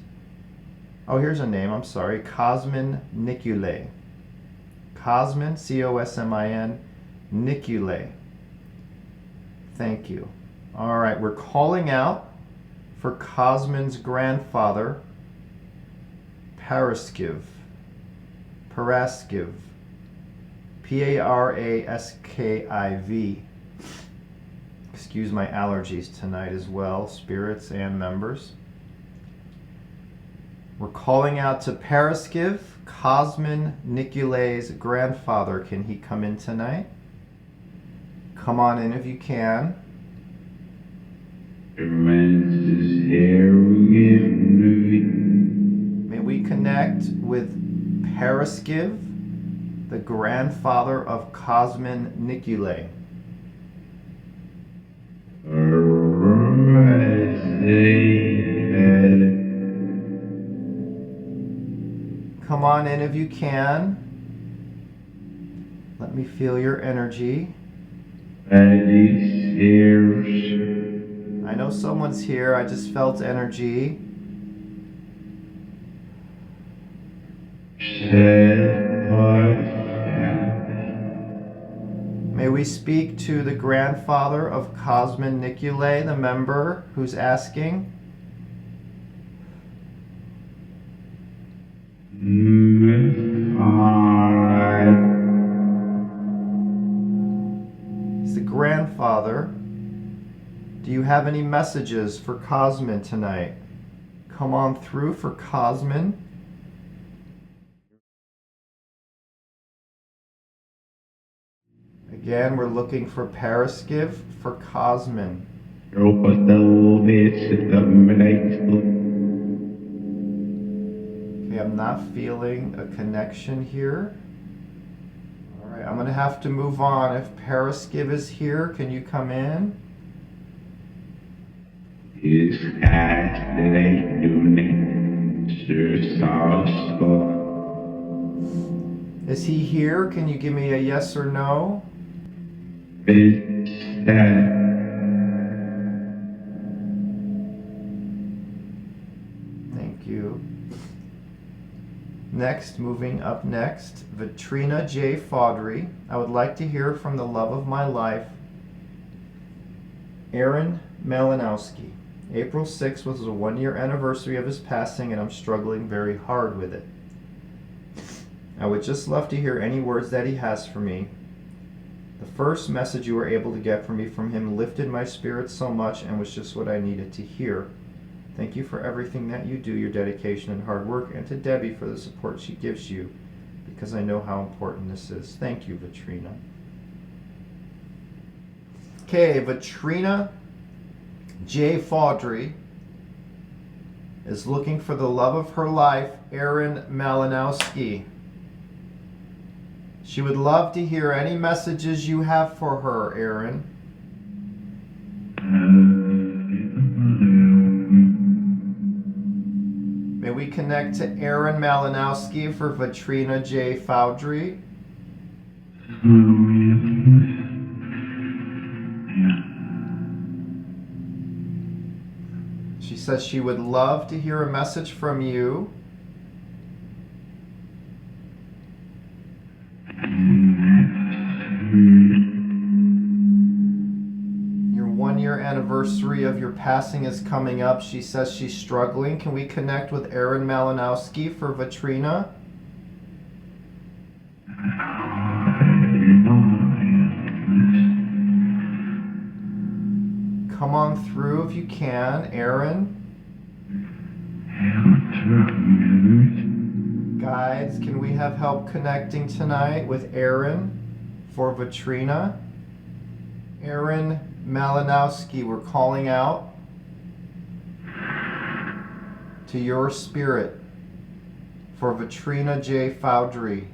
Oh, here's a name. I'm sorry. Cosmin Nicule. Cosmin, C-O-S-M-I-N, Nicule. Thank you. All right, we're calling out for Cosmin's grandfather, Paraskiv. Paraskiv. P-A-R-A-S-K-I-V. Excuse my allergies tonight as well, spirits and members. We're calling out to Paraskiv, Cosmin Nicule's grandfather. Can he come in tonight? Come on in if you can. May we connect with Paraskiv, the grandfather of Cosmin Nicule. Come on in if you can. Let me feel your energy. I know someone's here. I just felt energy. May we speak to the grandfather of Cosmin Nicule, the member who's asking. He's the grandfather. Do you have any messages for Cosmin tonight? Come on through for Cosmin. Again, we're looking for Paraskiv for Cosmin. Okay, I'm not feeling a connection here. All right, I'm going to have to move on. If Paraskiv is here, can you come in? Is he here? Can you give me a yes or no? Thank you. Next, moving up next, Vitrina J. Faudry. I would like to hear from the love of my life, Aaron Malinowski. April 6th was the 1-year anniversary of his passing, and I'm struggling very hard with it. I would just love to hear any words that he has for me. The first message you were able to get from me from him lifted my spirit so much and was just what I needed to hear. Thank you for everything that you do, your dedication and hard work, and to Debbie for the support she gives you, because I know how important this is. Thank you, Vitrina. Okay, Vitrina J. Faudry is looking for the love of her life, Aaron Malinowski. She would love to hear any messages you have for her, Aaron. May we connect to Aaron Malinowski for Vitrina J. Faudry. She says she would love to hear a message from you. Your 1-year anniversary of your passing is coming up. She says she's struggling. Can we connect with Aaron Malinowski for Vitrina? Come on through if you can, Aaron. Guides, can we have help connecting tonight with Aaron for Vitrina? Aaron Malinowski, we're calling out to your spirit for Vitrina J. Faudry.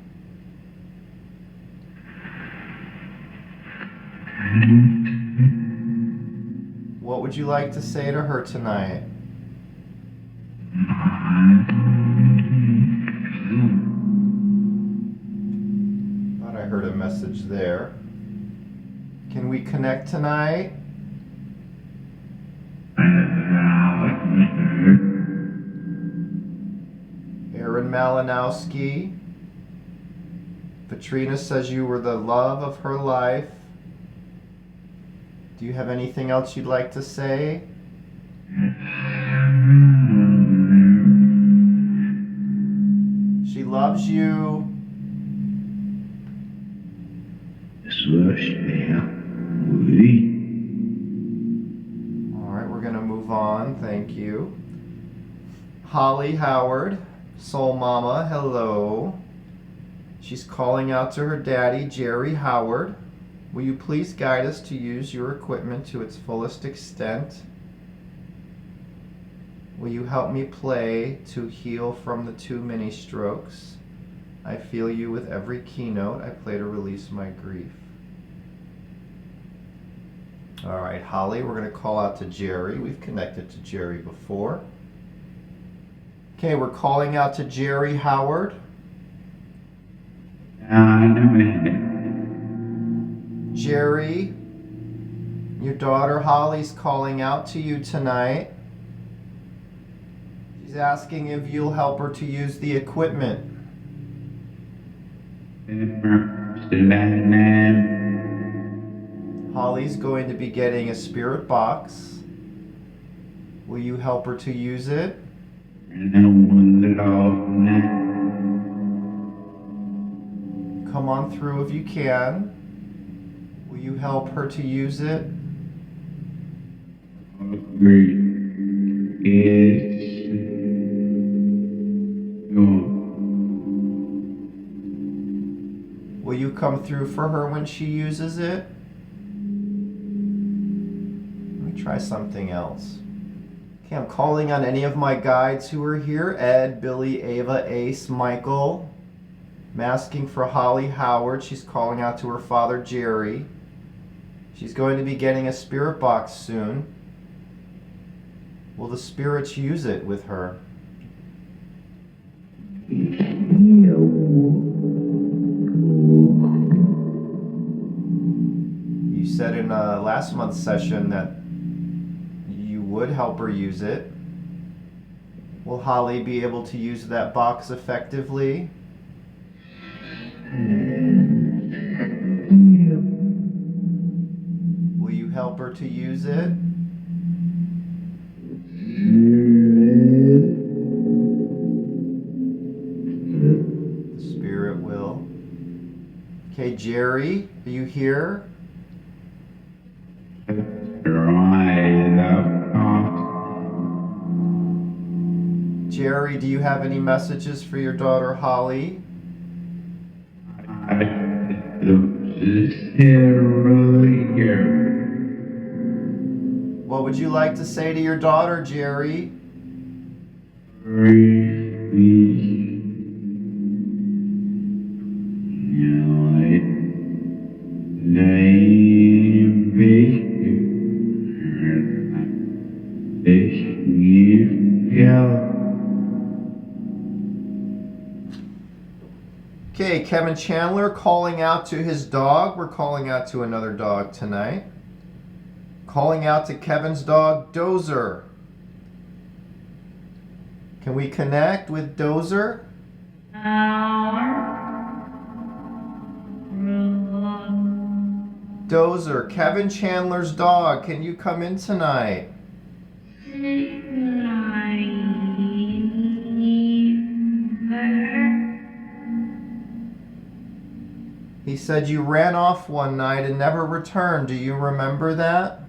What would you like to say to her tonight? Thought I heard a message there. Can we connect tonight? Aaron Malinowski. Vitrina says you were the love of her life. Do you have anything else you'd like to say? She loves you. All right, we're going to move on. Thank you. Holly Howard, Soul Mama, hello. She's calling out to her daddy, Jerry Howard. Will you please guide us to use your equipment to its fullest extent? Will you help me play to heal from the 2 mini strokes? I feel you with every keynote I play to release my grief. All right, Holly, we're going to call out to Jerry. We've connected to Jerry before. Okay, we're calling out to Jerry Howard. Jerry, your daughter Holly's calling out to you tonight. She's asking if you'll help her to use the equipment. Holly's going to be getting a spirit box. Will you help her to use it? Come on through if you can. Will you help her to use it? Will you come through for her when she uses it? Let me try something else. Okay, I'm calling on any of my guides who are here. Ed, Billy, Ava, Ace, Michael. I'm asking for Holly Howard. She's calling out to her father, Jerry. She's going to be getting a spirit box soon. Will the spirits use it with her? You said in last month's session that you would help her use it. Will Holly be able to use that box effectively? Will you help her to use it? The spirit will. Okay, Jerry, are you here? Jerry, do you have any messages for your daughter Holly? What would you like to say to your daughter, Jerry? Okay, Kevin Chandler calling out to his dog. We're calling out to another dog tonight. Calling out to Kevin's dog, Dozer. Can we connect with Dozer? Dozer, Kevin Chandler's dog, can you come in tonight? He said you ran off one night and never returned. Do you remember that?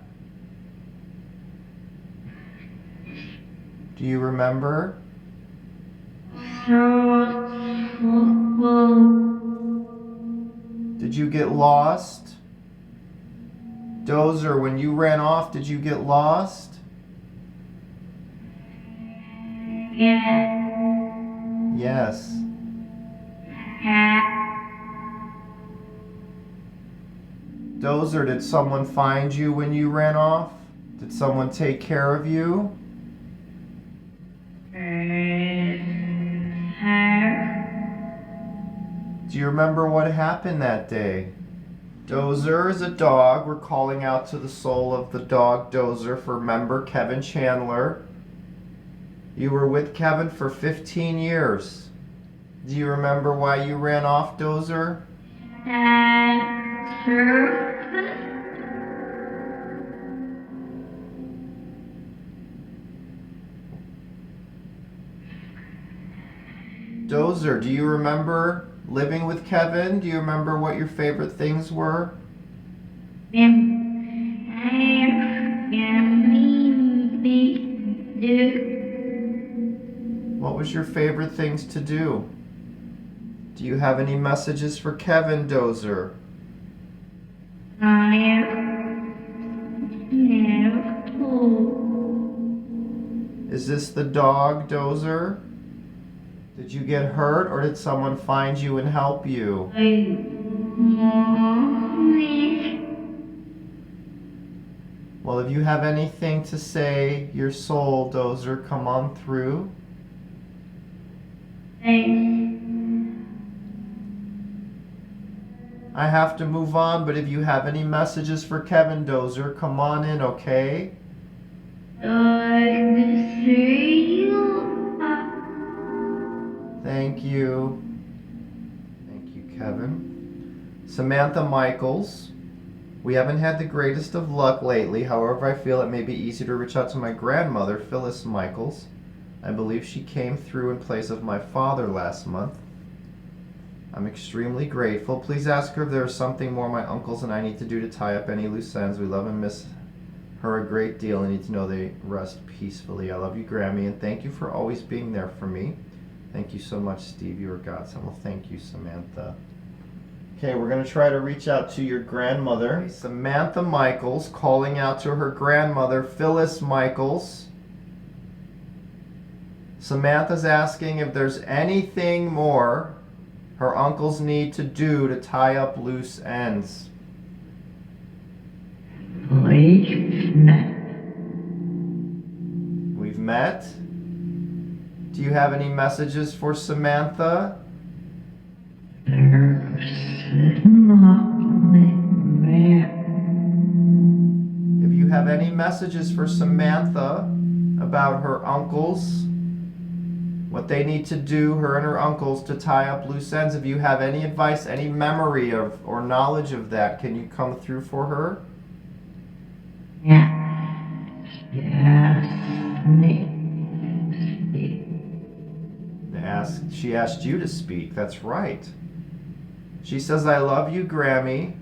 Do you remember? Did you get lost? Dozer, when you ran off, did you get lost? Yes. Dozer, did someone find you when you ran off? Did someone take care of you? Do you remember what happened that day? Dozer is a dog. We're calling out to the soul of the dog Dozer for member Kevin Chandler. You were with Kevin for 15 years. Do you remember why you ran off, Dozer? Dozer, do you remember living with Kevin? Do you remember what your favorite things were? What was your favorite things to do? Do you have any messages for Kevin, Dozer? Is this the dog, Dozer? Did you get hurt or did someone find you and help you? Well, if you have anything to say, your soul, Dozer, come on through. I have to move on, but if you have any messages for Kevin, Dozer, come on in, okay? Thank you. Thank you, Kevin. Samantha Michaels. We haven't had the greatest of luck lately. However, I feel it may be easier to reach out to my grandmother, Phyllis Michaels. I believe she came through in place of my father last month. I'm extremely grateful. Please ask her if there is something more my uncles and I need to do to tie up any loose ends. We love and miss her a great deal and need to know they rest peacefully. I love you, Grammy, and thank you for always being there for me. Thank you so much, Steve. You are godsend. Well, thank you, Samantha. Okay, we're going to try to reach out to your grandmother. Samantha Michaels calling out to her grandmother, Phyllis Michaels. Samantha's asking if there's anything more her uncles need to do to tie up loose ends. We've met. We've met. Do you have any messages for Samantha? There's nothing there. If you have any messages for Samantha about her uncles, what they need to do, her and her uncles, to tie up loose ends, if you have any advice, any memory of or knowledge of that, can you come through for her? She asked you to speak. That's right. She says, I love you, Grammy,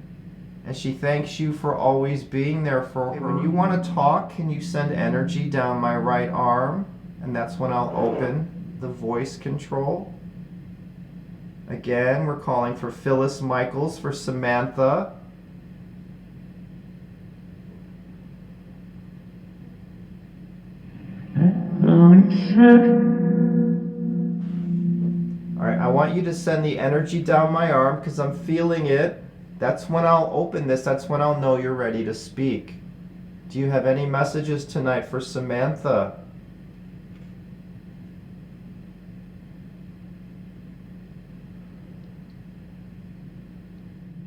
and she thanks you for always being there for her. When you want to talk, can you send energy down my right arm? And that's when I'll open the voice control. Again, we're calling for Phyllis Michaels for Samantha. All right, I want you to send the energy down my arm because I'm feeling it. That's when I'll open this. That's when I'll know you're ready to speak. Do you have any messages tonight for Samantha?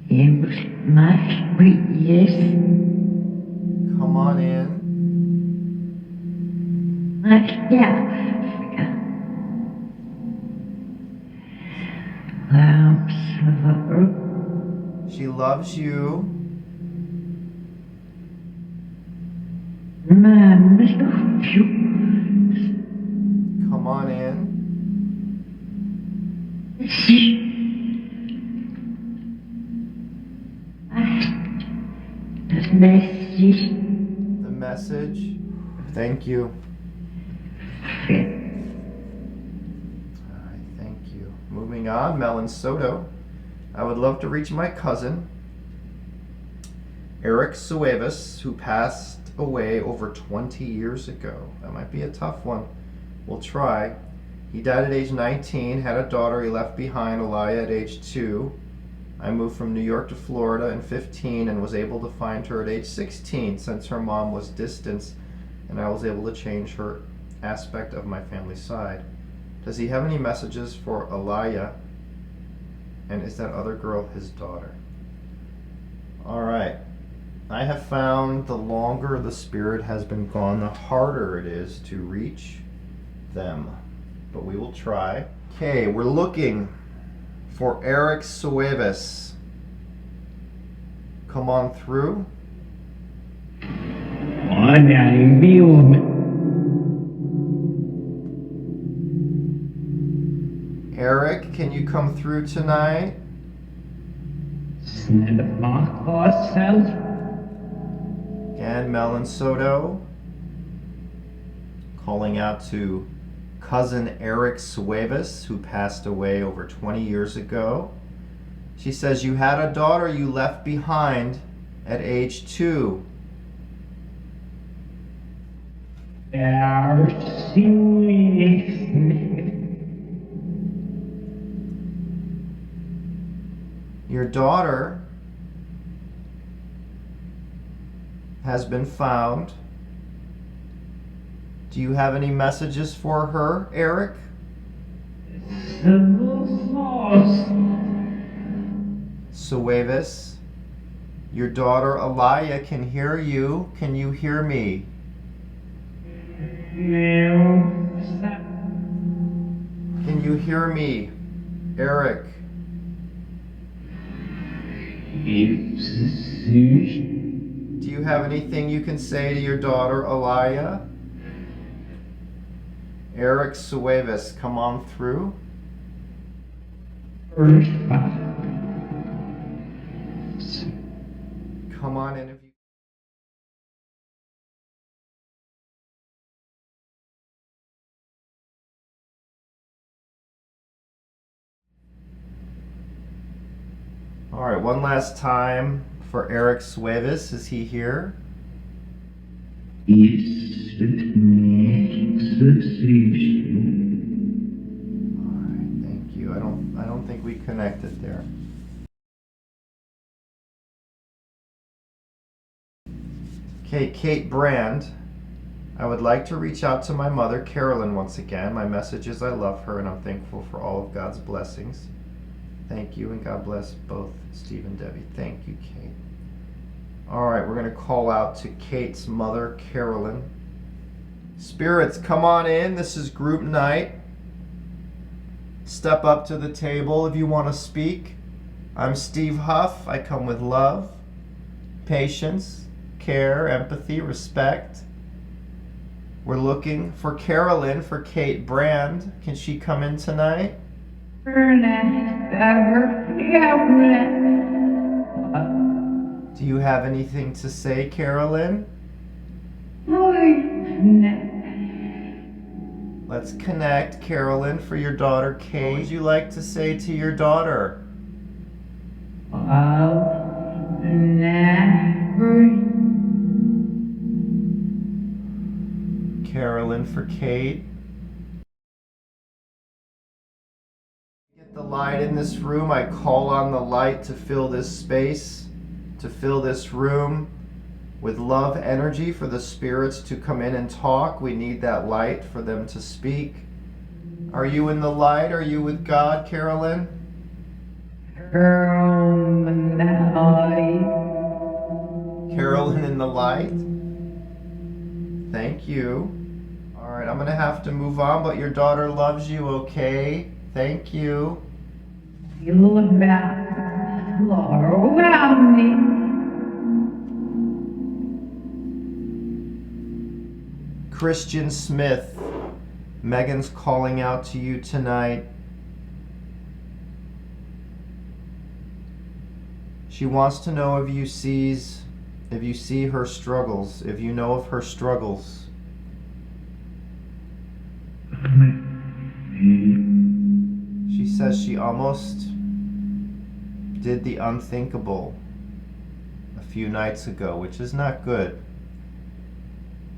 It must be yes. Come on in. Yeah. She loves you. Come on in. The message. Thank you. All right, thank you. Moving on, Melon Soto. I would love to reach my cousin, Eric Suevas, who passed away over 20 years ago. That might be a tough one. We'll try. He died at age 19, had a daughter he left behind, Alaya, at age 2. I moved from New York to Florida in 15 and was able to find her at age 16 since her mom was distanced and I was able to change her aspect of my family side. Does he have any messages for Alaya? And is that other girl his daughter? All right. I have found the longer the spirit has been gone, the harder it is to reach them. But we will try. Okay, we're looking for Eric Suevas. Come on through. Eric, can you come through tonight? And Melon Soto calling out to cousin Eric Suevas, who passed away over 20 years ago. She says, you had a daughter you left behind at age 2. Your daughter has been found. Do you have any messages for her, Eric? Suevas, your daughter Alaya can hear you. Can you hear me? Can you hear me, Eric? Do you have anything you can say to your daughter Alaya? Eric Suevas, come on through. Come on in if you. All right, one last time for Eric Suevis. Is he here? Ist nicht sicher. All right, thank you. I don't think we connected there. Okay, Kate Brand. I would like to reach out to my mother, Carolyn, once again. My message is I love her and I'm thankful for all of God's blessings. Thank you, and God bless both Steve and Debbie. Thank you, Kate. All right, we're going to call out to Kate's mother, Carolyn. Spirits, come on in. This is group night. Step up to the table if you want to speak. I'm Steve Huff. I come with love, patience, care, empathy, respect. We're looking for Carolyn for Kate Brand. Can she come in tonight? Do you have anything to say, Carolyn? Let's connect, Carolyn, for your daughter, Kate. What would you like to say to your daughter? Carolyn for Kate. Get the light in this room. I call on the light to fill this space, to fill this room with love energy for the spirits to come in and talk. We need that light for them to speak. Are you in the light? Are you with God, Carolyn? Carolyn in the light. Thank you. All right, I'm going to have to move on, but your daughter loves you, okay? Thank you. Christian Smith, Megan's calling out to you tonight. She wants to know if you see her struggles, if you know of her struggles. She says she almost did the unthinkable a few nights ago, which is not good.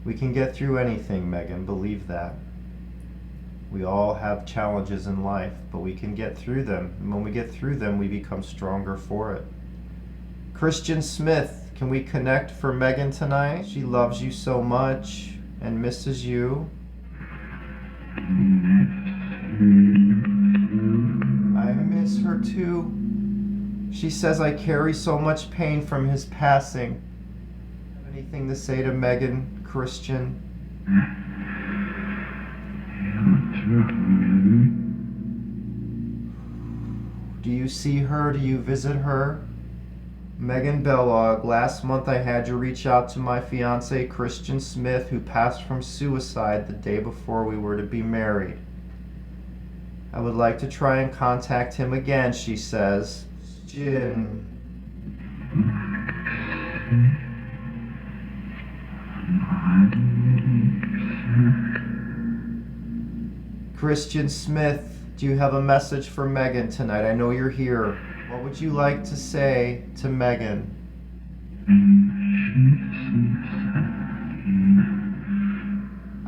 We can get through anything, Megan, believe that. We all have challenges in life, but we can get through them. And when we get through them, we become stronger for it. Christian Smith, can we connect for Megan tonight? She loves you so much and misses you. I miss her too. She says I carry so much pain from his passing. Have anything to say to Megan, Christian? Do you see her? Do you visit her? Megan Bellog, last month I had you reach out to my fiance Christian Smith, who passed from suicide the day before we were to be married. I would like to try and contact him again, she says. Jin. Christian Smith, do you have a message for Megan tonight? I know you're here. What would you like to say to Megan?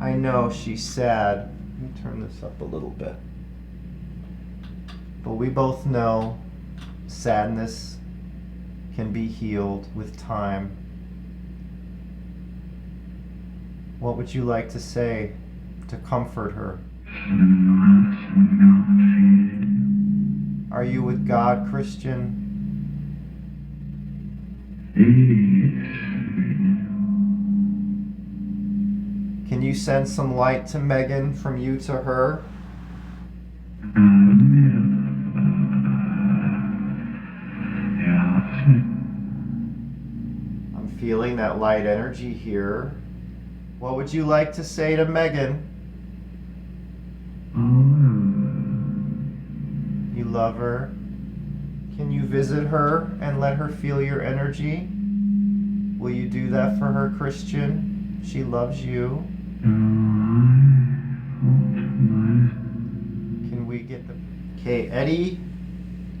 I know she's sad. Let me turn this up a little bit. But we both know sadness can be healed with time. What would you like to say to comfort her? Are you with God, Christian? Can you send some light to Megan from you to her? I'm feeling that light energy here. What would you like to say to Megan? You love her. Can you visit her and let her feel your energy? Will you do that for her, Christian? She loves you. Can we get the... Okay, Eddie,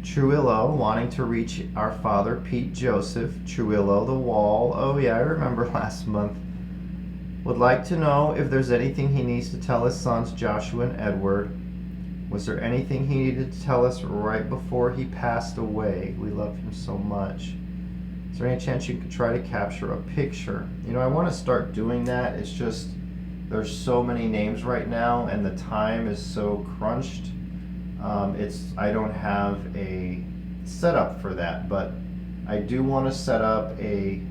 Truillo, wanting to reach our father, Pete Joseph. Truillo, the wall. Oh yeah, I remember last month. Would like to know if there's anything he needs to tell his sons, Joshua and Edward. Was there anything he needed to tell us right before he passed away? We love him so much. Is there any chance you could try to capture a picture? You know, I want to start doing that. It's just, there's so many names right now and the time is so crunched. I don't have a setup for that, but I do want to set up a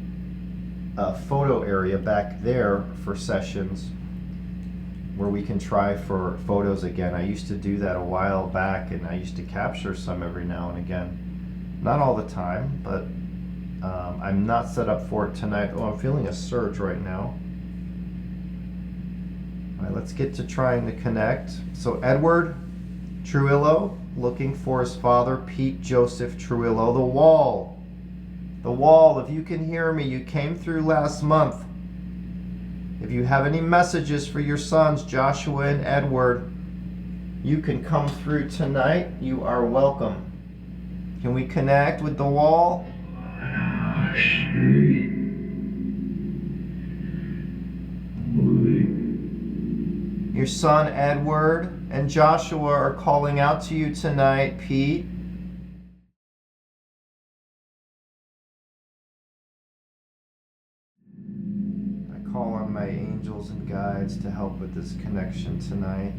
photo area back there for sessions where we can try for photos again. I used to do that a while back, and I used to capture some every now and again. Not all the time, but I'm not set up for it tonight. Oh, I'm feeling a surge right now. All right, let's get to trying to connect. So Edward Truillo, looking for his father, Pete Joseph Truillo. The wall. The wall, if you can hear me, you came through last month. If you have any messages for your sons, Joshua and Edward, you can come through tonight. You are welcome. Can we connect with the wall? Your son Edward and Joshua are calling out to you tonight, Pete. I call on my angels and guides to help with this connection tonight.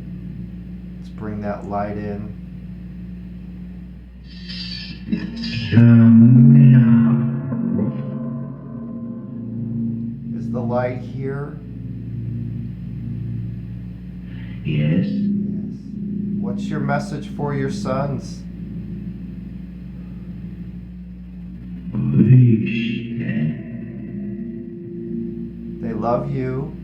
Let's bring that light in. Is the light here? Yes. What's your message for your sons? They love you.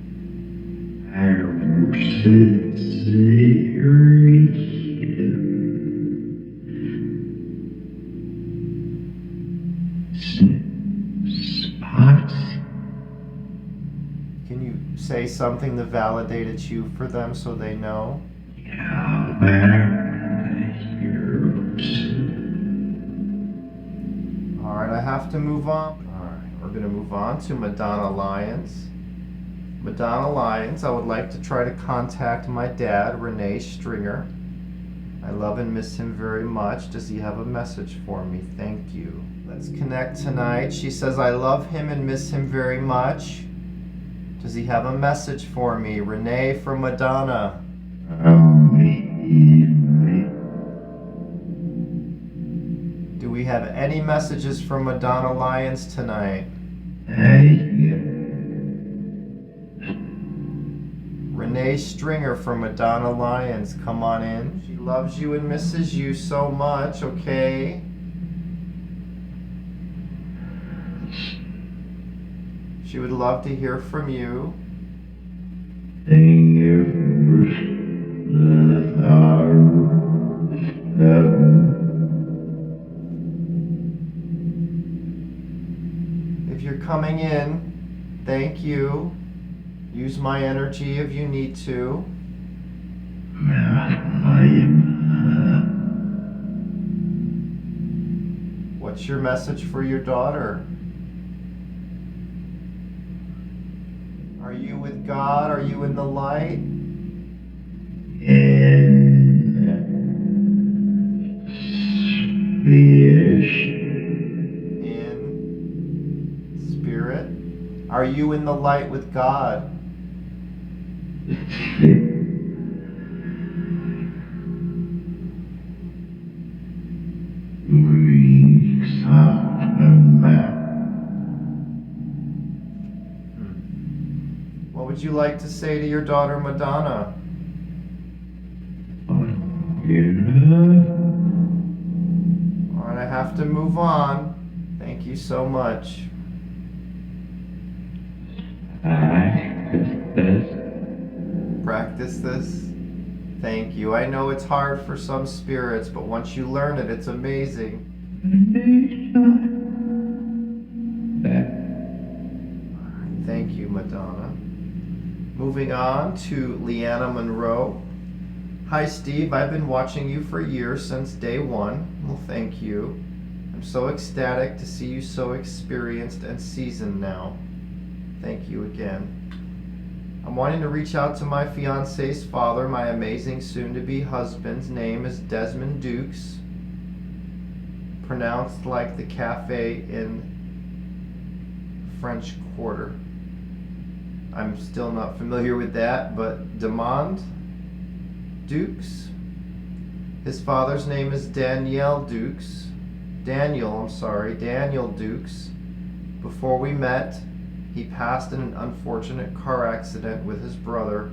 Can you say something to validate it's you for them so they know? Alright, I have to move on. Alright, we're going to move on to Madonna Lyons. Madonna Lyons, I would like to try to contact my dad, Renee Stringer. I love and miss him very much. Does he have a message for me? Thank you. Let's connect tonight. She says, I love him and miss him very much. Does he have a message for me? Renee from Madonna. Do we have any messages from Madonna Lyons tonight? Renee Stringer from Madonna Lyons, come on in. She loves you and misses you so much, okay? She would love to hear from you. If you're coming in, thank you. Use my energy if you need to. What's your message for your daughter? Are you with God? Are you in the light? In spirit? Are you in the light with God? What would you like to say to your daughter, Madonna? Alright, I have to move on. Thank you so much. Practice this. Thank you. I know it's hard for some spirits, but once you learn it, it's amazing. Alright, thank you, Madonna. Moving on to Leanna Monroe. Hi, Steve. I've been watching you for years, since day one. Well, thank you. I'm so ecstatic to see you so experienced and seasoned now. Thank you again. I'm wanting to reach out to my fiancé's father. My amazing soon-to-be husband's name is Desmond Dukes, pronounced like the cafe in French Quarter. I'm still not familiar with that, but Demond Dukes. His father's name is Daniel Dukes. Daniel Dukes. Before we met, he passed in an unfortunate car accident with his brother,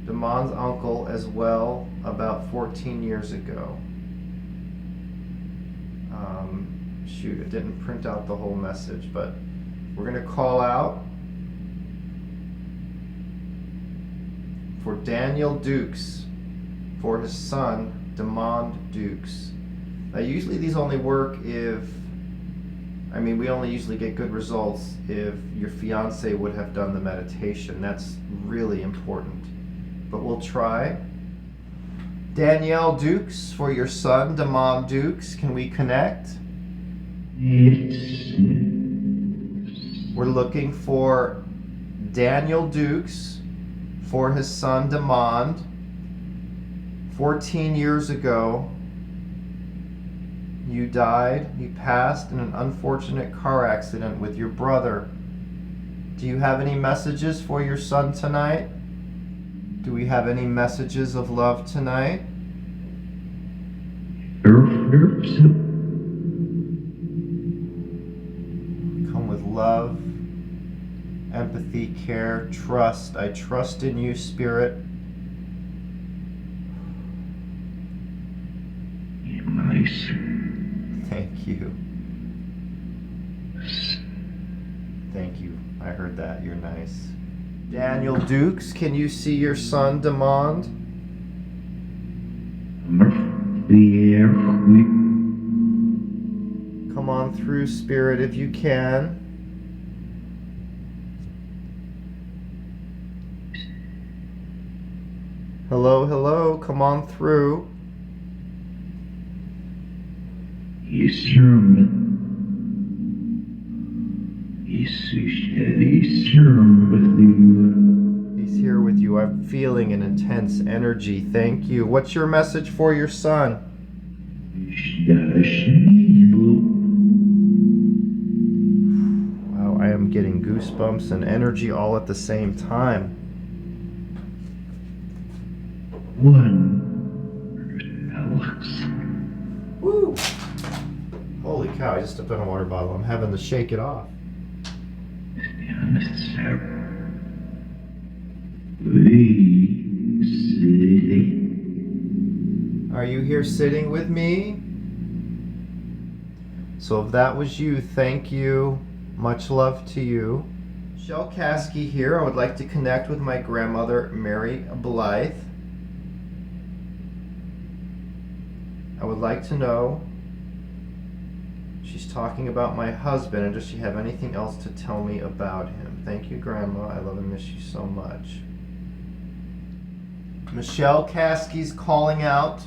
Demond's uncle, as well, about 14 years ago. Shoot, it didn't print out the whole message, but we're going to call out for Daniel Dukes for his son, Demond Dukes. Now, usually these only work we only usually get good results if your fiance would have done the meditation. That's really important. But we'll try. Danielle Dukes, for your son, Demond Dukes, can we connect? Yes. We're looking for Daniel Dukes for his son, Demond. 14 years ago, you died. You passed in an unfortunate car accident with your brother. Do you have any messages for your son tonight? Do we have any messages of love tonight? Come with love, empathy, care, trust. I trust in you, Spirit. Nice. Thank you. Thank you. I heard that. You're nice. Daniel Dukes, can you see your son, Demond? Come on through, Spirit, if you can. Hello, hello. Come on through. He's here with you. I'm feeling an intense energy. Thank you. What's your message for your son? Wow, I am getting goosebumps and energy all at the same time. Woo! Holy cow, I just stepped on a water bottle. I'm having to shake it off. Are you here sitting with me? So if that was you, thank you. Much love to you. Michelle Caskey here. I would like to connect with my grandmother, Mary Blythe. I would like to know, she's talking about my husband, and does she have anything else to tell me about him? Thank you, Grandma. I love and miss you so much. Michelle Caskey's calling out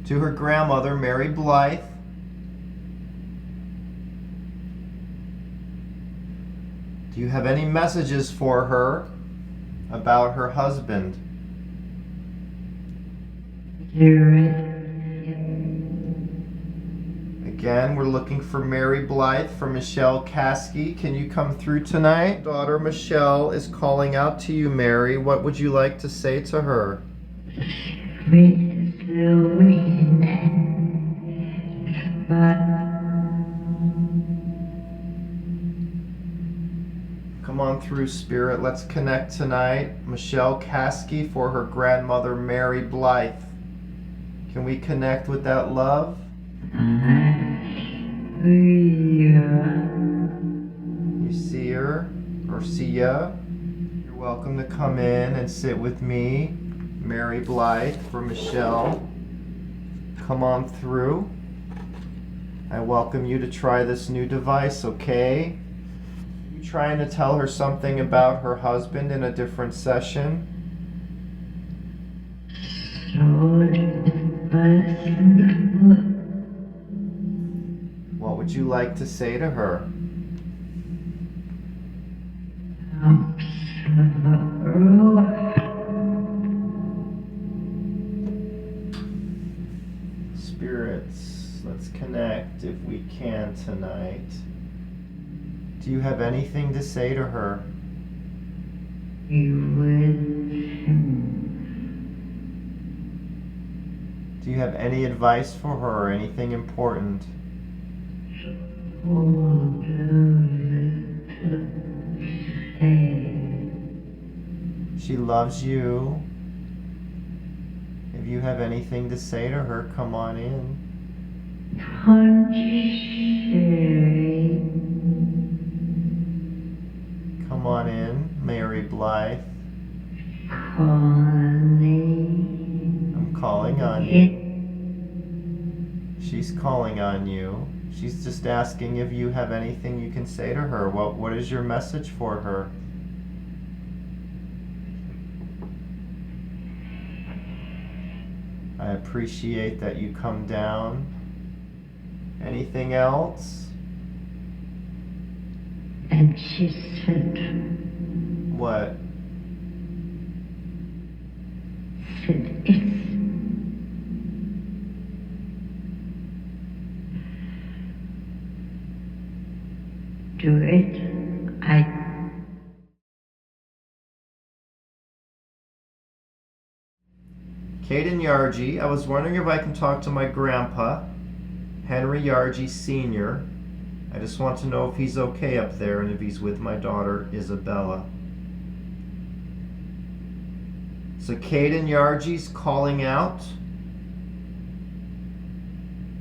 to her grandmother, Mary Blythe. Do you have any messages for her about her husband? Again, we're looking for Mary Blythe from Michelle Caskey. Can you come through tonight? Daughter Michelle is calling out to you, Mary. What would you like to say to her? Come on through, Spirit. Let's connect tonight. Michelle Caskey for her grandmother, Mary Blythe. Can we connect with that love? You see her or see ya? You're welcome to come in and sit with me. Mary Blythe for Michelle. Come on through. I welcome you to try this new device, okay? You trying to tell her something about her husband in a different session? What would you like to say to her? Spirits, let's connect if we can tonight. Do you have anything to say to her? Do you have any advice for her or anything important? She loves you. If you have anything to say to her, come on in. Come on in, Mary Blythe. I'm calling on you. She's calling on you. She's just asking if you have anything you can say to her. What is your message for her? I appreciate that you come down. Anything else? And she said, What? it's do it. Caden Yargy, I was wondering if I can talk to my grandpa, Henry Yargy Sr. I just want to know if he's okay up there and if he's with my daughter, Isabella. So Caden Yargy's calling out.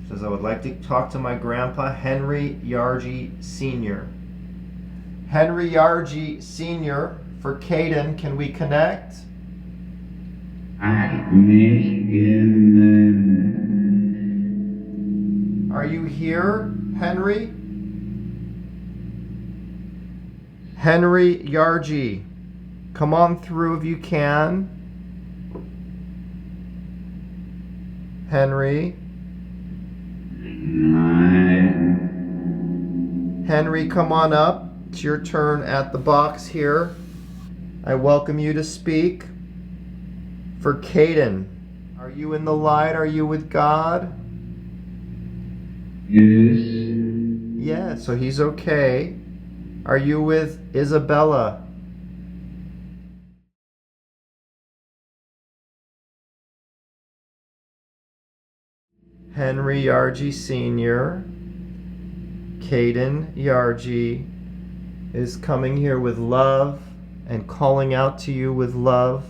Says, I would like to talk to my grandpa, Henry Yargy Sr. Henry Yargy Sr. for Caden, can we connect? Are you here, Henry? Henry Yargy, come on through if you can. Henry. Henry, come on up. It's your turn at the box here. I welcome you to speak. For Caden, are you in the light? Are you with God? Yes. Yeah, so he's okay. Are you with Isabella? Henry Yargy Sr., Caden Yargy is coming here with love and calling out to you with love.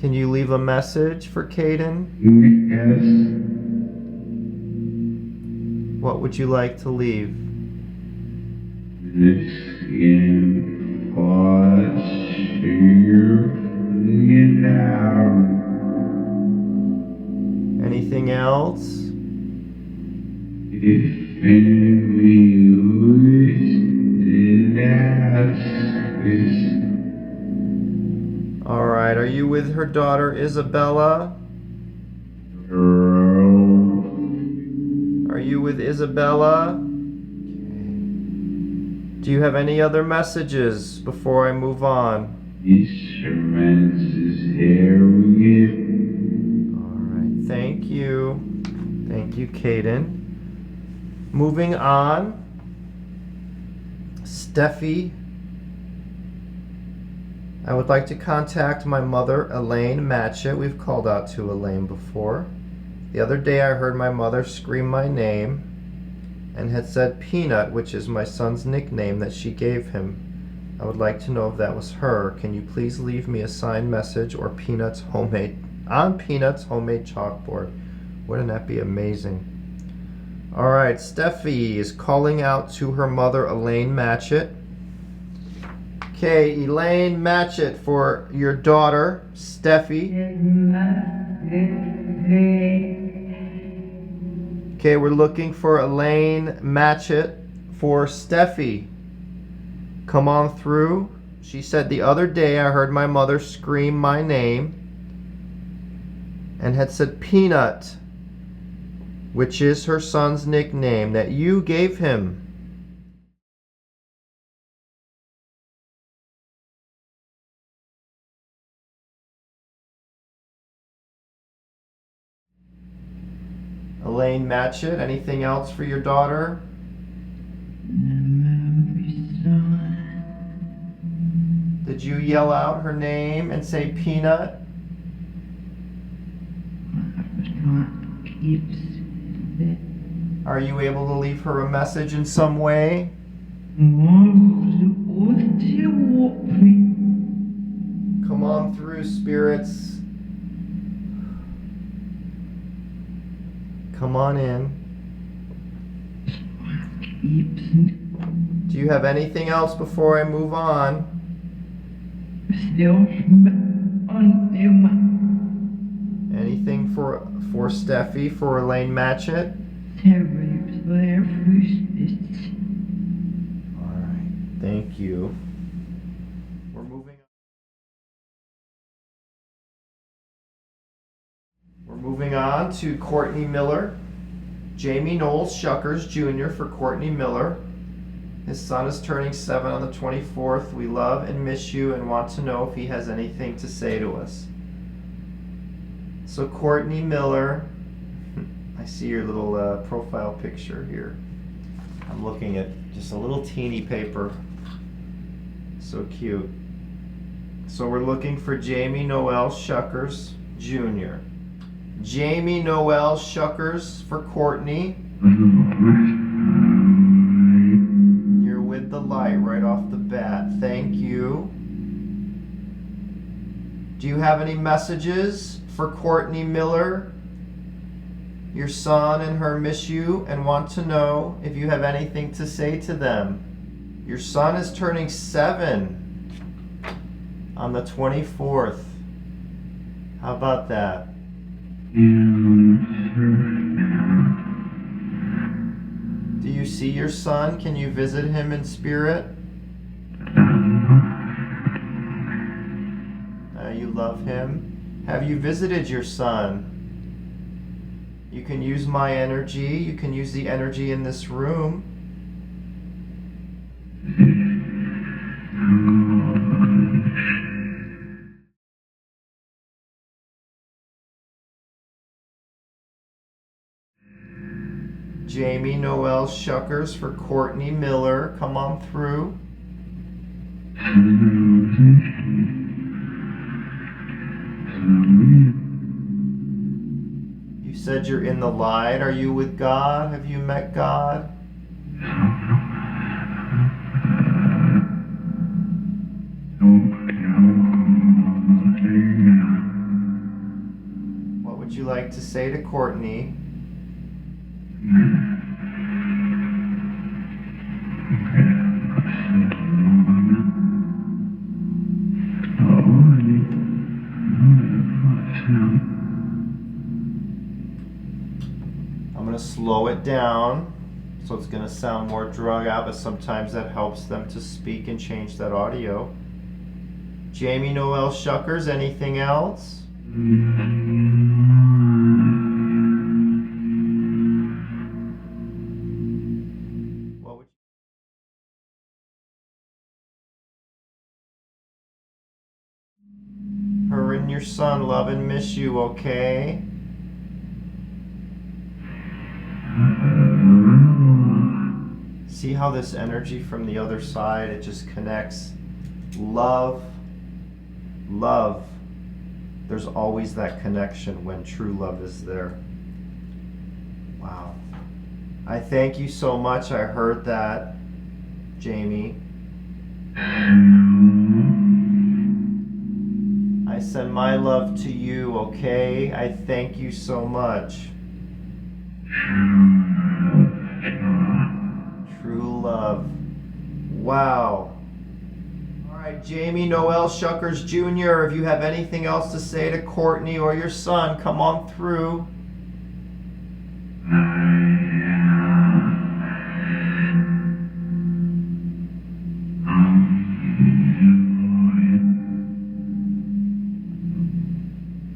Can you leave a message for Caden? Yes. What would you like to leave? Listen, pause, here, now. Anything else? If any listen, ask. All right, are you with her daughter Isabella? Are you with Isabella? Do you have any other messages before I move on? All right, thank you. Thank you, Caden. Moving on. Steffi. I would like to contact my mother, Elaine Matchett. We've called out to Elaine before. The other day I heard my mother scream my name and had said Peanut, which is my son's nickname that she gave him. I would like to know if that was her. Can you please leave me a signed message or Peanut's homemade chalkboard? Wouldn't that be amazing? All right, Steffi is calling out to her mother, Elaine Matchett. Okay, Elaine Matchett for your daughter, Steffi. Okay, we're looking for Elaine Matchett for Steffi. Come on through. She said the other day I heard my mother scream my name and had said Peanut, which is her son's nickname that you gave him. Elaine Matchett, anything else for your daughter? Did you yell out her name and say Peanut? Are you able to leave her a message in some way? Come on through, spirits. Come on in. Do you have anything else before I move on? Anything for Steffi, for Elaine Matchett? All right, thank you. We're moving on to Courtney Miller. Jamie Knowles Shuckers Jr. for Courtney Miller. His son is turning 7 on the 24th. We love and miss you and want to know if he has anything to say to us. So Courtney Miller, I see your little profile picture here. I'm looking at just a little teeny paper. So cute. So we're looking for Jamie Noel Shuckers Jr. Jamie Noel Shuckers for Courtney. You're with the light right off the bat. Thank you. Do you have any messages for Courtney Miller? Your son and her miss you and want to know if you have anything to say to them. Your son is turning 7 on the 24th. How about that? Do you see your son? Can you visit him in spirit? You love him. Have you visited your son? You can use my energy. You can use the energy in this room. Jamie Noel Shuckers for Courtney Miller. Come on through. You said you're in the light. Are you with God? Have you met God? What would you like to say to Courtney? I'm going to slow it down so it's going to sound more drug out, but sometimes that helps them to speak and change that audio. Jamie Noel Shuckers, anything else? What would her and your son love and miss you, okay? See how this energy from the other side, it just connects. Love, love. There's always that connection when true love is there. Wow. I thank you so much. I heard that, Jamie. I send my love to you, okay? I thank you so much. True love. Wow. All right, Jamie Noel Shuckers Jr., if you have anything else to say to Courtney or your son, come on through.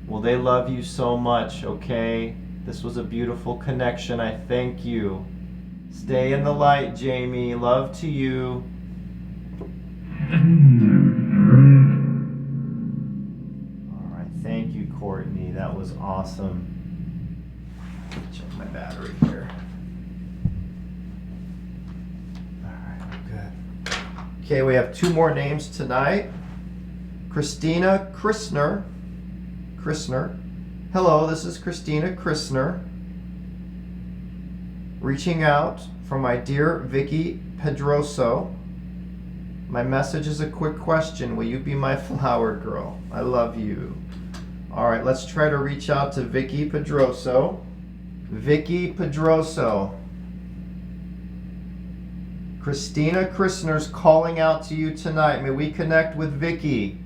Well, they love you so much, okay? This was a beautiful connection. I thank you. Stay in the light, Jamie. Love to you. All right, thank you, Courtney. That was awesome. Check my battery here. All right, good. Okay, we have 2 more names tonight. Christina Christner. Hello, this is Christina Christner. Reaching out from my dear Vicky Pedroso. My message is a quick question. Will you be my flower girl? I love you. All right, let's try to reach out to Vicky Pedroso. Vicky Pedroso. Christina Christner's calling out to you tonight. May we connect with Vicky?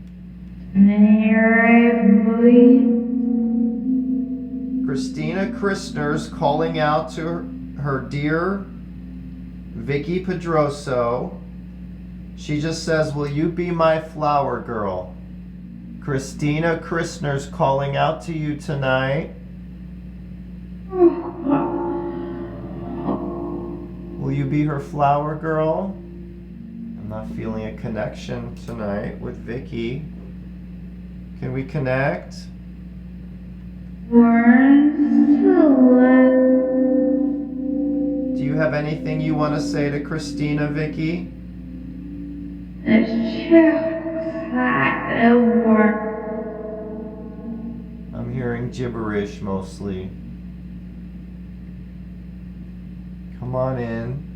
Christina Christner's calling out to her dear Vicky Pedroso. She just says, will you be my flower girl? Christina Christner's calling out to you tonight. Will you be her flower girl? I'm not feeling a connection tonight with Vicky. Can we connect? Do you have anything you want to say to Christina, Vicky? I'm hearing gibberish mostly. Come on in.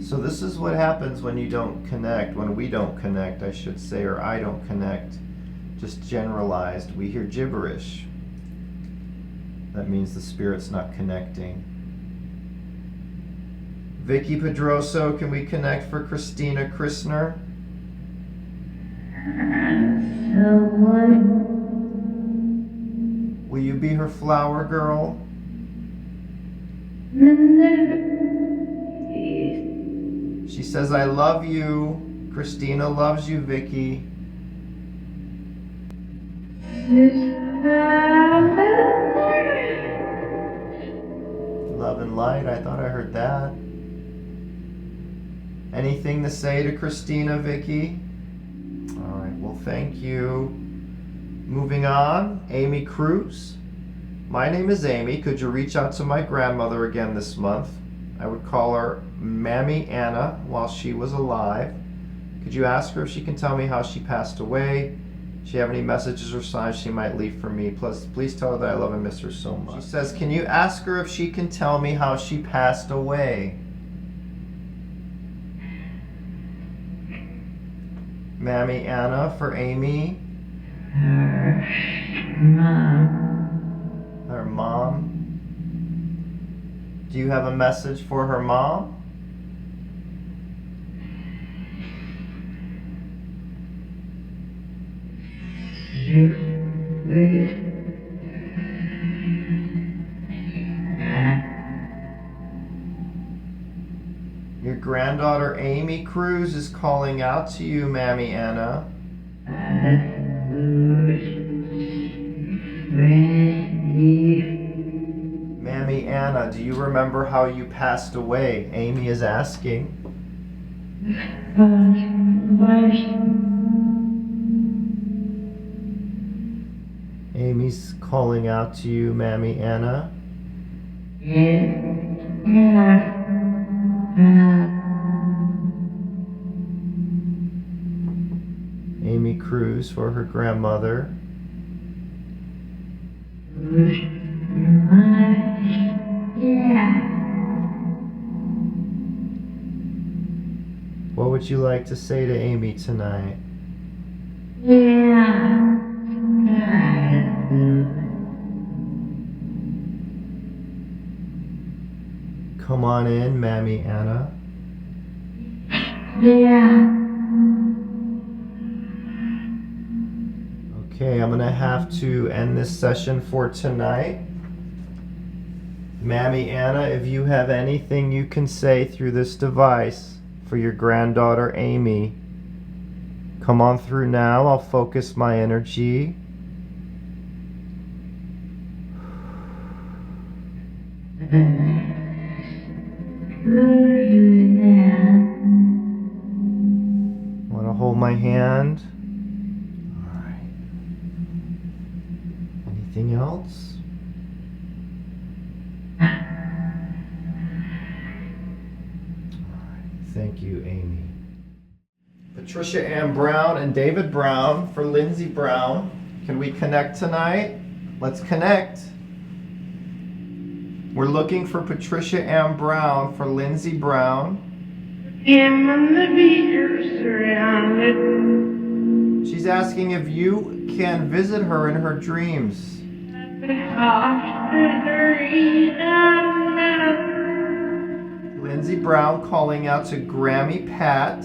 So this is what happens when you don't connect, when we don't connect, I should say, or I don't connect. Just generalized, we hear gibberish. That means the spirit's not connecting. Vicky Pedroso, can we connect for Christina Christner? Will you be her flower girl? She says, I love you. Christina loves you, Vicky. Love and light, I thought I heard that. Anything to say to Christina, Vicky? All right, well, thank you. Moving on, Amy Cruz. My name is Amy. Could you reach out to my grandmother again this month? I would call her Mammy Anna while she was alive. Could you ask her if she can tell me how she passed away? If she have any messages or signs she might leave for me? Plus, please tell her that I love and miss her so much. She says, can you ask her if she can tell me how she passed away? Mammy Anna for Amy. Her mom. Do you have a message for her mom? Your granddaughter Amy Cruz is calling out to you, Mammy Anna. Mammy Anna, do you remember how you passed away? Amy is asking. Amy's calling out to you, Mammy Anna. Amy Cruz for her grandmother. What would you like to say to Amy tonight? Come on in, Mammy Anna. Okay, I'm gonna have to end this session for tonight. Mammy Anna, if you have anything you can say through this device for your granddaughter Amy. Come on through now. I'll focus my energy. Want to hold my hand? All right. Anything else? All right. Thank you, Amy. Patricia Ann Brown and David Brown for Lindsay Brown. Can we connect tonight? Let's connect. We're looking for Patricia Ann Brown for Lindsay Brown. Him and the beaker surrounded. She's asking if you can visit her in her dreams. Lindsay Brown calling out to Grammy Pat.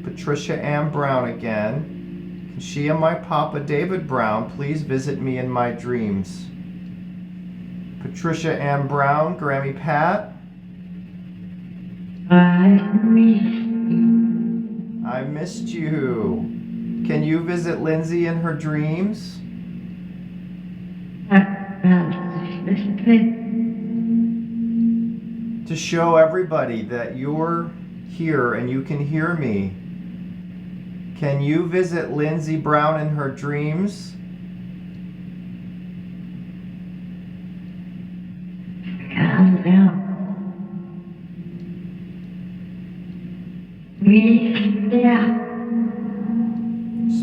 Patricia Ann Brown again. Can she and my papa David Brown please visit me in my dreams? Patricia Ann Brown, Grammy Pat. I missed you. Can you visit Lindsay in her dreams? To show everybody that you're here and you can hear me. Can you visit Lindsay Brown in her dreams?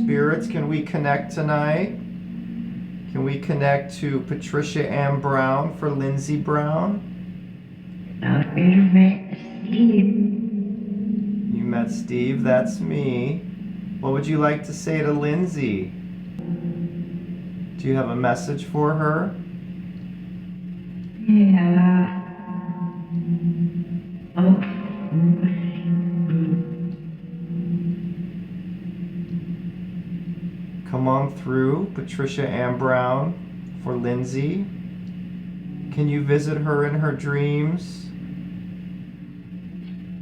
Spirits, can we connect tonight? Can we connect to Patricia Ann Brown for Lindsay Brown? You met Steve, that's me. What would you like to say to Lindsay? Do you have a message for her? Yeah. Come on through, Patricia Ann Brown for Lindsay. Can you visit her in her dreams?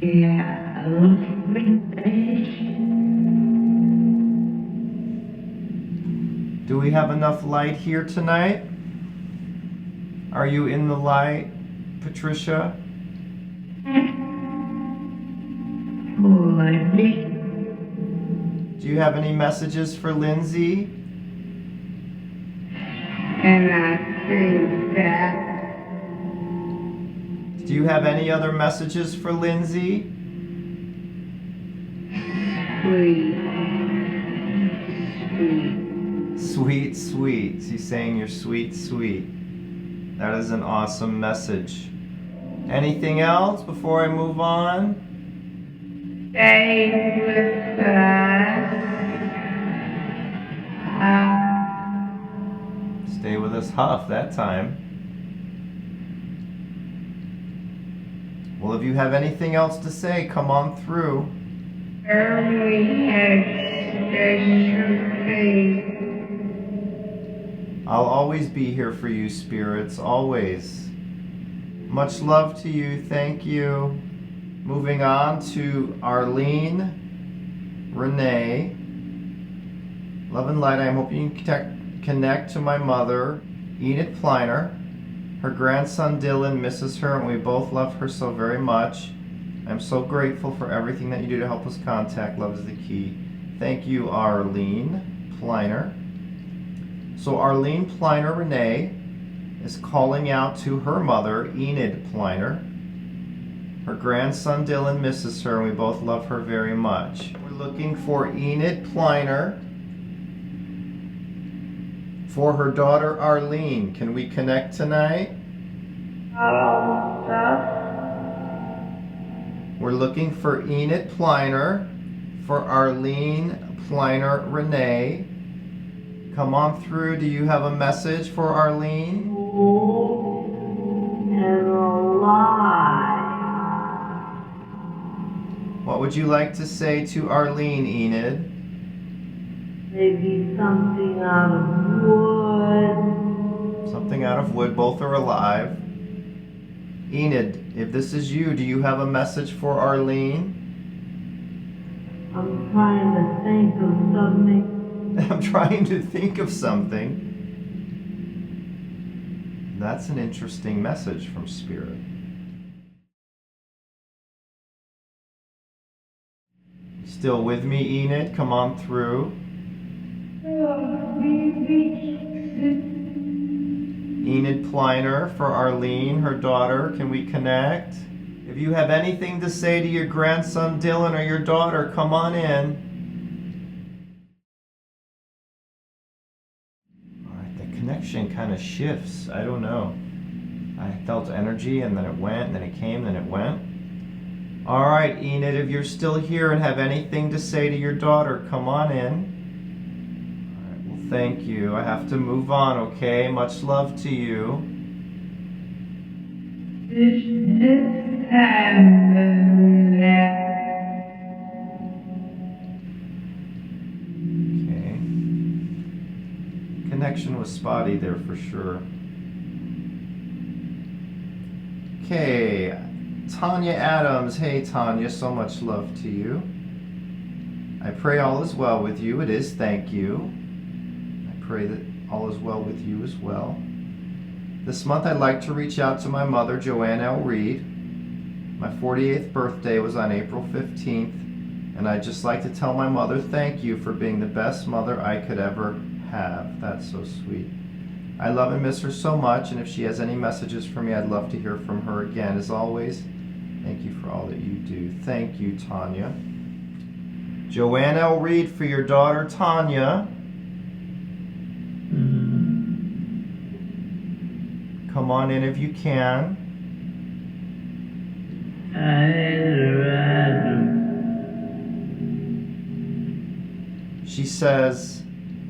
Yeah. Do we have enough light here tonight? Are you in the light, Patricia? Do you have any messages for Lindsay? And I think that Do you have any other messages for Lindsay? Sweet, sweet. She's saying you're sweet, sweet. That is an awesome message. Anything else before I move on? stay with us. Stay with us, Huff, that time. Well, if you have anything else to say, come on through. We have special faith. I'll always be here for you, spirits, always. Much love to you, thank you. Moving on to Arlene Renee. Love and light, I hope you can connect to my mother, Enid Pliner. Her grandson Dylan misses her and we both love her so very much. I'm so grateful for everything that you do to help us contact. Love is the key. Thank you, Arlene Pliner. So Arlene Pliner Renee is calling out to her mother, Enid Pliner. Her grandson Dylan misses her and we both love her very much. We're looking for Enid Pliner for her daughter Arlene. Can we connect tonight? We're looking for Enid Pliner for Arlene Pliner Renee. Come on through. Do you have a message for Arlene? What would you like to say to Arlene, Enid? Maybe something out of wood. Something out of wood. Both are alive. Enid, if this is you, do you have a message for Arlene? trying to think of something. I'm trying to think of something. That's an interesting message from Spirit. Still with me, Enid? Come on through. Enid Pliner for Arlene, her daughter. Can we connect? If you have anything to say to your grandson Dylan or your daughter, come on in. All right, the connection kind of shifts. I don't know. I felt energy and then it went, and then it came, then it went. All right, Enid, if you're still here and have anything to say to your daughter, come on in. All right, well, thank you. I have to move on, okay? Much love to you. Okay. Connection was spotty there for sure. Okay. Tanya Adams. Hey, Tanya. So much love to you. I pray all is well with you. It is. Thank you. I pray that all is well with you as well. This month I'd like to reach out to my mother, Joanne L. Reed. My 48th birthday was on April 15th, and I'd just like to tell my mother thank you for being the best mother I could ever have. That's so sweet. I love and miss her so much, and if she has any messages for me, I'd love to hear from her again. As always, thank you for all that you do. Thank you, Tanya. Joanne L. Reed for your daughter, Tanya. Come on in if you can. She says,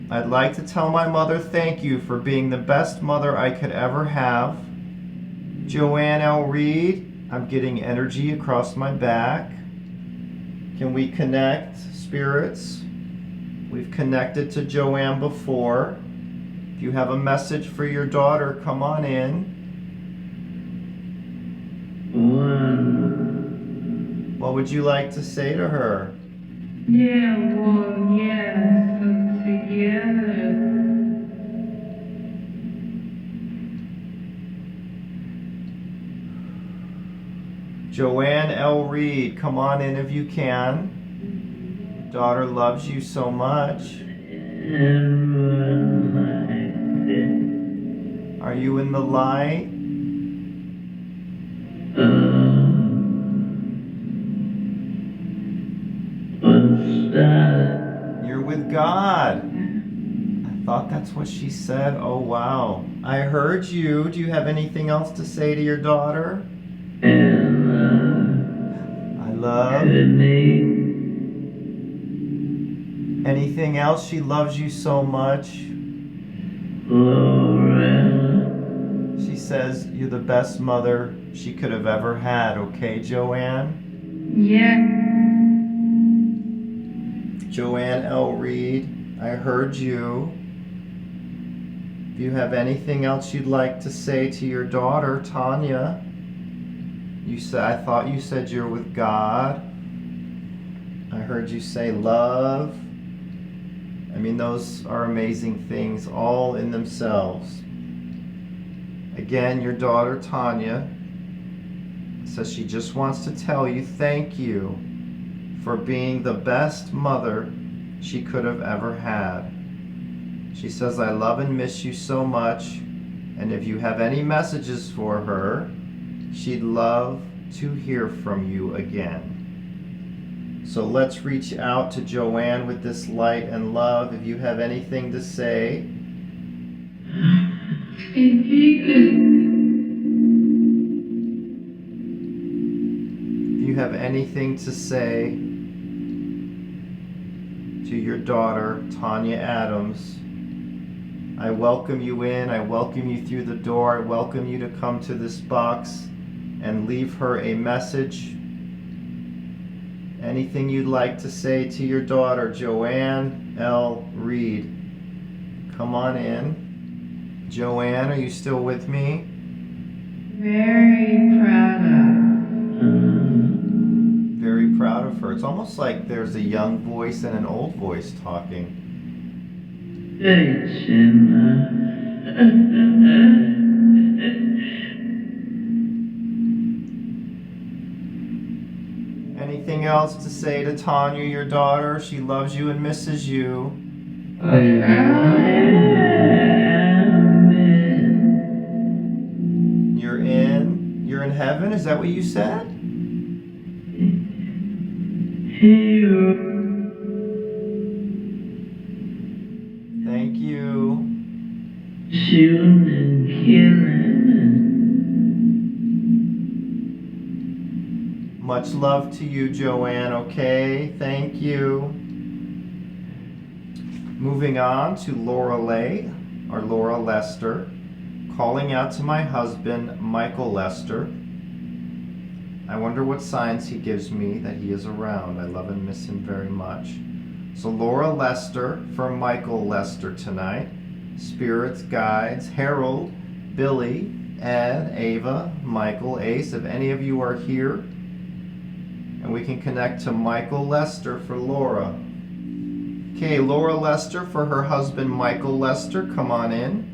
I'd like to tell my mother thank you for being the best mother I could ever have. Joanne L. Reed, I'm getting energy across my back. Can we connect, spirits? We've connected to Joanne before. If you have a message for your daughter, come on in. What would you like to say to her? Yeah, so together. Joanne L. Reed, come on in if you can. Your daughter loves you so much. Are you in the light? You're with God. I thought that's what she said. Oh, wow. I heard you. Do you have anything else to say to your daughter? I love. Anything else? She loves you so much. She says you're the best mother she could have ever had. Okay, Joanne? Yeah. Joanne L. Reed, I heard you. If you have anything else you'd like to say to your daughter, Tanya, I thought you said you're with God. I heard you say love. I mean, those are amazing things all in themselves. Again, your daughter, Tanya, says she just wants to tell you thank you for being the best mother she could have ever had. She says, I love and miss you so much, and if you have any messages for her, she'd love to hear from you again. So let's reach out to Joanne with this light and love. If you have anything to say. If you have anything to say to your daughter, Tanya Adams, I welcome you in. I welcome you through the door. I welcome you to come to this box and leave her a message. Anything you'd like to say to your daughter, Joanne L. Reed. Come on in. Joanne, are you still with me? Very proud of. Very proud of her. It's almost like there's a young voice and an old voice talking. Anything else to say to Tanya, your daughter? She loves you and misses you. You're in heaven? Is that what you said? Thank you. Much love to you, Joanne, okay? Thank you. Moving on to Laura Lay, or Laura Lester, calling out to my husband, Michael Lester. I wonder what signs he gives me that he is around. I love and miss him very much. So Laura Lester for Michael Lester tonight. Spirits, guides, Harold, Billy, Ed, Ava, Michael, Ace, if any of you are here, and we can connect to Michael Lester for Laura. Okay, Laura Lester for her husband Michael Lester, come on in.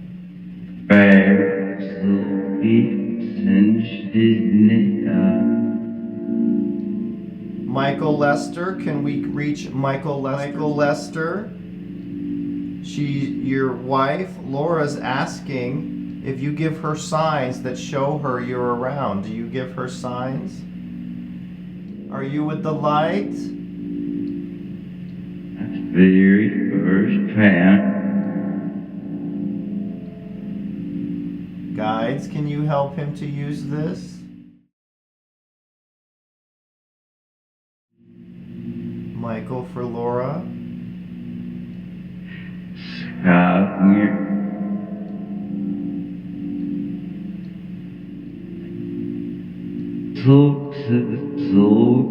Michael Lester, can we reach Michael Lester? Michael Lester, your wife, Laura's asking if you give her signs that show her you're around. Do you give her signs? Are you with the light? That's the very first path. Guides, can you help him to use this? Michael for Laura. Talk to the soul.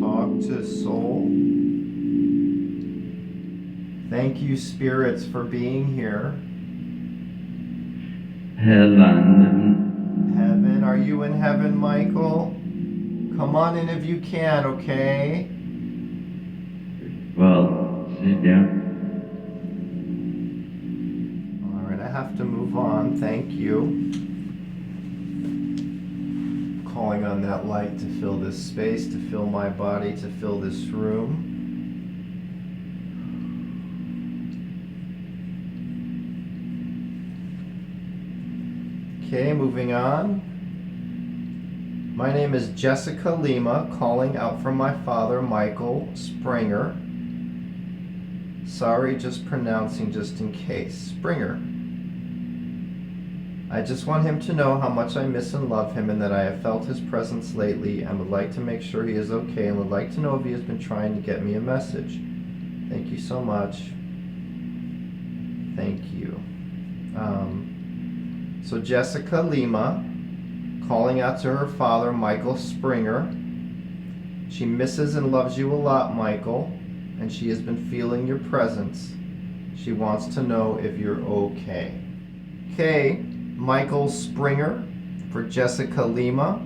Talk to soul. Thank you, spirits, for being here. Heaven, are you in heaven, Michael? Come on in if you can, okay? Well, sit down. All right, I have to move on. Thank you. Calling on that light to fill this space, to fill my body, to fill this room. Okay, moving on. My name is Jessica Lima, calling out from my father, Michael Springer. Sorry, just pronouncing just in case. Springer. I just want him to know how much I miss and love him and that I have felt his presence lately and would like to make sure he is okay and would like to know if he has been trying to get me a message. Thank you so much. Thank you. So Jessica Lima, calling out to her father, Michael Springer. She misses and loves you a lot, Michael, and she has been feeling your presence. She wants to know if you're okay. Okay, Michael Springer for Jessica Lima.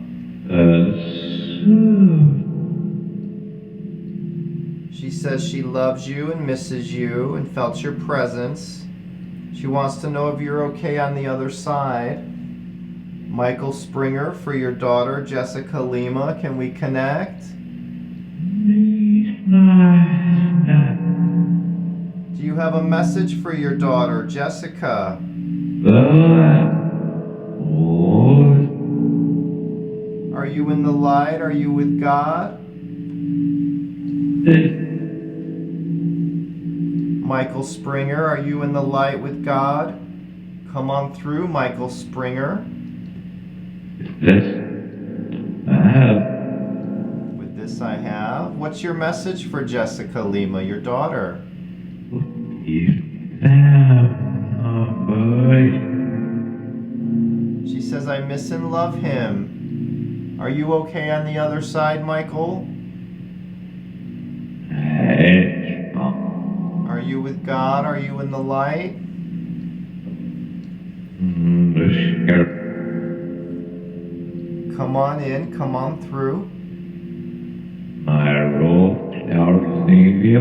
She says she loves you and misses you and felt your presence. She wants to know if you're okay on the other side. Michael Springer for your daughter, Jessica Lima. Can we connect? Do you have a message for your daughter, Jessica? Are you in the light? Are you with God? Michael Springer, are you in the light with God? Come on through, Michael Springer. With this I have. What's your message for Jessica Lima, your daughter? She says, I miss and love him. Are you okay on the other side, Michael? Are you with God? Are you in the light? Come on in, come on through. my Lord and our Savior.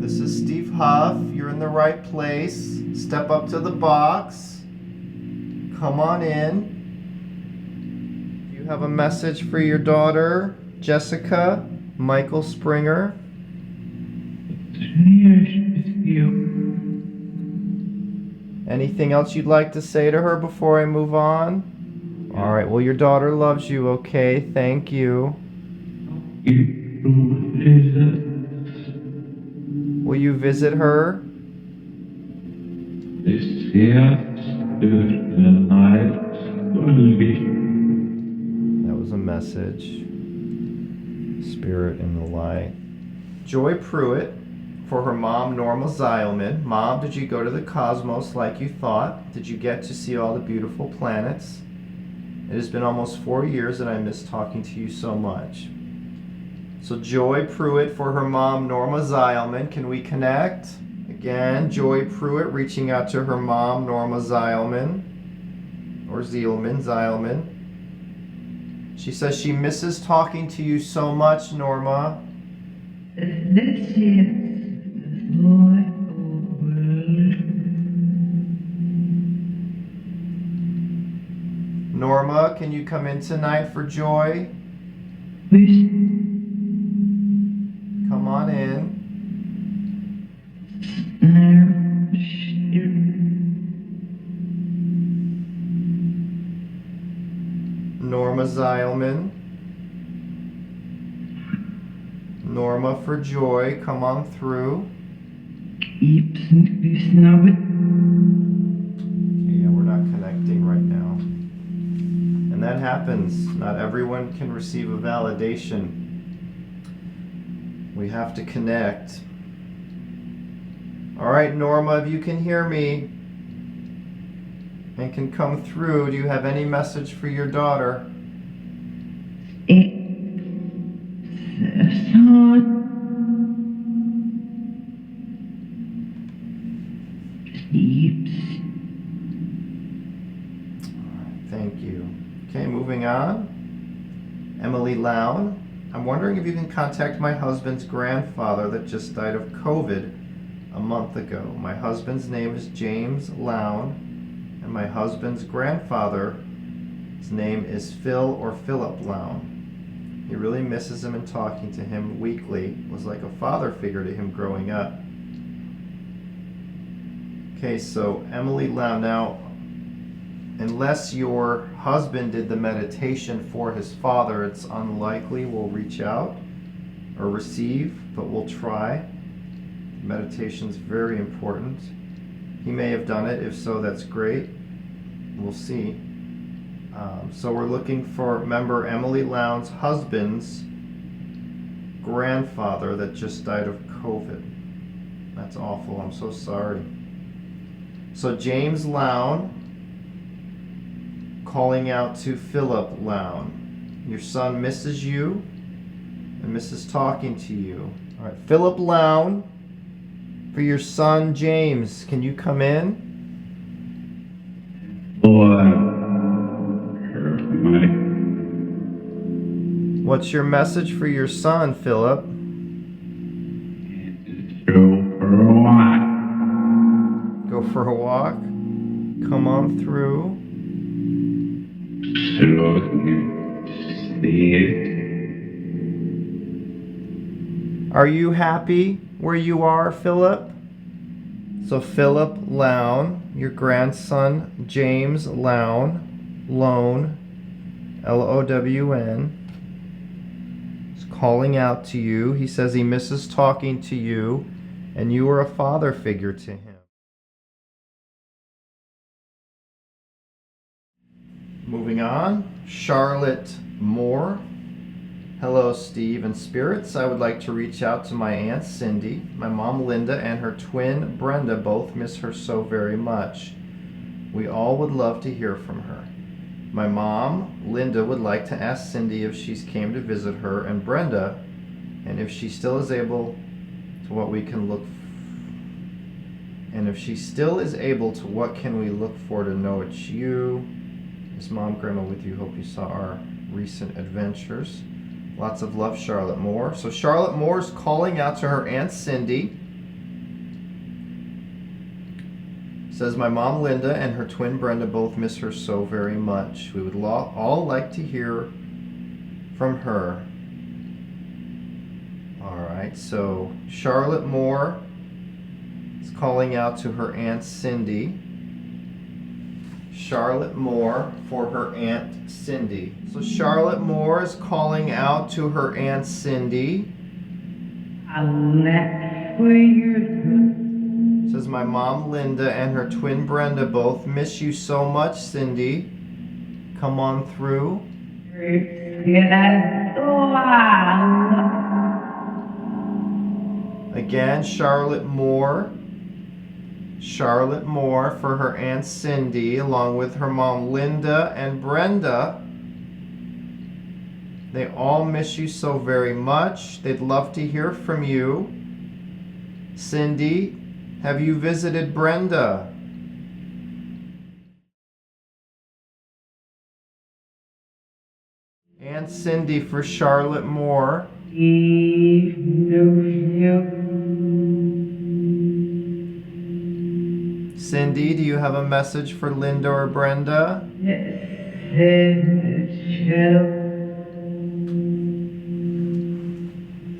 This is Steve Huff. You're in the right place. Step up to the box. Come on in. Do you have a message for your daughter, Jessica Michael Springer? Yes, with you. Anything else you'd like to say to her before I move on? All right, well, your daughter loves you, okay? Thank you. You to visit Will you visit her? this year to the night only. That was a message. Spirit in the light. Joy Pruitt for her mom, Norma Zeilman. Mom, did you go to the cosmos like you thought? Did you get to see all the beautiful planets? It has been almost 4 years and I miss talking to you so much. So Joy Pruitt for her mom, Norma Zeilman. Can we connect? Again, Joy Pruitt reaching out to her mom, Norma Zeilman. Or Zeilman. She says she misses talking to you so much, Norma. This is my world. Norma, can you come in tonight for Joy? With Come on in. Norma Zeilman. Norma for Joy, come on through. now, Okay, yeah, we're not connecting right now. And that happens. Not everyone can receive a validation. We have to connect. All right, Norma, if you can hear me and can come through, do you have any message for your daughter? Thank you. Okay, moving on. Emily Lown. I'm wondering if you can contact my husband's grandfather that just died of COVID a month ago. My husband's name is James Lown, and my husband's grandfather's name is Phil or Philip Lown. He really misses him and talking to him weekly. Was like a father figure to him growing up. Okay, so Emily Lown. Now, unless your husband did the meditation for his father, it's unlikely we'll reach out or receive, but we'll try. Meditation's very important. He may have done it. If so, that's great. We'll see. So we're looking for member Emily Lown's husband's grandfather that just died of COVID. That's awful. I'm so sorry. So James Lown calling out to Philip Lown. Your son misses you and misses talking to you. All right, Philip Lown, for your son James, can you come in? What's your message for your son, Philip? Go for a walk. Come on through. Are you happy where you are, Philip? So Philip Lown, your grandson James Lown, Lown, is calling out to you. He says he misses talking to you, and you are a father figure to him. Moving on, Charlotte Moore. Hello, Steve and spirits. I would like to reach out to my Aunt Cindy, my mom Linda, and her twin Brenda. Both miss her so very much. We all would love to hear from her. My mom, Linda, would like to ask Cindy if she's came to visit her, and Brenda, and if she still is able to what we can look and if she still is able to what can we look for to know it's you. Is Mom, Grandma with you? Hope you saw our recent adventures. Lots of love, Charlotte Moore. So Charlotte Moore is calling out to her Aunt Cindy. Says, my mom Linda and her twin Brenda both miss her so very much. We would all like to hear from her. All right, so Charlotte Moore is calling out to her Aunt Cindy. Charlotte Moore for her Aunt Cindy. So Charlotte Moore is calling out to her Aunt Cindy. Says, my mom Linda and her twin Brenda both miss you so much, Cindy. Come on through. Again, Charlotte Moore for her Aunt Cindy, along with her mom Linda and Brenda. They all miss you so very much. They'd love to hear from you. Cindy, have you visited Brenda? Aunt Cindy for Charlotte Moore. Cindy, do you have a message for Linda or Brenda?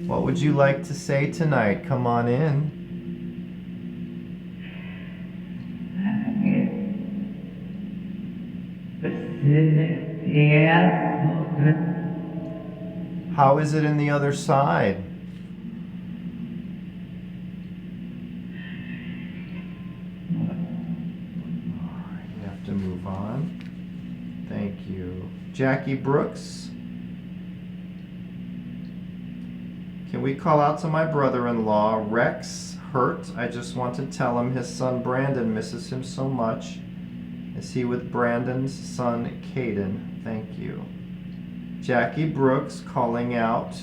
What would you like to say tonight? Come on in. How is it in the other side? To move on. Thank you. Jackie Brooks. Can we call out to my brother-in-law, Rex Hurt? I just want to tell him his son Brandon misses him so much. Is he with Brandon's son Caden? Thank you. Jackie Brooks calling out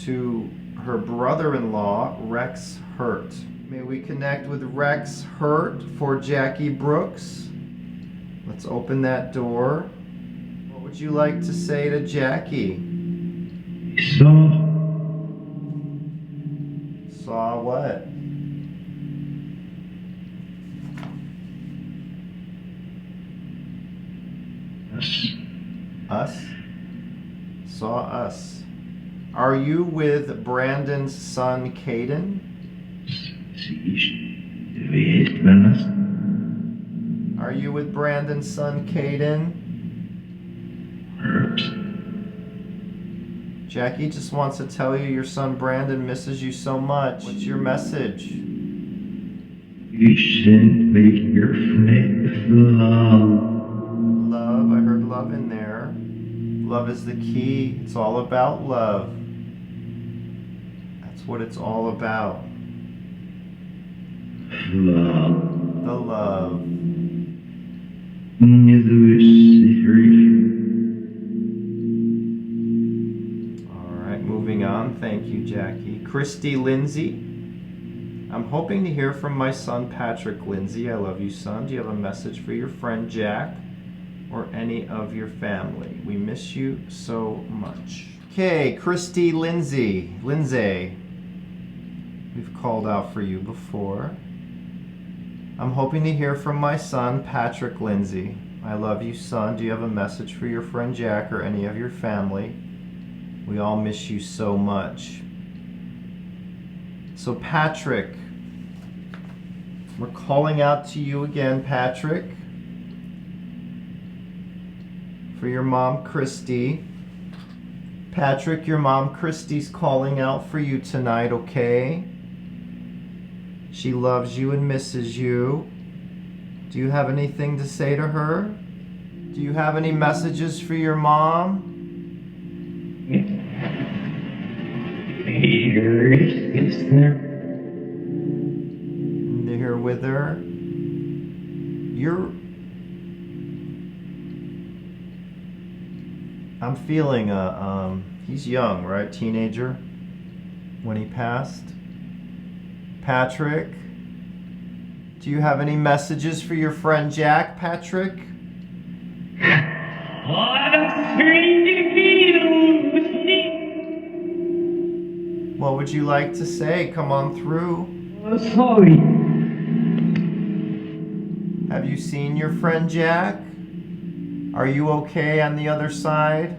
to her brother-in-law, Rex Hurt. May we connect with Rex Hurt for Jackie Brooks. Let's open that door. What would you like to say to Jackie? Saw what? Us? Saw us. Are you with Brandon's son Caden? Are you with Brandon's son Caden? Jackie just wants to tell you your son Brandon misses you so much. What's your message? Love, I heard love in there. Love is the key. It's all about love. That's what it's all about. The love. Alright, moving on. Thank you, Jackie. Christy Lindsay. I'm hoping to hear from my son Patrick Lindsay. I love you, son. Do you have a message for your friend Jack or any of your family? We miss you so much. Okay, Christy Lindsay. We've called out for you before. I'm hoping to hear from my son, Patrick Lindsay. I love you, son. Do you have a message for your friend Jack or any of your family? We all miss you so much. So Patrick, we're calling out to you again, Patrick, for your mom, Christy. Patrick, your mom, Christy's calling out for you tonight, okay? She loves you and misses you. Do you have anything to say to her? Do you have any messages for your mom? They're here with her. I'm feeling he's young, right? Teenager when he passed. Patrick, do you have any messages for your friend Jack, Patrick? I'm free to be What would you like to say? Come on through. Sorry. Have you seen your friend Jack? Are you okay on the other side?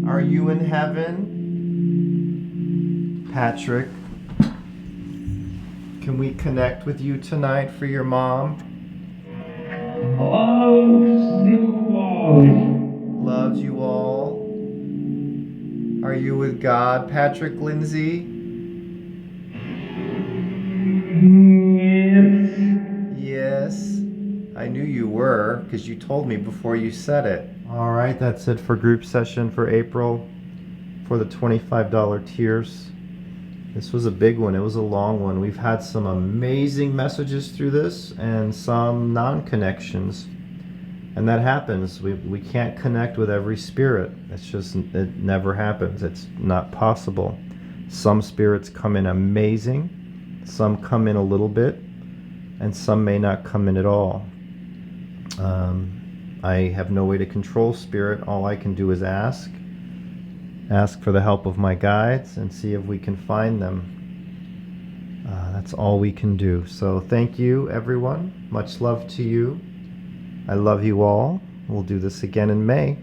Are you in heaven? Patrick, can we connect with you tonight for your mom? Loves you all. Are you with God, Patrick Lindsay? Yes. I knew you were, because you told me before you said it. All right, that's it for group session for April for the $25 tiers. This was a big one. It was a long one. We've had some amazing messages through this and some non-connections. And that happens. We can't connect with every spirit. It never happens. It's not possible. Some spirits come in amazing. Some come in a little bit. And some may not come in at all. I have no way to control spirit. All I can do is ask for the help of my guides and see if we can find them. That's all we can do. So thank you, everyone. Much love to you. I love you all. We'll do this again in May.